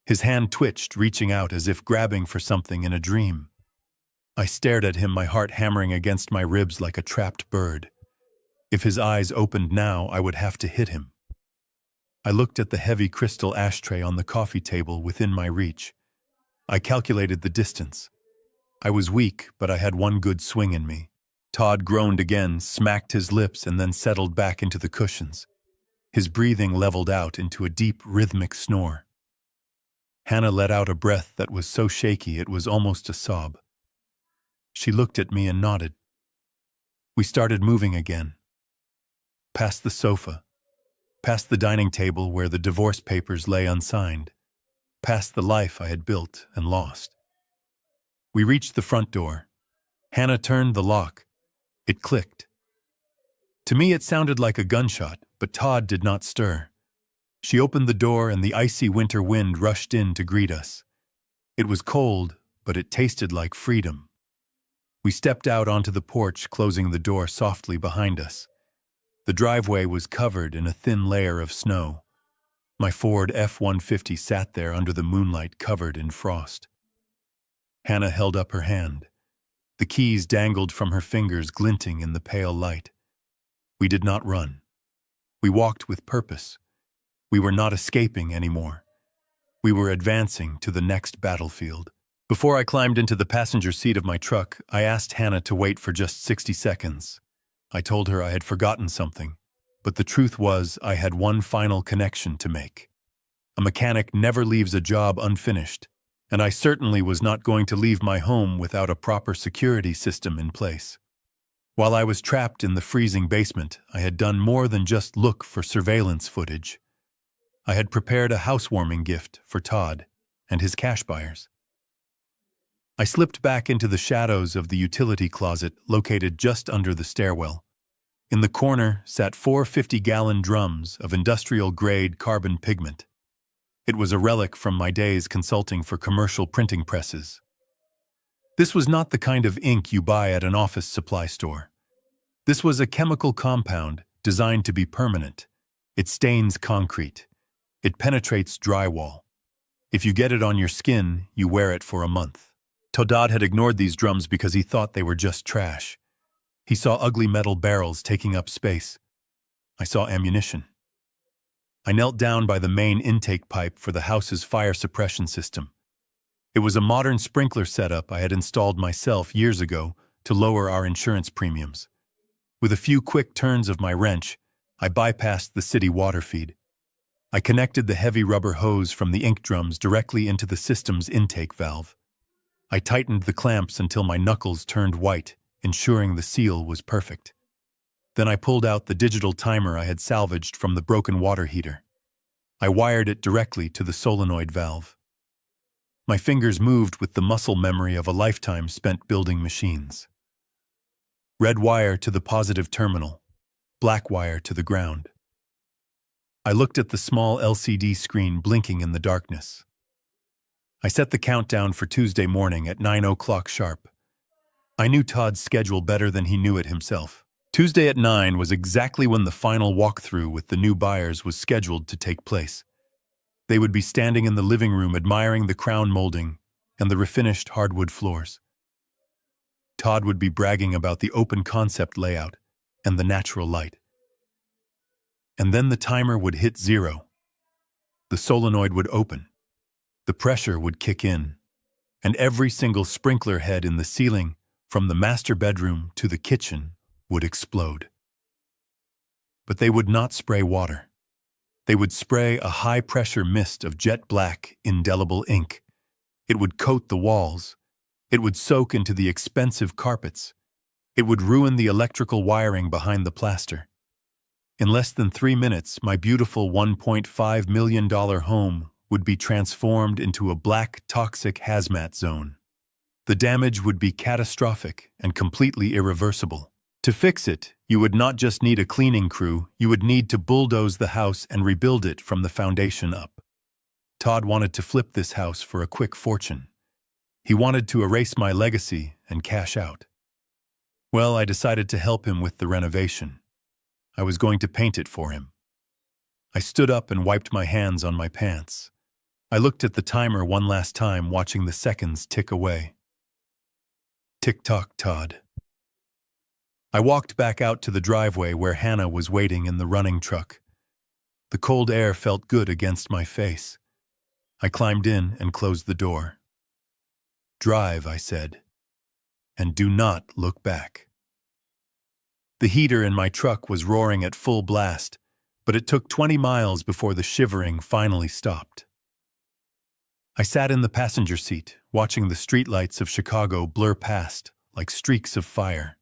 His hand twitched, reaching out as if grabbing for something in a dream. I stared at him, my heart hammering against my ribs like a trapped bird. If his eyes opened now, I would have to hit him. I looked at the heavy crystal ashtray on the coffee table within my reach. I calculated the distance. I was weak, but I had one good swing in me. Todd groaned again, smacked his lips, and then settled back into the cushions. His breathing leveled out into a deep, rhythmic snore. Hannah let out a breath that was so shaky it was almost a sob. She looked at me and nodded. We started moving again. Past the sofa. Past the dining table where the divorce papers lay unsigned. Past the life I had built and lost. We reached the front door. Hannah turned the lock. It clicked. To me it sounded like a gunshot, but Todd did not stir. She opened the door and the icy winter wind rushed in to greet us. It was cold, but it tasted like freedom. We stepped out onto the porch, closing the door softly behind us. The driveway was covered in a thin layer of snow. My Ford F-150 sat there under the moonlight, covered in frost. Hannah held up her hand. The keys dangled from her fingers, glinting in the pale light. We did not run. We walked with purpose. We were not escaping anymore. We were advancing to the next battlefield. Before I climbed into the passenger seat of my truck, I asked Hannah to wait for just 60 seconds. I told her I had forgotten something, but the truth was I had one final connection to make. A mechanic never leaves a job unfinished, and I certainly was not going to leave my home without a proper security system in place. While I was trapped in the freezing basement, I had done more than just look for surveillance footage. I had prepared a housewarming gift for Todd and his cash buyers. I slipped back into the shadows of the utility closet located just under the stairwell. In the corner sat 4 50-gallon drums of industrial-grade carbon pigment. It was a relic from my days consulting for commercial printing presses. This was not the kind of ink you buy at an office supply store. This was a chemical compound designed to be permanent. It stains concrete. It penetrates drywall. If you get it on your skin, you wear it for a month. Todd had ignored these drums because he thought they were just trash. He saw ugly metal barrels taking up space. I saw ammunition. I knelt down by the main intake pipe for the house's fire suppression system. It was a modern sprinkler setup I had installed myself years ago to lower our insurance premiums. With a few quick turns of my wrench, I bypassed the city water feed. I connected the heavy rubber hose from the ink drums directly into the system's intake valve. I tightened the clamps until my knuckles turned white, ensuring the seal was perfect. Then I pulled out the digital timer I had salvaged from the broken water heater. I wired it directly to the solenoid valve. My fingers moved with the muscle memory of a lifetime spent building machines. Red wire to the positive terminal, black wire to the ground. I looked at the small LCD screen blinking in the darkness. I set the countdown for Tuesday morning at 9 o'clock sharp. I knew Todd's schedule better than he knew it himself. Tuesday at 9 was exactly when the final walkthrough with the new buyers was scheduled to take place. They would be standing in the living room admiring the crown molding and the refinished hardwood floors. Todd would be bragging about the open concept layout and the natural light. And then the timer would hit 0. The solenoid would open. The pressure would kick in, and every single sprinkler head in the ceiling, from the master bedroom to the kitchen, would explode. But they would not spray water. They would spray a high-pressure mist of jet black, indelible ink. It would coat the walls. It would soak into the expensive carpets. It would ruin the electrical wiring behind the plaster. In less than 3 minutes, my beautiful $1.5 million home would be transformed into a black, toxic hazmat zone. The damage would be catastrophic and completely irreversible. To fix it, you would not just need a cleaning crew, you would need to bulldoze the house and rebuild it from the foundation up. Todd wanted to flip this house for a quick fortune. He wanted to erase my legacy and cash out. Well, I decided to help him with the renovation. I was going to paint it for him. I stood up and wiped my hands on my pants. I looked at the timer one last time, watching the seconds tick away. Tick-tock, Todd. I walked back out to the driveway where Hannah was waiting in the running truck. The cold air felt good against my face. I climbed in and closed the door. Drive, I said, and do not look back. The heater in my truck was roaring at full blast, but it took 20 miles before the shivering finally stopped. I sat in the passenger seat, watching the streetlights of Chicago blur past like streaks of fire.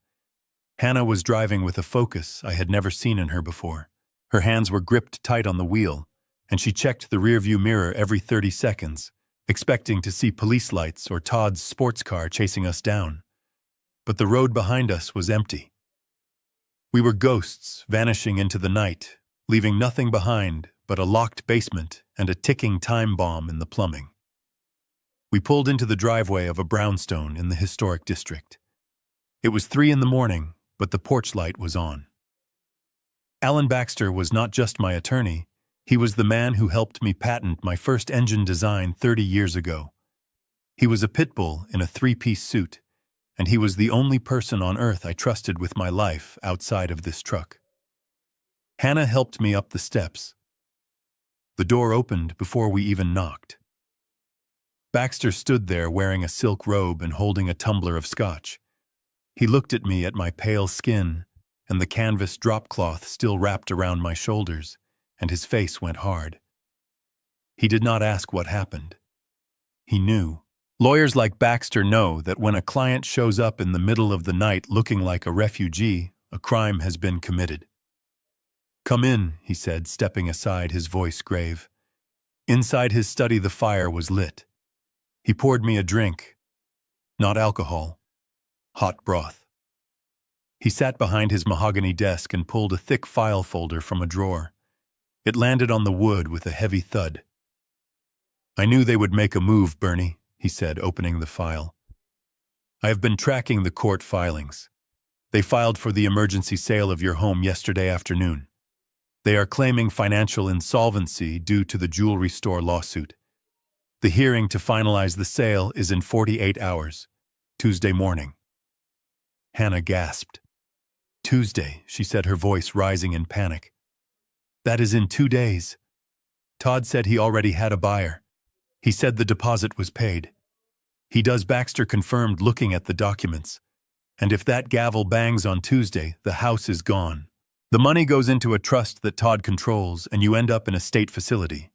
Hannah was driving with a focus I had never seen in her before. Her hands were gripped tight on the wheel, and she checked the rearview mirror every 30 seconds, expecting to see police lights or Todd's sports car chasing us down. But the road behind us was empty. We were ghosts vanishing into the night, leaving nothing behind but a locked basement and a ticking time bomb in the plumbing. We pulled into the driveway of a brownstone in the historic district. It was 3 in the morning, but the porch light was on. Alan Baxter was not just my attorney, he was the man who helped me patent my first engine design 30 years ago. He was a pit bull in a 3-piece suit, and he was the only person on earth I trusted with my life outside of this truck. Hannah helped me up the steps. The door opened before we even knocked. Baxter stood there wearing a silk robe and holding a tumbler of scotch. He looked at me, at my pale skin and the canvas drop cloth still wrapped around my shoulders, and his face went hard. He did not ask what happened. He knew. Lawyers like Baxter know that when a client shows up in the middle of the night looking like a refugee, a crime has been committed. "Come in," he said, stepping aside, his voice grave. Inside his study the fire was lit. He poured me a drink. Not alcohol. Hot broth. He sat behind his mahogany desk and pulled a thick file folder from a drawer. It landed on the wood with a heavy thud. "I knew they would make a move, Bernie," he said, opening the file. "I have been tracking the court filings. They filed for the emergency sale of your home yesterday afternoon. They are claiming financial insolvency due to the jewelry store lawsuit. The hearing to finalize the sale is in 48 hours, Tuesday morning." Hannah gasped. "Tuesday," she said, her voice rising in panic. "That is in 2 days. Todd said he already had a buyer. He said the deposit was paid. He does," Baxter confirmed, looking at the documents. And if that gavel bangs on Tuesday, the house is gone. The money goes into a trust that Todd controls, and you end up in a state facility.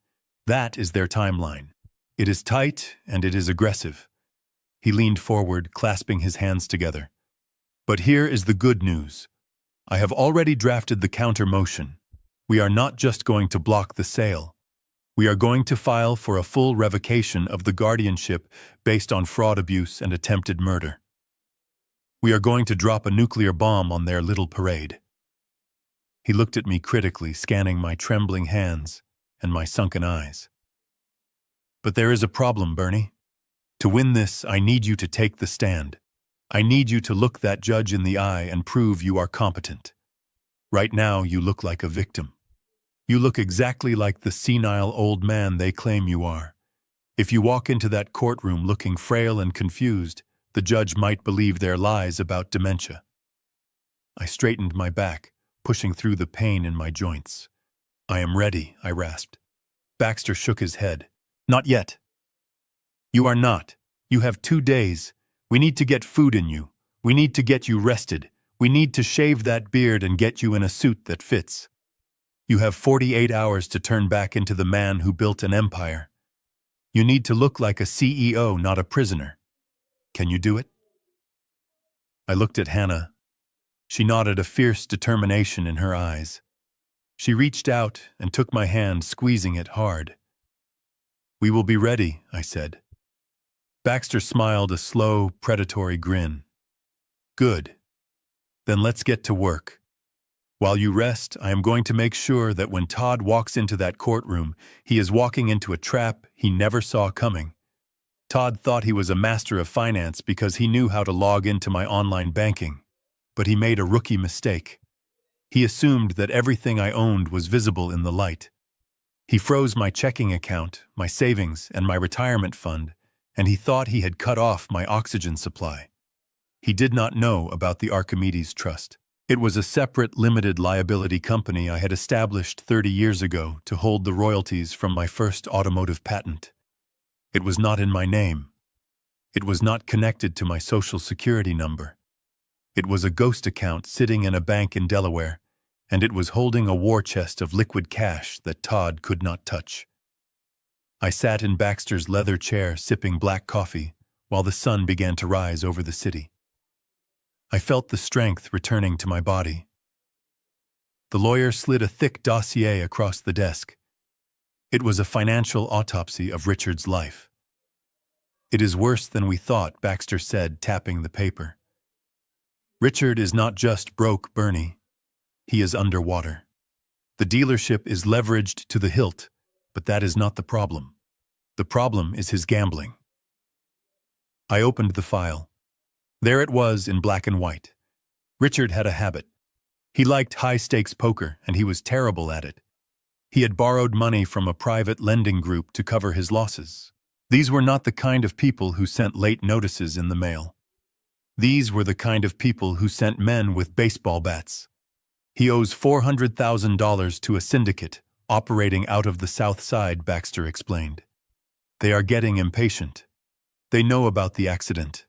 That is their timeline. It is tight, and it is aggressive. He leaned forward, clasping his hands together. But here is the good news. I have already drafted the counter motion. We are not just going to block the sale. We are going to file for a full revocation of the guardianship based on fraud, abuse, and attempted murder. We are going to drop a nuclear bomb on their little parade. He looked at me critically, scanning my trembling hands and my sunken eyes. But there is a problem, Bernie. To win this, I need you to take the stand. I need you to look that judge in the eye and prove you are competent. Right now, you look like a victim. You look exactly like the senile old man they claim you are. If you walk into that courtroom looking frail and confused, the judge might believe their lies about dementia. I straightened my back, pushing through the pain in my joints. I am ready, I rasped. Baxter shook his head. Not yet. You are not. You have 2 days. We need to get food in you. We need to get you rested. We need to shave that beard and get you in a suit that fits. You have 48 hours to turn back into the man who built an empire. You need to look like a CEO, not a prisoner. Can you do it? I looked at Hannah. She nodded, a fierce determination in her eyes. She reached out and took my hand, squeezing it hard. We will be ready, I said. Baxter smiled, a slow, predatory grin. Good. Then let's get to work. While you rest, I am going to make sure that when Todd walks into that courtroom, he is walking into a trap he never saw coming. Todd thought he was a master of finance because he knew how to log into my online banking. But he made a rookie mistake. He assumed that everything I owned was visible in the light. He froze my checking account, my savings, and my retirement fund, and he thought he had cut off my oxygen supply. He did not know about the Archimedes Trust. It was a separate limited liability company I had established 30 years ago to hold the royalties from my first automotive patent. It was not in my name. It was not connected to my social security number. It was a ghost account sitting in a bank in Delaware, and it was holding a war chest of liquid cash that Todd could not touch. I sat in Baxter's leather chair sipping black coffee while the sun began to rise over the city. I felt the strength returning to my body. The lawyer slid a thick dossier across the desk. It was a financial autopsy of Richard's life. It is worse than we thought, Baxter said, tapping the paper. Richard is not just broke, Bernie. He is underwater. The dealership is leveraged to the hilt, but that is not the problem. The problem is his gambling. I opened the file. There it was in black and white. Richard had a habit. He liked high-stakes poker, and he was terrible at it. He had borrowed money from a private lending group to cover his losses. These were not the kind of people who sent late notices in the mail. These were the kind of people who sent men with baseball bats. He owes $400,000 to a syndicate operating out of the South Side, Baxter explained. They are getting impatient. They know about the accident.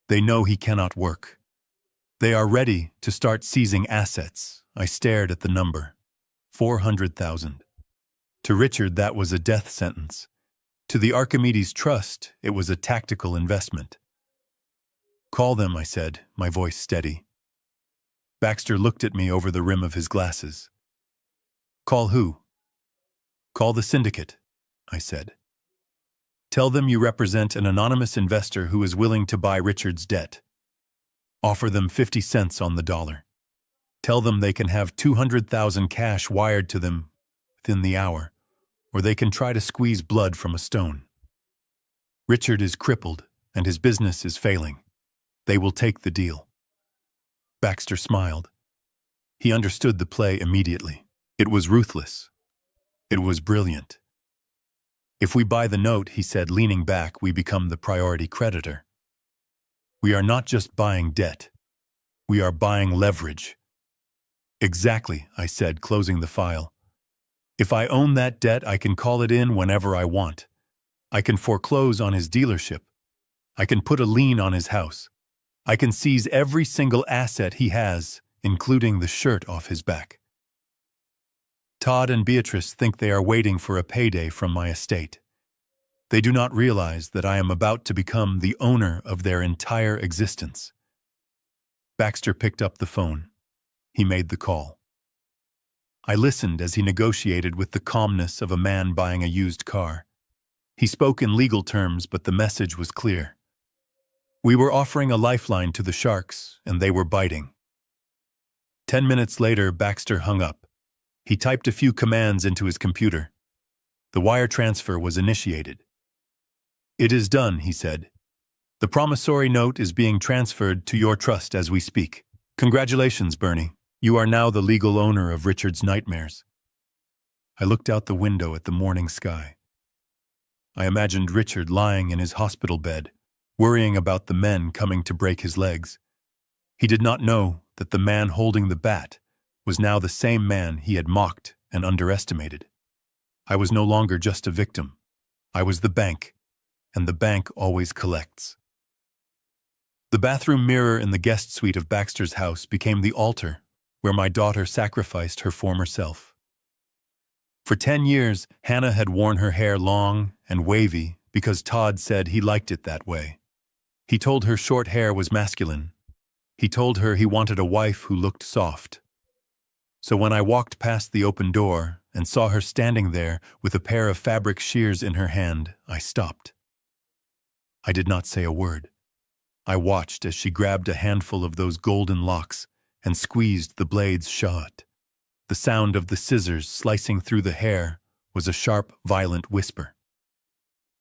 They know he cannot work. They are ready to start seizing assets. I stared at the number. 400,000. To Richard, that was a death sentence. To the Archimedes Trust, it was a tactical investment. Call them, I said, my voice steady. Baxter looked at me over the rim of his glasses. Call who? Call the syndicate, I said. Tell them you represent an anonymous investor who is willing to buy Richard's debt. Offer them 50 cents on the dollar. Tell them they can have 200,000 cash wired to them within the hour, or they can try to squeeze blood from a stone. Richard is crippled, and his business is failing. They will take the deal. Baxter smiled. He understood the play immediately. It was ruthless. It was brilliant. If we buy the note, he said, leaning back, we become the priority creditor. We are not just buying debt. We are buying leverage. Exactly, I said, closing the file. If I own that debt, I can call it in whenever I want. I can foreclose on his dealership. I can put a lien on his house. I can seize every single asset he has, including the shirt off his back. Todd and Beatrice think they are waiting for a payday from my estate. They do not realize that I am about to become the owner of their entire existence. Baxter picked up the phone. He made the call. I listened as he negotiated with the calmness of a man buying a used car. He spoke in legal terms, but the message was clear. We were offering a lifeline to the sharks, and they were biting. 10 minutes later, Baxter hung up. He typed a few commands into his computer. The wire transfer was initiated. "It is done," he said. "The promissory note is being transferred to your trust as we speak. Congratulations, Bernie. You are now the legal owner of Richard's nightmares." I looked out the window at the morning sky. I imagined Richard lying in his hospital bed, worrying about the men coming to break his legs. He did not know that the man holding the bat was now the same man he had mocked and underestimated. I was no longer just a victim. I was the bank, and the bank always collects. The bathroom mirror in the guest suite of Baxter's house became the altar where my daughter sacrificed her former self. For 10 years, Hannah had worn her hair long and wavy because Todd said he liked it that way. He told her short hair was masculine. He told her he wanted a wife who looked soft. So when I walked past the open door and saw her standing there with a pair of fabric shears in her hand, I stopped. I did not say a word. I watched as she grabbed a handful of those golden locks and squeezed the blades shut. The sound of the scissors slicing through the hair was a sharp, violent whisper.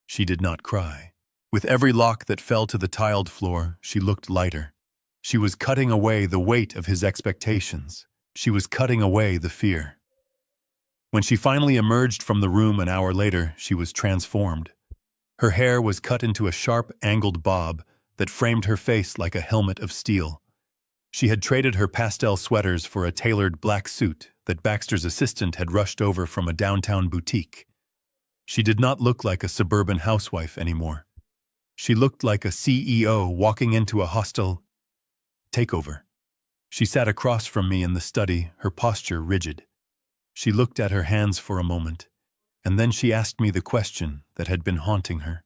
She did not cry. With every lock that fell to the tiled floor, she looked lighter. She was cutting away the weight of his expectations. She was cutting away the fear. When she finally emerged from the room an hour later, she was transformed. Her hair was cut into a sharp, angled bob that framed her face like a helmet of steel. She had traded her pastel sweaters for a tailored black suit that Baxter's assistant had rushed over from a downtown boutique. She did not look like a suburban housewife anymore. She looked like a CEO walking into a hostile takeover. She sat across from me in the study, her posture rigid. She looked at her hands for a moment, and then she asked me the question that had been haunting her.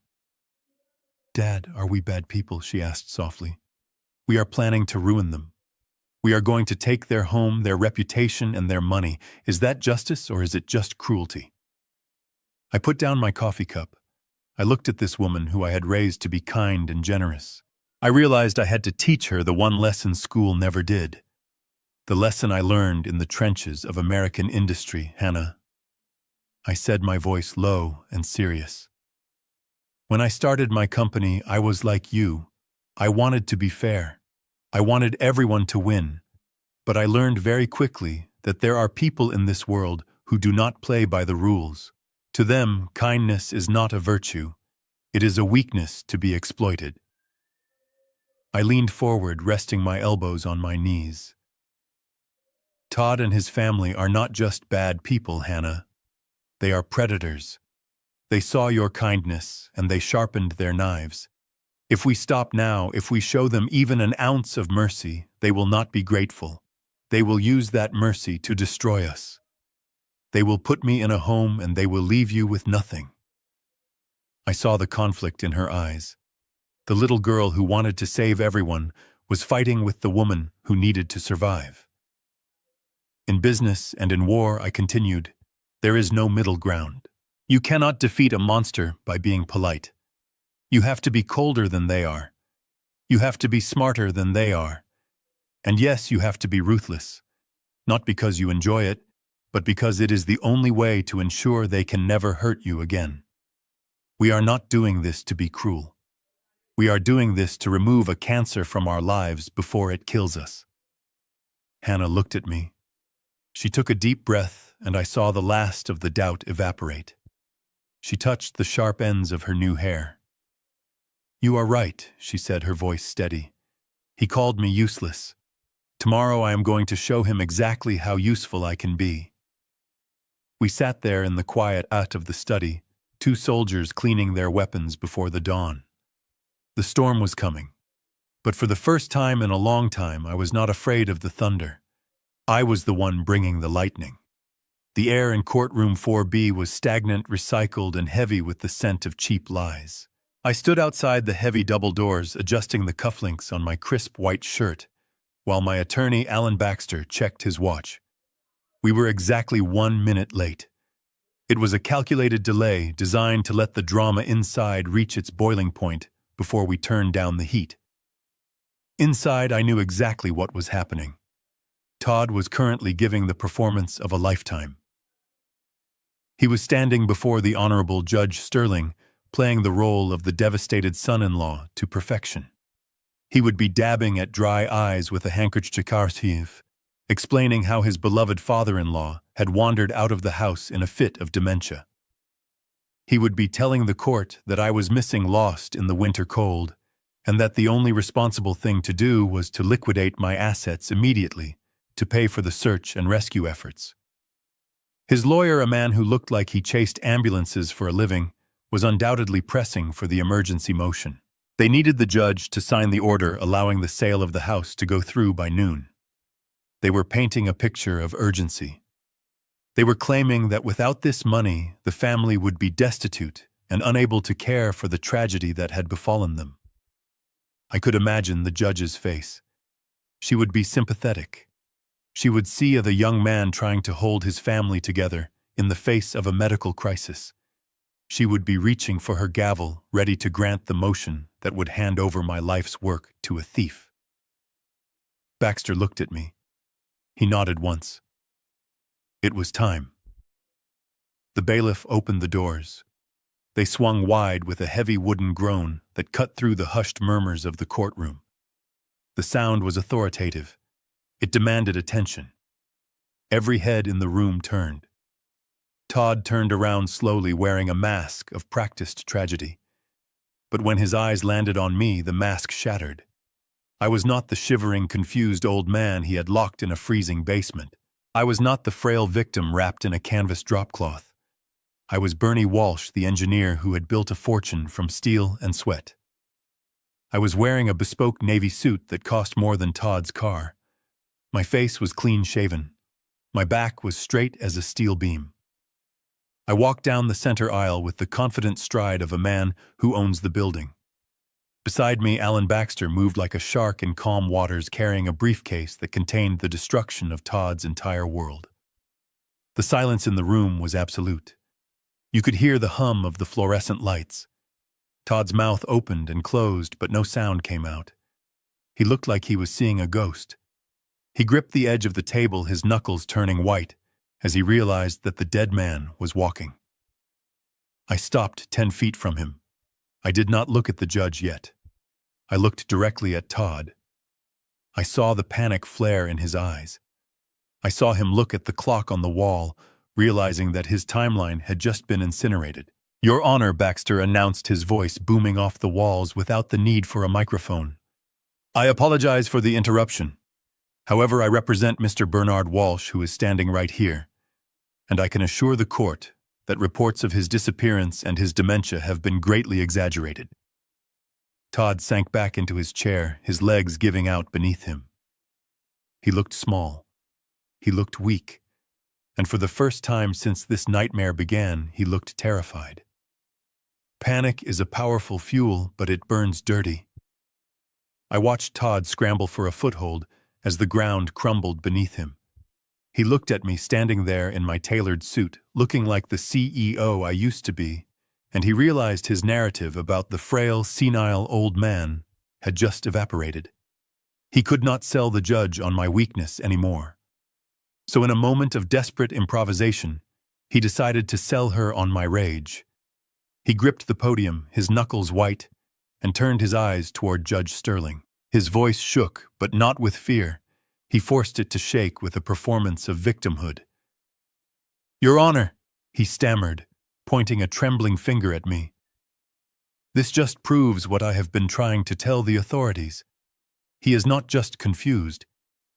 "Dad, are we bad people?" she asked softly. "We are planning to ruin them. We are going to take their home, their reputation, and their money. Is that justice, or is it just cruelty?" I put down my coffee cup. I looked at this woman who I had raised to be kind and generous. I realized I had to teach her the one lesson school never did. The lesson I learned in the trenches of American industry, Hannah. I said, my voice low and serious. "When I started my company, I was like you. I wanted to be fair. I wanted everyone to win. But I learned very quickly that there are people in this world who do not play by the rules. To them, kindness is not a virtue. It is a weakness to be exploited." I leaned forward, resting my elbows on my knees. Todd and his family are not just bad people, Hannah. They are predators. They saw your kindness, and they sharpened their knives. If we stop now, if we show them even an ounce of mercy, they will not be grateful. They will use that mercy to destroy us. They will put me in a home, and they will leave you with nothing. I saw the conflict in her eyes. The little girl who wanted to save everyone was fighting with the woman who needed to survive. In business and in war, I continued, there is no middle ground. You cannot defeat a monster by being polite. You have to be colder than they are. You have to be smarter than they are. And yes, you have to be ruthless. Not because you enjoy it, but because it is the only way to ensure they can never hurt you again. We are not doing this to be cruel. We are doing this to remove a cancer from our lives before it kills us. Hannah looked at me. She took a deep breath, and I saw the last of the doubt evaporate. She touched the sharp ends of her new hair. "You are right," she said, her voice steady. "He called me useless. Tomorrow I am going to show him exactly how useful I can be." We sat there in the quiet of the study, two soldiers cleaning their weapons before the dawn. The storm was coming. But for the first time in a long time, I was not afraid of the thunder. I was the one bringing the lightning. The air in courtroom 4B was stagnant, recycled, and heavy with the scent of cheap lies. I stood outside the heavy double doors, adjusting the cufflinks on my crisp white shirt, while my attorney, Alan Baxter, checked his watch. We were exactly 1 minute late. It was a calculated delay designed to let the drama inside reach its boiling point before we turned down the heat. Inside, I knew exactly what was happening. Todd was currently giving the performance of a lifetime. He was standing before the Honorable Judge Sterling, playing the role of the devastated son-in-law to perfection. He would be dabbing at dry eyes with a handkerchief, explaining how his beloved father-in-law had wandered out of the house in a fit of dementia. He would be telling the court that I was missing, lost in the winter cold, and that the only responsible thing to do was to liquidate my assets immediately to pay for the search and rescue efforts. His lawyer, a man who looked like he chased ambulances for a living, was undoubtedly pressing for the emergency motion. They needed the judge to sign the order allowing the sale of the house to go through by noon. They were painting a picture of urgency. They were claiming that without this money, the family would be destitute and unable to care for the tragedy that had befallen them. I could imagine the judge's face. She would be sympathetic. She would see the young man trying to hold his family together in the face of a medical crisis. She would be reaching for her gavel, ready to grant the motion that would hand over my life's work to a thief. Baxter looked at me. He nodded once. It was time. The bailiff opened the doors. They swung wide with a heavy wooden groan that cut through the hushed murmurs of the courtroom. The sound was authoritative. It demanded attention. Every head in the room turned. Todd turned around slowly, wearing a mask of practiced tragedy. But when his eyes landed on me, the mask shattered. I was not the shivering, confused old man he had locked in a freezing basement. I was not the frail victim wrapped in a canvas dropcloth. I was Bernie Walsh, the engineer who had built a fortune from steel and sweat. I was wearing a bespoke Navy suit that cost more than Todd's car. My face was clean-shaven. My back was straight as a steel beam. I walked down the center aisle with the confident stride of a man who owns the building. Beside me, Alan Baxter moved like a shark in calm waters, carrying a briefcase that contained the destruction of Todd's entire world. The silence in the room was absolute. You could hear the hum of the fluorescent lights. Todd's mouth opened and closed, but no sound came out. He looked like he was seeing a ghost. He gripped the edge of the table, his knuckles turning white, as he realized that the dead man was walking. I stopped 10 feet from him. I did not look at the judge yet. I looked directly at Todd. I saw the panic flare in his eyes. I saw him look at the clock on the wall, realizing that his timeline had just been incinerated. "Your Honor," Baxter announced, his voice booming off the walls without the need for a microphone. "I apologize for the interruption. However, I represent Mr. Bernard Walsh, who is standing right here, and I can assure the court that reports of his disappearance and his dementia have been greatly exaggerated." Todd sank back into his chair, his legs giving out beneath him. He looked small. He looked weak. And for the first time since this nightmare began, he looked terrified. Panic is a powerful fuel, but it burns dirty. I watched Todd scramble for a foothold as the ground crumbled beneath him. He looked at me standing there in my tailored suit, looking like the CEO I used to be, and he realized his narrative about the frail, senile old man had just evaporated. He could not sell the judge on my weakness anymore. So in a moment of desperate improvisation, he decided to sell her on my rage. He gripped the podium, his knuckles white, and turned his eyes toward Judge Sterling. His voice shook, but not with fear. He forced it to shake with a performance of victimhood. "Your Honor," he stammered, pointing a trembling finger at me. "This just proves what I have been trying to tell the authorities. He is not just confused,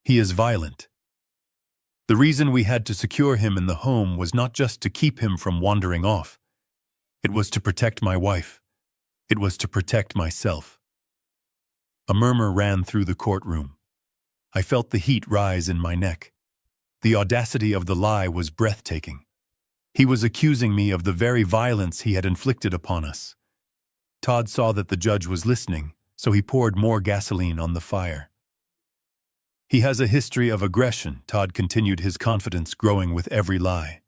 he is violent. The reason we had to secure him in the home was not just to keep him from wandering off. It was to protect my wife. It was to protect myself." A murmur ran through the courtroom. I felt the heat rise in my neck. The audacity of the lie was breathtaking. He was accusing me of the very violence he had inflicted upon us. Todd saw that the judge was listening, so he poured more gasoline on the fire. He has a history of aggression, Todd continued, his confidence growing with every lie.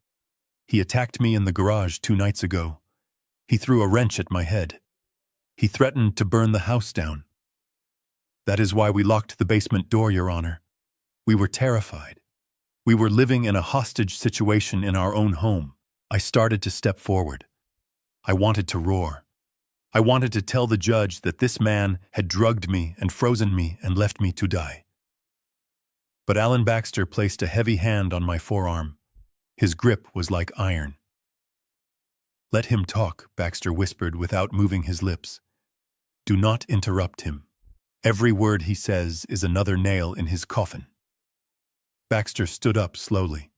He attacked me in the garage 2 nights ago. He threw a wrench at my head. He threatened to burn the house down. That is why we locked the basement door, Your Honor. We were terrified. We were living in a hostage situation in our own home. I started to step forward. I wanted to roar. I wanted to tell the judge that this man had drugged me and frozen me and left me to die. But Alan Baxter placed a heavy hand on my forearm. His grip was like iron. "Let him talk," Baxter whispered without moving his lips. "Do not interrupt him. Every word he says is another nail in his coffin." Baxter stood up slowly.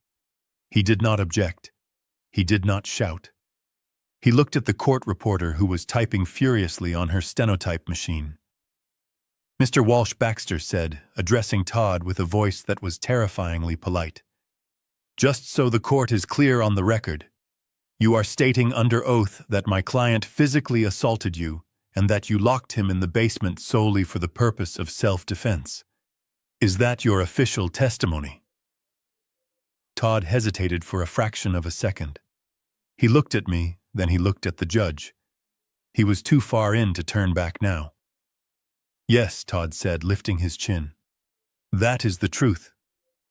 He did not object. He did not shout. He looked at the court reporter who was typing furiously on her stenotype machine. "Mr. Walsh," Baxter said, addressing Todd with a voice that was terrifyingly polite. "Just so the court is clear on the record, you are stating under oath that my client physically assaulted you and that you locked him in the basement solely for the purpose of self-defense. Is that your official testimony?" Todd hesitated for a fraction of a second. He looked at me, then he looked at the judge. He was too far in to turn back now. "Yes," Todd said, lifting his chin. "That is the truth.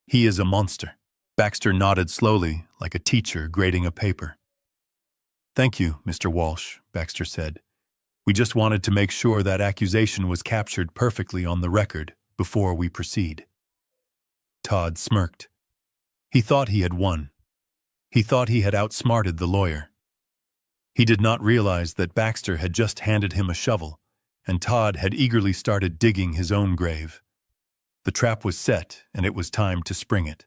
He is a monster." Baxter nodded slowly, like a teacher grading a paper. "Thank you, Mr. Walsh," Baxter said. "We just wanted to make sure that accusation was captured perfectly on the record before we proceed." Todd smirked. He thought he had won. He thought he had outsmarted the lawyer. He did not realize that Baxter had just handed him a shovel, and Todd had eagerly started digging his own grave. The trap was set, and it was time to spring it.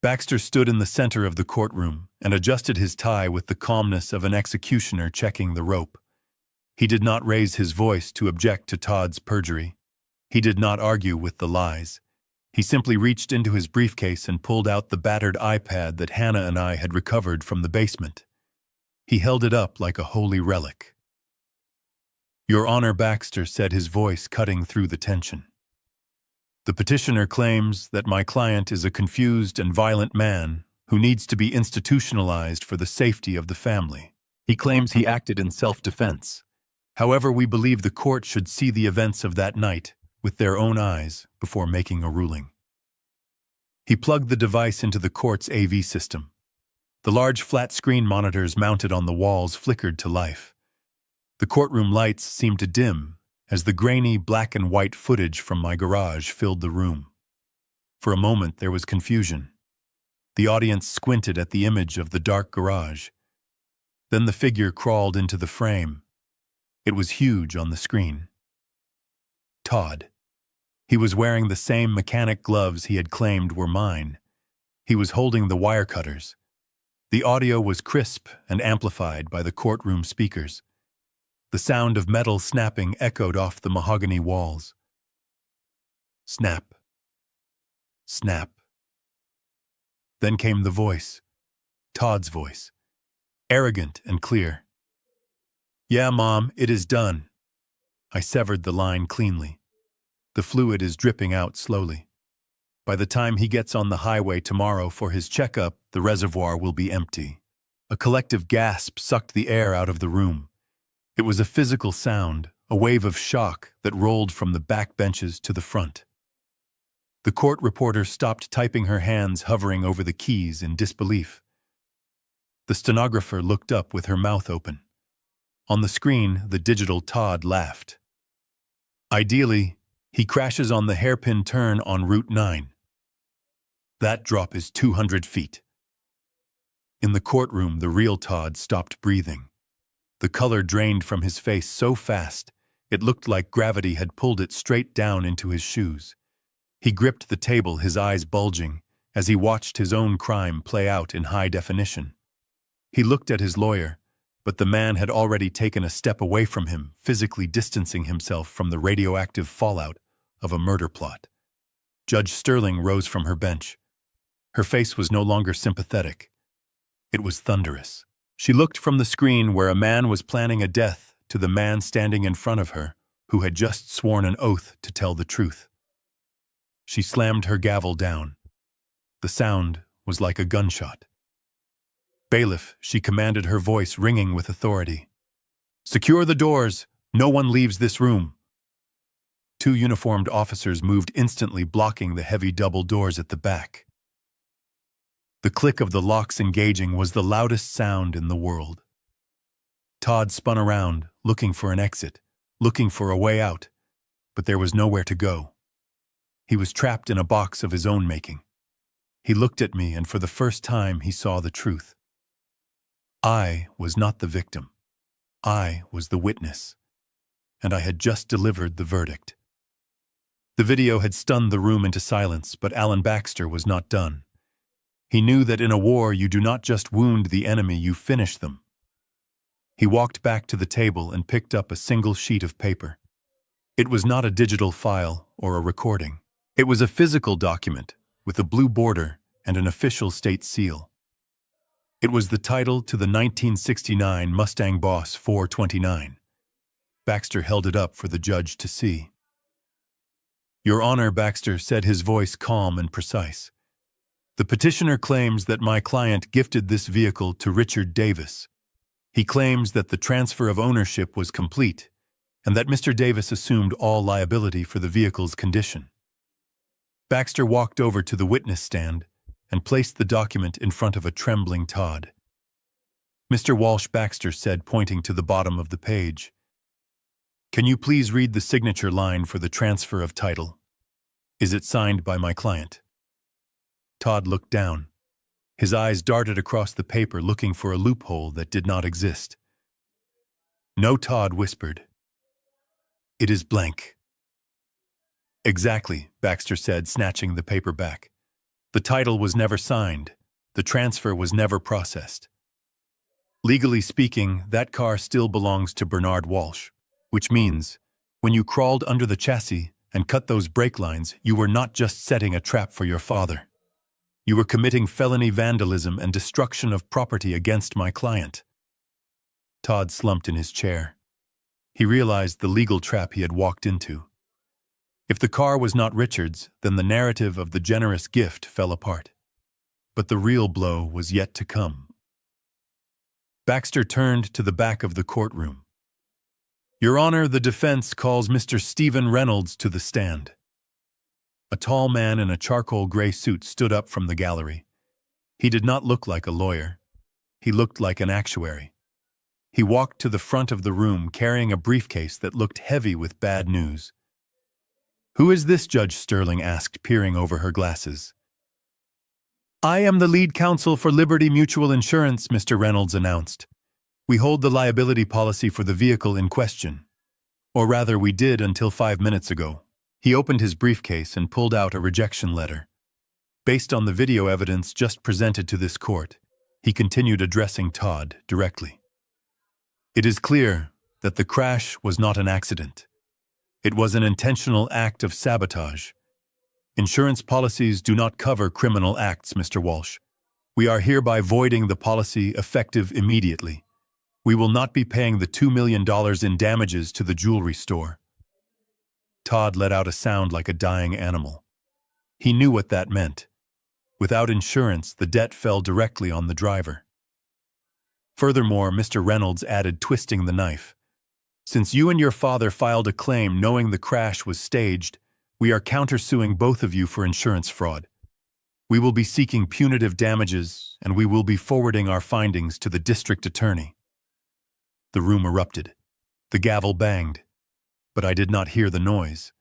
Baxter stood in the center of the courtroom and adjusted his tie with the calmness of an executioner checking the rope. He did not raise his voice to object to Todd's perjury. He did not argue with the lies. He simply reached into his briefcase and pulled out the battered iPad that Hannah and I had recovered from the basement. He held it up like a holy relic. "Your Honor," Baxter said, his voice cutting through the tension. "The petitioner claims that my client is a confused and violent man who needs to be institutionalized for the safety of the family. He claims he acted in self-defense. However, we believe the court should see the events of that night with their own eyes before making a ruling." He plugged the device into the court's AV system. The large flat-screen monitors mounted on the walls flickered to life. The courtroom lights seemed to dim as the grainy black and white footage from my garage filled the room. For a moment there was confusion. The audience squinted at the image of the dark garage. Then the figure crawled into the frame. It was huge on the screen. Todd. He was wearing the same mechanic gloves he had claimed were mine. He was holding the wire cutters. The audio was crisp and amplified by the courtroom speakers. The sound of metal snapping echoed off the mahogany walls. Snap. Snap. Then came the voice. Todd's voice. Arrogant and clear. "Yeah, Mom, it is done." I severed the line cleanly. The fluid is dripping out slowly. By the time he gets on the highway tomorrow for his checkup, the reservoir will be empty. A collective gasp sucked the air out of the room. It was a physical sound, a wave of shock that rolled from the back benches to the front. The court reporter stopped typing, her hands hovering over the keys in disbelief. The stenographer looked up with her mouth open. On the screen, the digital Todd laughed. "Ideally, he crashes on the hairpin turn on Route 9. That drop is 200 feet. In the courtroom, the real Todd stopped breathing. The color drained from his face so fast, it looked like gravity had pulled it straight down into his shoes. He gripped the table, his eyes bulging, as he watched his own crime play out in high definition. He looked at his lawyer, but the man had already taken a step away from him, physically distancing himself from the radioactive fallout of a murder plot. Judge Sterling rose from her bench. Her face was no longer sympathetic. It was thunderous. She looked from the screen where a man was planning a death to the man standing in front of her, who had just sworn an oath to tell the truth. She slammed her gavel down. The sound was like a gunshot. "Bailiff," she commanded, her voice ringing with authority. "Secure the doors. No one leaves this room." Two uniformed officers moved instantly, blocking the heavy double doors at the back. The click of the locks engaging was the loudest sound in the world. Todd spun around, looking for an exit, looking for a way out, but there was nowhere to go. He was trapped in a box of his own making. He looked at me, and for the first time he saw the truth. I was not the victim. I was the witness, and I had just delivered the verdict. The video had stunned the room into silence, but Alan Baxter was not done. He knew that in a war you do not just wound the enemy, you finish them. He walked back to the table and picked up a single sheet of paper. It was not a digital file or a recording. It was a physical document with a blue border and an official state seal. It was the title to the 1969 Mustang Boss 429. Baxter held it up for the judge to see. "Your Honor," Baxter said, his voice calm and precise. "The petitioner claims that my client gifted this vehicle to Richard Davis. He claims that the transfer of ownership was complete and that Mr. Davis assumed all liability for the vehicle's condition." Baxter walked over to the witness stand and placed the document in front of a trembling Todd. "Mr. Walsh," Baxter said, pointing to the bottom of the page, "can you please read the signature line for the transfer of title? Is it signed by my client?" Todd looked down. His eyes darted across the paper, looking for a loophole that did not exist. "No," Todd whispered. "It is blank." "Exactly," Baxter said, snatching the paper back. "The title was never signed. The transfer was never processed. Legally speaking, that car still belongs to Bernard Walsh, which means, when you crawled under the chassis and cut those brake lines, you were not just setting a trap for your father. You were committing felony vandalism and destruction of property against my client." Todd slumped in his chair. He realized the legal trap he had walked into. If the car was not Richard's, then the narrative of the generous gift fell apart. But the real blow was yet to come. Baxter turned to the back of the courtroom. "Your Honor, the defense calls Mr. Stephen Reynolds to the stand." A tall man in a charcoal gray suit stood up from the gallery. He did not look like a lawyer. He looked like an actuary. He walked to the front of the room carrying a briefcase that looked heavy with bad news. "Who is this?" Judge Sterling asked, peering over her glasses. "I am the lead counsel for Liberty Mutual Insurance," Mr. Reynolds announced. "We hold the liability policy for the vehicle in question. Or rather, we did until 5 minutes ago." He opened his briefcase and pulled out a rejection letter. Based on the video evidence just presented to this court, he continued, addressing Todd directly. "It is clear that the crash was not an accident. It was an intentional act of sabotage. Insurance policies do not cover criminal acts, Mr. Walsh. We are hereby voiding the policy effective immediately. We will not be paying the $2 million in damages to the jewelry store." Todd let out a sound like a dying animal. He knew what that meant. Without insurance, the debt fell directly on the driver. Furthermore, Mr. Reynolds added, twisting the knife, "Since you and your father filed a claim knowing the crash was staged, we are countersuing both of you for insurance fraud. We will be seeking punitive damages, and we will be forwarding our findings to the district attorney." The room erupted. The gavel banged. But I did not hear the noise.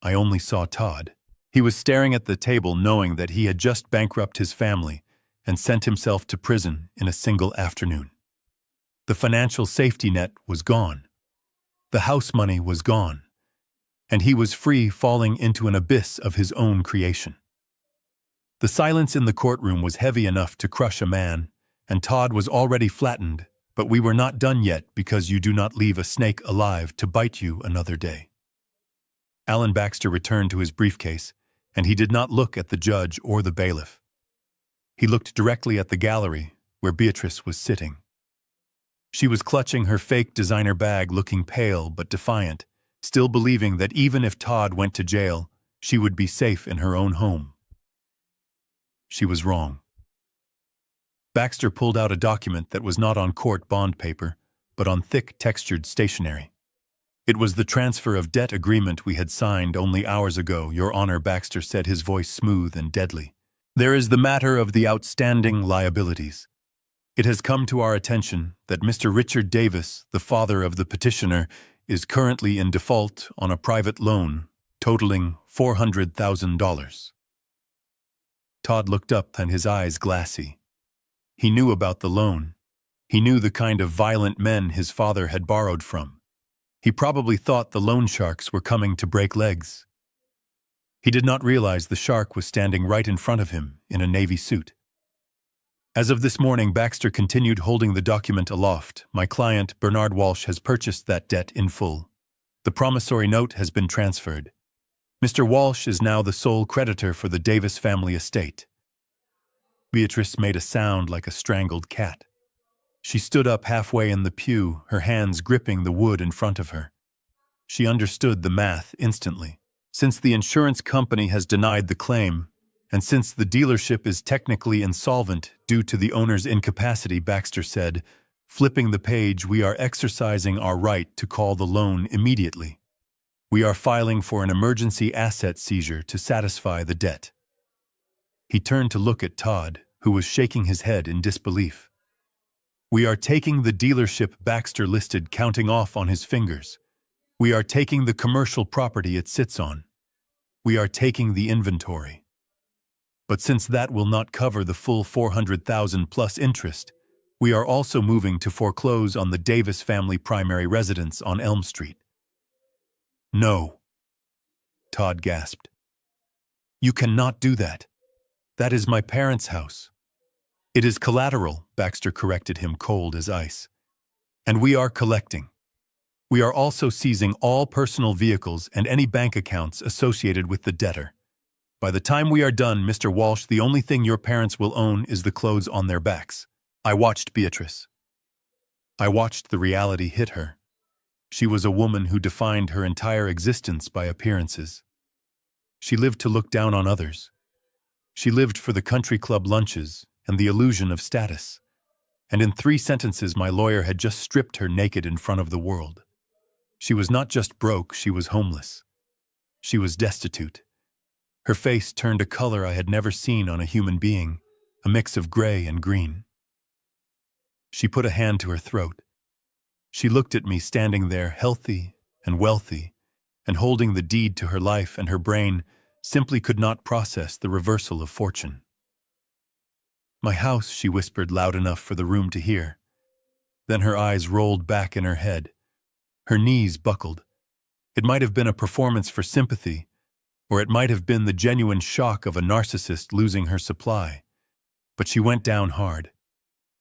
I only saw Todd. He was staring at the table, knowing that he had just bankrupted his family and sent himself to prison in a single afternoon. The financial safety net was gone. The house money was gone. And he was free, falling into an abyss of his own creation. The silence in the courtroom was heavy enough to crush a man, and Todd was already flattened, But we were not done yet because you do not leave a snake alive to bite you another day. Alan Baxter returned to his briefcase, and he did not look at the judge or the bailiff. He looked directly at the gallery where Beatrice was sitting. She was clutching her fake designer bag, looking pale but defiant, still believing that even if Todd went to jail, she would be safe in her own home. She was wrong. Baxter pulled out a document that was not on court bond paper, but on thick, textured stationery. It was the transfer of debt agreement we had signed only hours ago, Your Honor, Baxter said, his voice smooth and deadly. There is the matter of the outstanding liabilities. It has come to our attention that Mr. Richard Davis, the father of the petitioner, is currently in default on a private loan totaling $400,000. Todd looked up, and his eyes glassy. He knew about the loan. He knew the kind of violent men his father had borrowed from. He probably thought the loan sharks were coming to break legs. He did not realize the shark was standing right in front of him in a navy suit. As of this morning, Baxter continued, holding the document aloft, my client, Bernard Walsh, has purchased that debt in full. The promissory note has been transferred. Mr. Walsh is now the sole creditor for the Davis family estate. Beatrice made a sound like a strangled cat. She stood up halfway in the pew, her hands gripping the wood in front of her. She understood the math instantly. Since the insurance company has denied the claim, and since the dealership is technically insolvent due to the owner's incapacity, Baxter said, flipping the page, we are exercising our right to call the loan immediately. We are filing for an emergency asset seizure to satisfy the debt. He turned to look at Todd, who was shaking his head in disbelief. We are taking the dealership, Baxter listed, counting off on his fingers. We are taking the commercial property it sits on. We are taking the inventory. But since that will not cover the full $400,000 plus interest, we are also moving to foreclose on the Davis family primary residence on Elm Street. No, Todd gasped. You cannot do that. That is my parents' house. It is collateral, Baxter corrected him, cold as ice. And we are collecting. We are also seizing all personal vehicles and any bank accounts associated with the debtor. By the time we are done, Mr. Walsh, the only thing your parents will own is the clothes on their backs. I watched Beatrice. I watched the reality hit her. She was a woman who defined her entire existence by appearances. She lived to look down on others. She lived for the country club lunches and the illusion of status. And in 3 sentences, my lawyer had just stripped her naked in front of the world. She was not just broke, she was homeless. She was destitute. Her face turned a color I had never seen on a human being, a mix of gray and green. She put a hand to her throat. She looked at me standing there, healthy and wealthy, and holding the deed to her life, and her brain simply could not process the reversal of fortune. My house, she whispered loud enough for the room to hear. Then her eyes rolled back in her head. Her knees buckled. It might have been a performance for sympathy, or it might have been the genuine shock of a narcissist losing her supply. But she went down hard.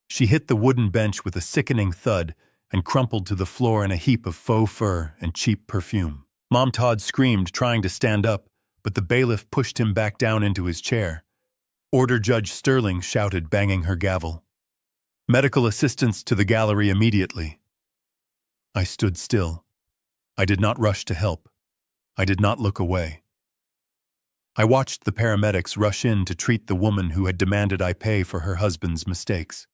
She hit the wooden bench with a sickening thud and crumpled to the floor in a heap of faux fur and cheap perfume. Mom, Todd screamed, trying to stand up, but the bailiff pushed him back down into his chair. Order, Judge Sterling shouted, banging her gavel. Medical assistance to the gallery immediately. I stood still. I did not rush to help. I did not look away. I watched the paramedics rush in to treat the woman who had demanded I pay for her husband's mistakes.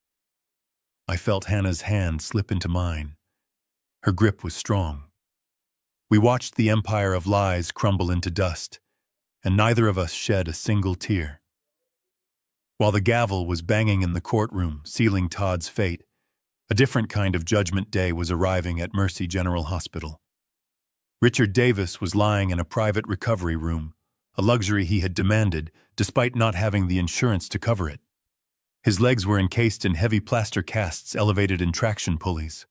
I felt Hannah's hand slip into mine. Her grip was strong. We watched the empire of lies crumble into dust, and neither of us shed a single tear. While the gavel was banging in the courtroom, sealing Todd's fate, a different kind of judgment day was arriving at Mercy General Hospital. Richard Davis was lying in a private recovery room, a luxury he had demanded despite not having the insurance to cover it. His legs were encased in heavy plaster casts elevated in traction pulleys.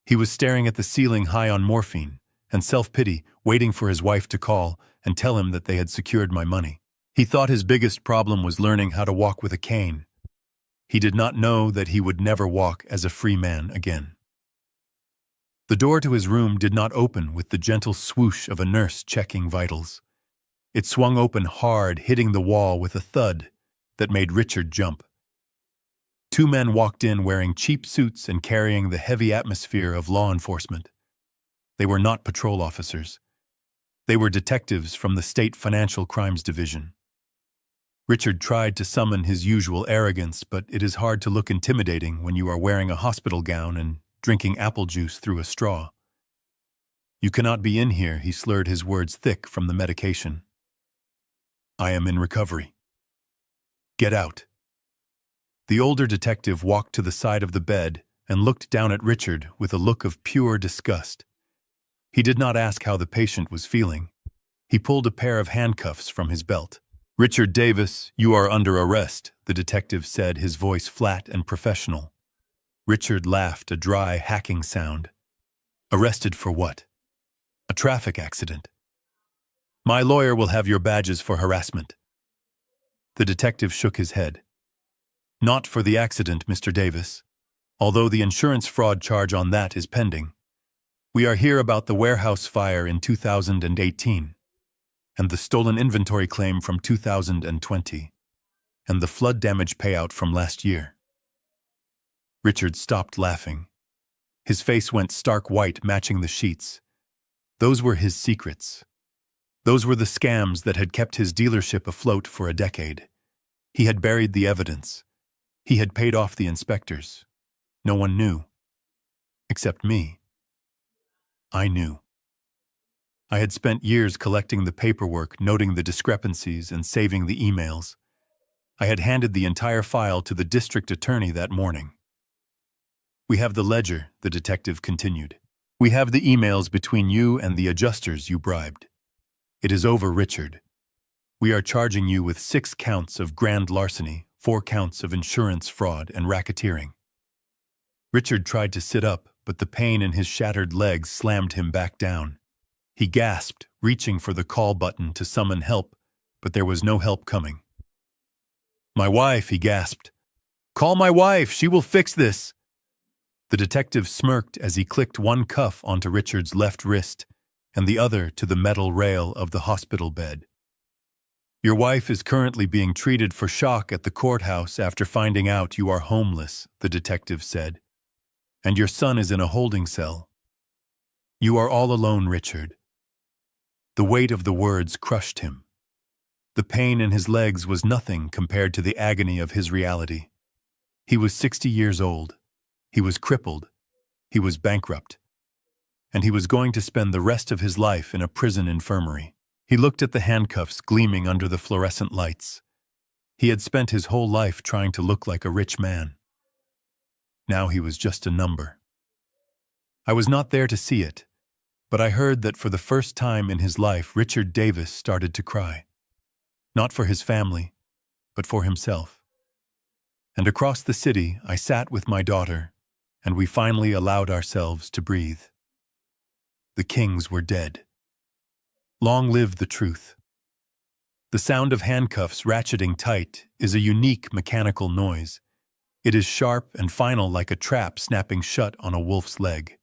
He was staring at the ceiling, high on morphine and self-pity, waiting for his wife to call and tell him that they had secured my money. He thought his biggest problem was learning how to walk with a cane. He did not know that he would never walk as a free man again. The door to his room did not open with the gentle swoosh of a nurse checking vitals. It swung open hard, hitting the wall with a thud that made Richard jump. Two men walked in wearing cheap suits and carrying the heavy atmosphere of law enforcement. They were not patrol officers. They were detectives from the State Financial Crimes Division. Richard tried to summon his usual arrogance, but it is hard to look intimidating when you are wearing a hospital gown and drinking apple juice through a straw. "You cannot be in here," he slurred, his words thick from the medication. "I am in recovery." "Get out." The older detective walked to the side of the bed and looked down at Richard with a look of pure disgust. He did not ask how the patient was feeling. He pulled a pair of handcuffs from his belt. "Richard Davis, you are under arrest," the detective said, his voice flat and professional. Richard laughed, a dry, hacking sound. "Arrested for what?" "A traffic accident." "My lawyer will have your badges for harassment." The detective shook his head. "Not for the accident, Mr. Davis, although the insurance fraud charge on that is pending. We are here about the warehouse fire in 2018, and the stolen inventory claim from 2020, and the flood damage payout from last year." Richard stopped laughing. His face went stark white, matching the sheets. Those were his secrets. Those were the scams that had kept his dealership afloat for a decade. He had buried the evidence. He had paid off the inspectors. No one knew. Except me. I knew. I had spent years collecting the paperwork, noting the discrepancies, and saving the emails. I had handed the entire file to the district attorney that morning. "We have the ledger," the detective continued. "We have the emails between you and the adjusters you bribed. It is over, Richard. We are charging you with 6 counts of grand larceny, 4 counts of insurance fraud and racketeering." Richard tried to sit up, but the pain in his shattered legs slammed him back down. He gasped, reaching for the call button to summon help, but there was no help coming. "My wife," he gasped. "Call my wife, she will fix this." The detective smirked as he clicked one cuff onto Richard's left wrist and the other to the metal rail of the hospital bed. "Your wife is currently being treated for shock at the courthouse after finding out you are homeless," the detective said. "And your son is in a holding cell. You are all alone, Richard." The weight of the words crushed him. The pain in his legs was nothing compared to the agony of his reality. He was 60 years old. He was crippled. He was bankrupt. And he was going to spend the rest of his life in a prison infirmary. He looked at the handcuffs gleaming under the fluorescent lights. He had spent his whole life trying to look like a rich man. Now he was just a number. I was not there to see it, but I heard that for the first time in his life, Richard Davis started to cry. Not for his family, but for himself. And across the city, I sat with my daughter, and we finally allowed ourselves to breathe. The kings were dead. Long live the truth. The sound of handcuffs ratcheting tight is a unique mechanical noise. It is sharp and final, like a trap snapping shut on a wolf's leg.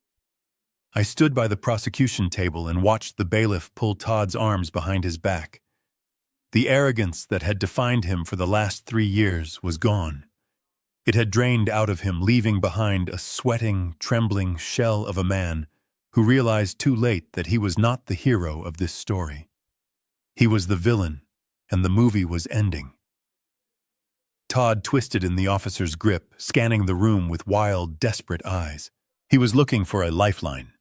I stood by the prosecution table and watched the bailiff pull Todd's arms behind his back. The arrogance that had defined him for the last 3 years was gone. It had drained out of him, leaving behind a sweating, trembling shell of a man who realized too late that he was not the hero of this story. He was the villain, and the movie was ending. Todd twisted in the officer's grip, scanning the room with wild, desperate eyes. He was looking for a lifeline.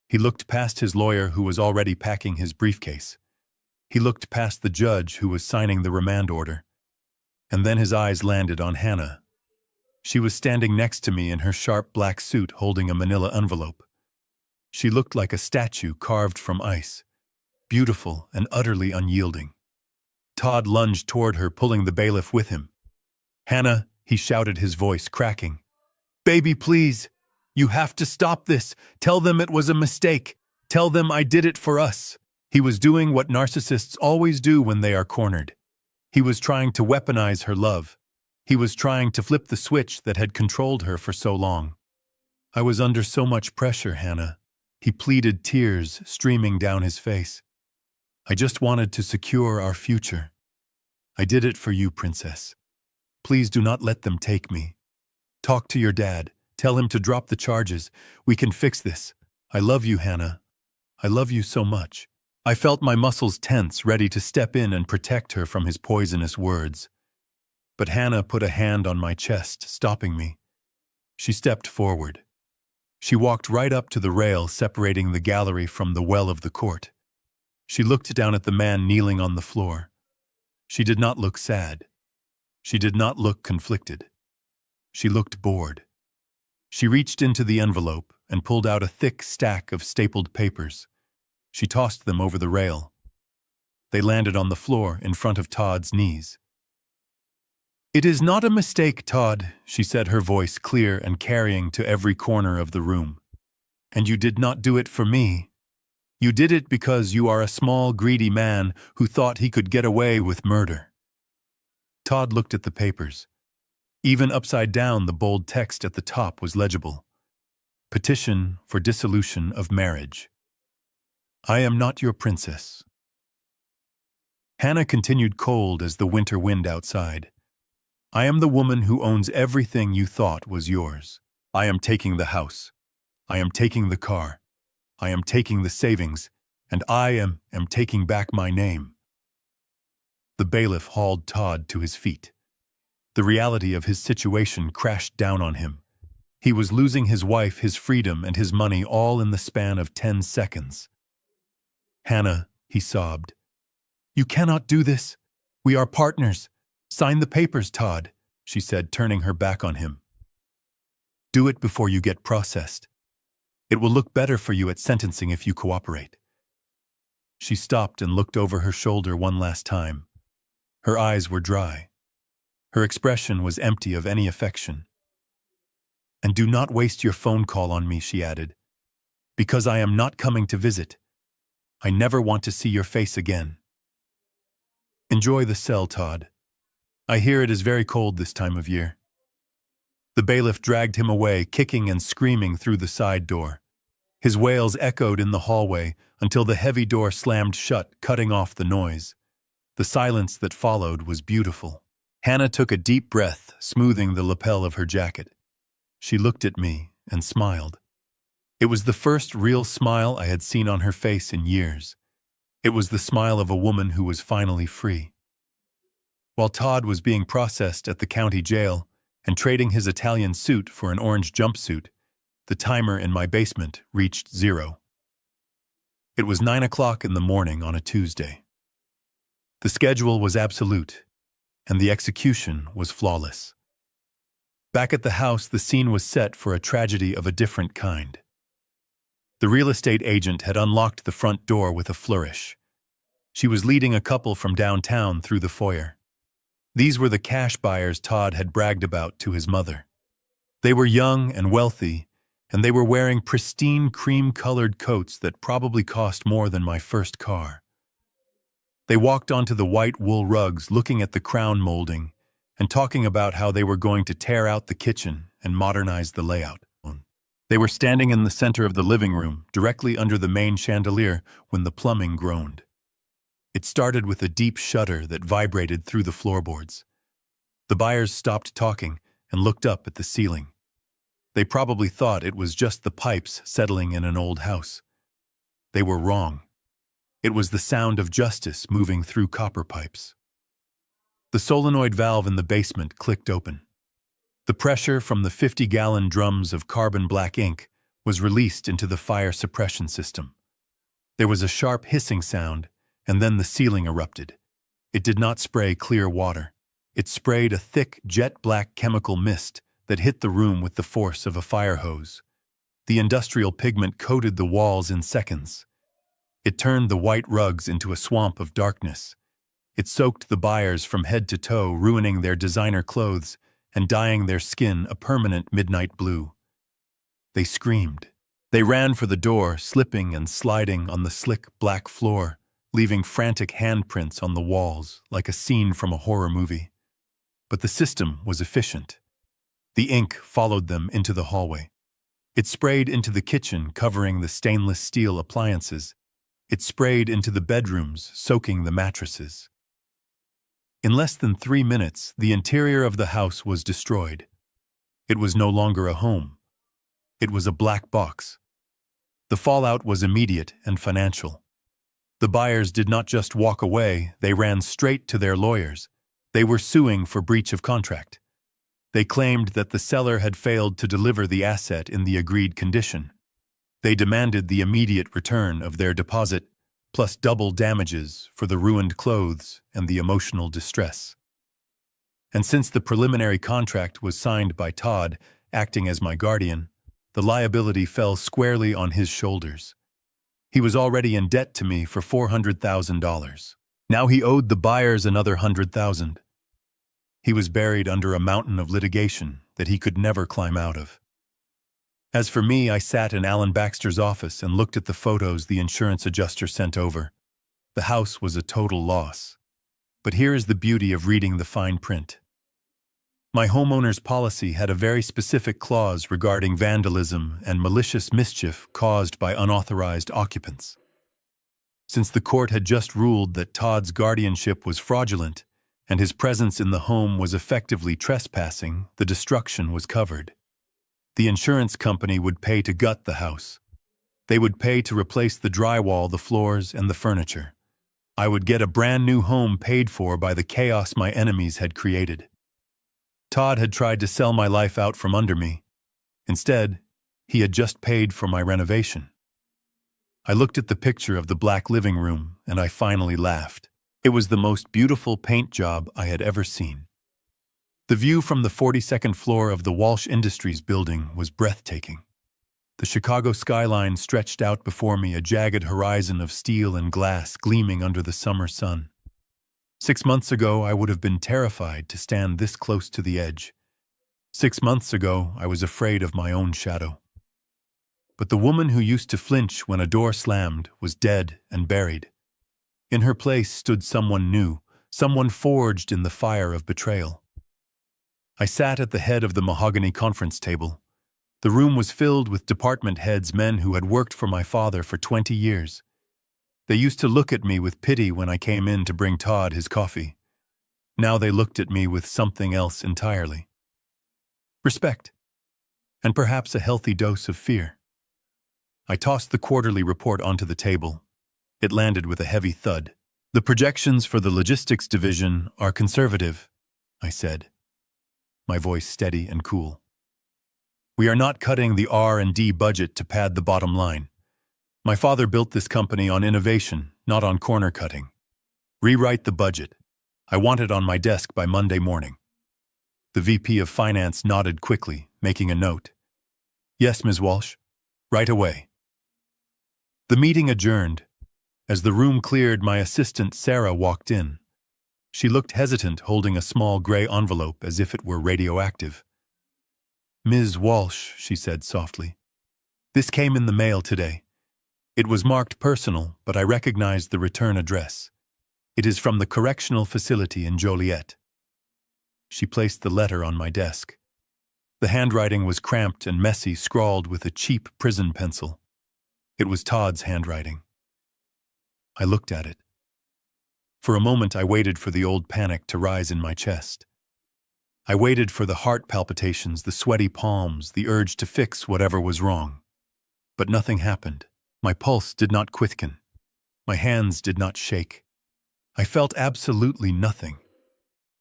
He looked past his lawyer, who was already packing his briefcase. He looked past the judge, who was signing the remand order. And then his eyes landed on Hannah. She was standing next to me in her sharp black suit, holding a manila envelope. She looked like a statue carved from ice, beautiful and utterly unyielding. Todd lunged toward her, pulling the bailiff with him. "Hannah," he shouted, his voice cracking. "Baby, please. You have to stop this. Tell them it was a mistake. Tell them I did it for us." He was doing what narcissists always do when they are cornered. He was trying to weaponize her love. He was trying to flip the switch that had controlled her for so long. I was under so much pressure, Hannah. He pleaded, tears streaming down his face. I just wanted to secure our future. I did it for you, Princess. Please do not let them take me. Talk to your dad. Tell him to drop the charges. We can fix this. I love you, Hannah. I love you so much. I felt my muscles tense, ready to step in and protect her from his poisonous words. But Hannah put a hand on my chest, stopping me. She stepped forward. She walked right up to the rail separating the gallery from the well of the court. She looked down at the man kneeling on the floor. She did not look sad. She did not look conflicted. She looked bored. She reached into the envelope and pulled out a thick stack of stapled papers. She tossed them over the rail. They landed on the floor in front of Todd's knees. "It is not a mistake, Todd," she said, her voice clear and carrying to every corner of the room. "And you did not do it for me. You did it because you are a small, greedy man who thought he could get away with murder." Todd looked at the papers. Even upside down, the bold text at the top was legible. Petition for dissolution of marriage. I am not your princess. Hannah continued, cold as the winter wind outside. I am the woman who owns everything you thought was yours. I am taking the house. I am taking the car. I am taking the savings, and I am taking back my name. The bailiff hauled Todd to his feet. The reality of his situation crashed down on him. He was losing his wife, his freedom, and his money all in the span of 10 seconds. Hannah, he sobbed. You cannot do this. We are partners. Sign the papers, Todd, she said, turning her back on him. Do it before you get processed. It will look better for you at sentencing if you cooperate. She stopped and looked over her shoulder one last time. Her eyes were dry. Her expression was empty of any affection. And do not waste your phone call on me, she added, because I am not coming to visit. I never want to see your face again. Enjoy the cell, Todd. I hear it is very cold this time of year. The bailiff dragged him away, kicking and screaming through the side door. His wails echoed in the hallway until the heavy door slammed shut, cutting off the noise. The silence that followed was beautiful. Hannah took a deep breath, smoothing the lapel of her jacket. She looked at me and smiled. It was the first real smile I had seen on her face in years. It was the smile of a woman who was finally free. While Todd was being processed at the county jail and trading his Italian suit for an orange jumpsuit, the timer in my basement reached 0. It was 9 o'clock in the morning on a Tuesday. The schedule was absolute, and the execution was flawless. Back at the house, the scene was set for a tragedy of a different kind. The real estate agent had unlocked the front door with a flourish. She was leading a couple from downtown through the foyer. These were the cash buyers Todd had bragged about to his mother. They were young and wealthy, and they were wearing pristine cream-colored coats that probably cost more than my first car. They walked onto the white wool rugs looking at the crown molding and talking about how they were going to tear out the kitchen and modernize the layout. They were standing in the center of the living room, directly under the main chandelier, when the plumbing groaned. It started with a deep shudder that vibrated through the floorboards. The buyers stopped talking and looked up at the ceiling. They probably thought it was just the pipes settling in an old house. They were wrong. It was the sound of justice moving through copper pipes. The solenoid valve in the basement clicked open. The pressure from the 50-gallon drums of carbon black ink was released into the fire suppression system. There was a sharp hissing sound, and then the ceiling erupted. It did not spray clear water. It sprayed a thick, jet-black chemical mist that hit the room with the force of a fire hose. The industrial pigment coated the walls in seconds. It turned the white rugs into a swamp of darkness. It soaked the buyers from head to toe, ruining their designer clothes and dyeing their skin a permanent midnight blue. They screamed. They ran for the door, slipping and sliding on the slick black floor, leaving frantic handprints on the walls like a scene from a horror movie. But the system was efficient. The ink followed them into the hallway. It sprayed into the kitchen, covering the stainless steel appliances. It sprayed into the bedrooms, soaking the mattresses. In less than 3 minutes, the interior of the house was destroyed. It was no longer a home. It was a black box. The fallout was immediate and financial. The buyers did not just walk away, they ran straight to their lawyers. They were suing for breach of contract. They claimed that the seller had failed to deliver the asset in the agreed condition. They demanded the immediate return of their deposit, plus double damages for the ruined clothes and the emotional distress. And since the preliminary contract was signed by Todd, acting as my guardian, the liability fell squarely on his shoulders. He was already in debt to me for $400,000. Now he owed the buyers another $100,000. He was buried under a mountain of litigation that he could never climb out of. As for me, I sat in Alan Baxter's office and looked at the photos the insurance adjuster sent over. The house was a total loss. But here is the beauty of reading the fine print. My homeowner's policy had a very specific clause regarding vandalism and malicious mischief caused by unauthorized occupants. Since the court had just ruled that Todd's guardianship was fraudulent and his presence in the home was effectively trespassing, the destruction was covered. The insurance company would pay to gut the house. They would pay to replace the drywall, the floors, and the furniture. I would get a brand new home paid for by the chaos my enemies had created. Todd had tried to sell my life out from under me. Instead, he had just paid for my renovation. I looked at the picture of the black living room, and I finally laughed. It was the most beautiful paint job I had ever seen. The view from the 42nd floor of the Walsh Industries building was breathtaking. The Chicago skyline stretched out before me, a jagged horizon of steel and glass gleaming under the summer sun. 6 months ago, I would have been terrified to stand this close to the edge. 6 months ago, I was afraid of my own shadow. But the woman who used to flinch when a door slammed was dead and buried. In her place stood someone new, someone forged in the fire of betrayal. I sat at the head of the mahogany conference table. The room was filled with department heads, men who had worked for my father for 20 years. They used to look at me with pity when I came in to bring Todd his coffee. Now they looked at me with something else entirely. Respect. And perhaps a healthy dose of fear. I tossed the quarterly report onto the table. It landed with a heavy thud. The projections for the logistics division are conservative, I said, my voice steady and cool. We are not cutting the R&D budget to pad the bottom line. My father built this company on innovation, not on corner cutting. Rewrite the budget. I want it on my desk by Monday morning. The VP of Finance nodded quickly, making a note. Yes, Ms. Walsh. Right away. The meeting adjourned. As the room cleared, my assistant Sarah walked in. She looked hesitant, holding a small gray envelope as if it were radioactive. Ms. Walsh, she said softly. This came in the mail today. It was marked personal, but I recognized the return address. It is from the correctional facility in Joliet. She placed the letter on my desk. The handwriting was cramped and messy, scrawled with a cheap prison pencil. It was Todd's handwriting. I looked at it. For a moment I waited for the old panic to rise in my chest. I waited for the heart palpitations, the sweaty palms, the urge to fix whatever was wrong. But nothing happened. My pulse did not quicken. My hands did not shake. I felt absolutely nothing.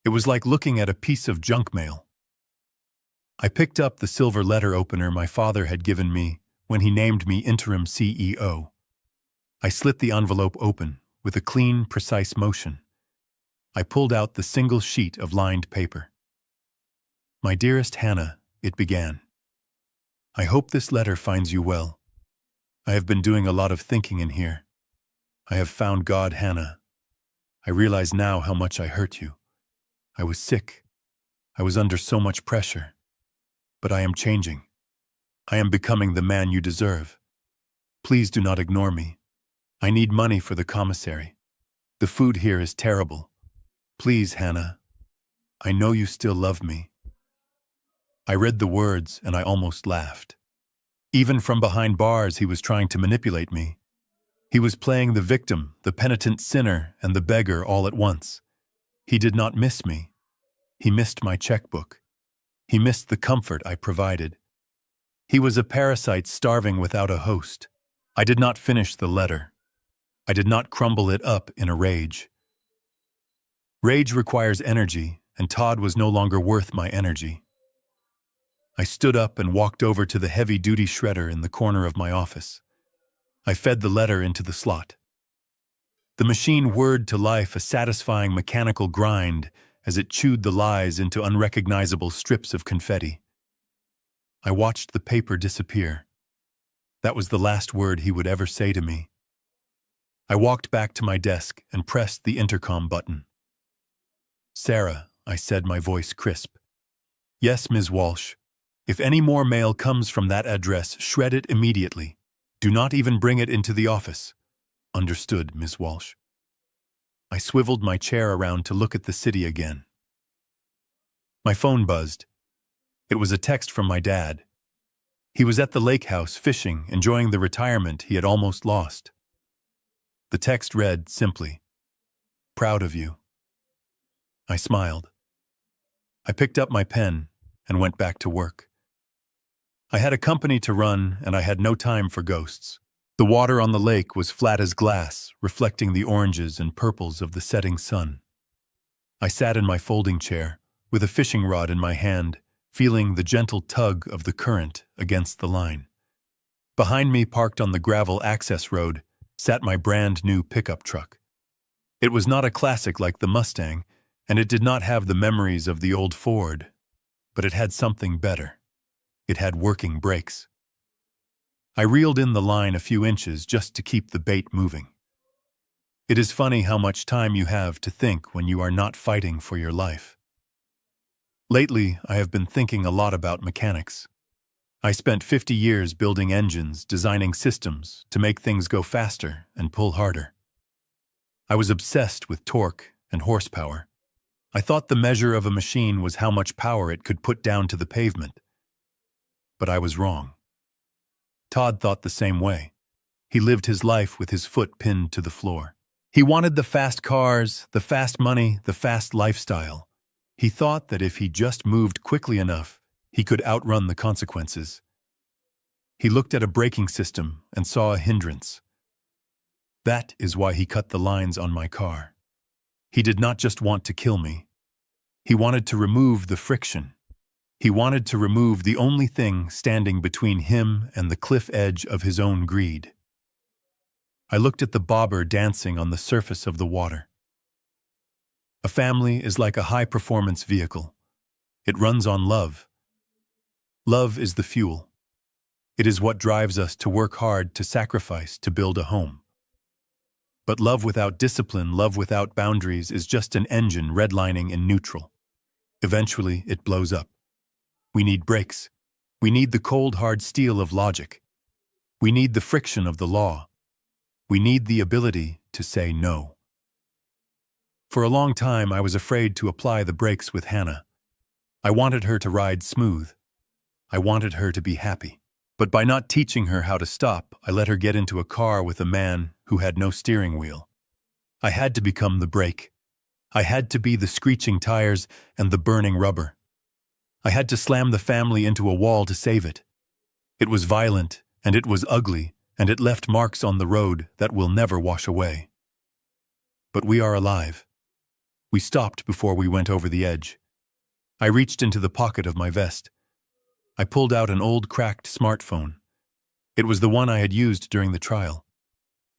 It was like looking at a piece of junk mail. I picked up the silver letter opener my father had given me when he named me interim CEO. I slit the envelope open with a clean, precise motion. I pulled out the single sheet of lined paper. My dearest Hannah, it began. I hope this letter finds you well. I have been doing a lot of thinking in here. I have found God, Hannah. I realize now how much I hurt you. I was sick. I was under so much pressure. But I am changing. I am becoming the man you deserve. Please do not ignore me. I need money for the commissary. The food here is terrible. Please, Hannah. I know you still love me. I read the words and I almost laughed. Even from behind bars, he was trying to manipulate me. He was playing the victim, the penitent sinner, and the beggar all at once. He did not miss me. He missed my checkbook. He missed the comfort I provided. He was a parasite starving without a host. I did not finish the letter. I did not crumble it up in a rage. Rage requires energy, and Todd was no longer worth my energy. I stood up and walked over to the heavy-duty shredder in the corner of my office. I fed the letter into the slot. The machine whirred to life a satisfying mechanical grind as it chewed the lies into unrecognizable strips of confetti. I watched the paper disappear. That was the last word he would ever say to me. I walked back to my desk and pressed the intercom button. "Sarah," I said, my voice crisp. "Yes, Ms. Walsh. If any more mail comes from that address, shred it immediately. Do not even bring it into the office." "Understood, Ms. Walsh." I swiveled my chair around to look at the city again. My phone buzzed. It was a text from my dad. He was at the lake house fishing, enjoying the retirement he had almost lost. The text read simply, "Proud of you." I smiled. I picked up my pen and went back to work. I had a company to run, and I had no time for ghosts. The water on the lake was flat as glass, reflecting the oranges and purples of the setting sun. I sat in my folding chair, with a fishing rod in my hand, feeling the gentle tug of the current against the line. Behind me, parked on the gravel access road, sat my brand-new pickup truck. It was not a classic like the Mustang, and it did not have the memories of the old Ford, but it had something better. It had working brakes. I reeled in the line a few inches just to keep the bait moving. It is funny how much time you have to think when you are not fighting for your life. Lately, I have been thinking a lot about mechanics. I spent 50 years building engines, designing systems to make things go faster and pull harder. I was obsessed with torque and horsepower. I thought the measure of a machine was how much power it could put down to the pavement. But I was wrong. Todd thought the same way. He lived his life with his foot pinned to the floor. He wanted the fast cars, the fast money, the fast lifestyle. He thought that if he just moved quickly enough, he could outrun the consequences. He looked at a braking system and saw a hindrance. That is why he cut the lines on my car. He did not just want to kill me. He wanted to remove the friction. He wanted to remove the only thing standing between him and the cliff edge of his own greed. I looked at the bobber dancing on the surface of the water. A family is like a high-performance vehicle. It runs on love. Love is the fuel. It is what drives us to work hard, to sacrifice, to build a home. But love without discipline, love without boundaries, is just an engine redlining in neutral. Eventually, it blows up. We need brakes. We need the cold, hard steel of logic. We need the friction of the law. We need the ability to say no. For a long time, I was afraid to apply the brakes with Hannah. I wanted her to ride smooth. I wanted her to be happy. But by not teaching her how to stop, I let her get into a car with a man who had no steering wheel. I had to become the brake. I had to be the screeching tires and the burning rubber. I had to slam the family into a wall to save it. It was violent, and it was ugly, and it left marks on the road that will never wash away. But we are alive. We stopped before we went over the edge. I reached into the pocket of my vest. I pulled out an old cracked smartphone. It was the one I had used during the trial.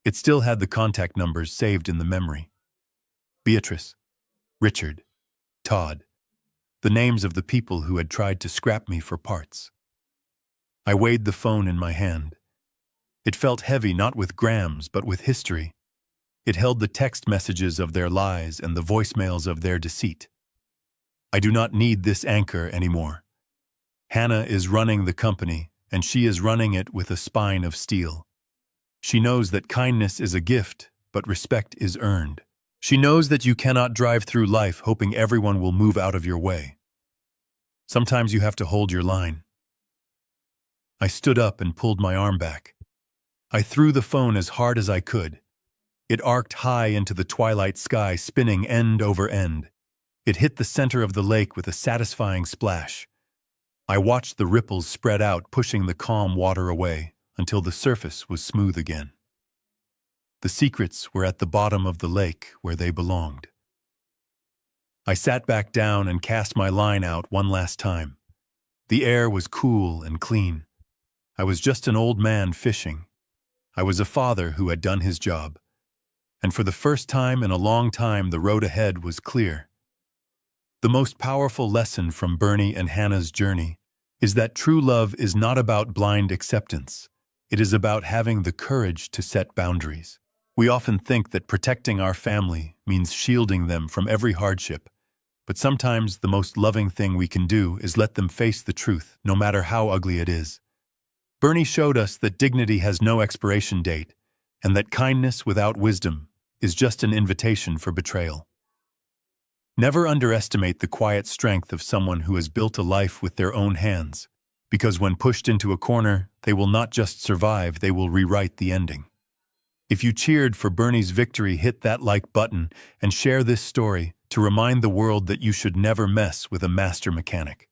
It still had the contact numbers saved in the memory. Beatrice, Richard, Todd, the names of the people who had tried to scrap me for parts. I weighed the phone in my hand. It felt heavy, not with grams, but with history. It held the text messages of their lies and the voicemails of their deceit. I do not need this anchor anymore. Hannah is running the company, and she is running it with a spine of steel. She knows that kindness is a gift, but respect is earned. She knows that you cannot drive through life hoping everyone will move out of your way. Sometimes you have to hold your line. I stood up and pulled my arm back. I threw the phone as hard as I could. It arced high into the twilight sky, spinning end over end. It hit the center of the lake with a satisfying splash. I watched the ripples spread out, pushing the calm water away until the surface was smooth again. The secrets were at the bottom of the lake where they belonged. I sat back down and cast my line out one last time. The air was cool and clean. I was just an old man fishing. I was a father who had done his job. And for the first time in a long time, the road ahead was clear. The most powerful lesson from Bernie and Hannah's journey is that true love is not about blind acceptance. It is about having the courage to set boundaries. We often think that protecting our family means shielding them from every hardship, but sometimes the most loving thing we can do is let them face the truth, no matter how ugly it is. Bernie showed us that dignity has no expiration date, and that kindness without wisdom is just an invitation for betrayal. Never underestimate the quiet strength of someone who has built a life with their own hands, because when pushed into a corner, they will not just survive, they will rewrite the ending. If you cheered for Bernie's victory, hit that like button and share this story to remind the world that you should never mess with a master mechanic.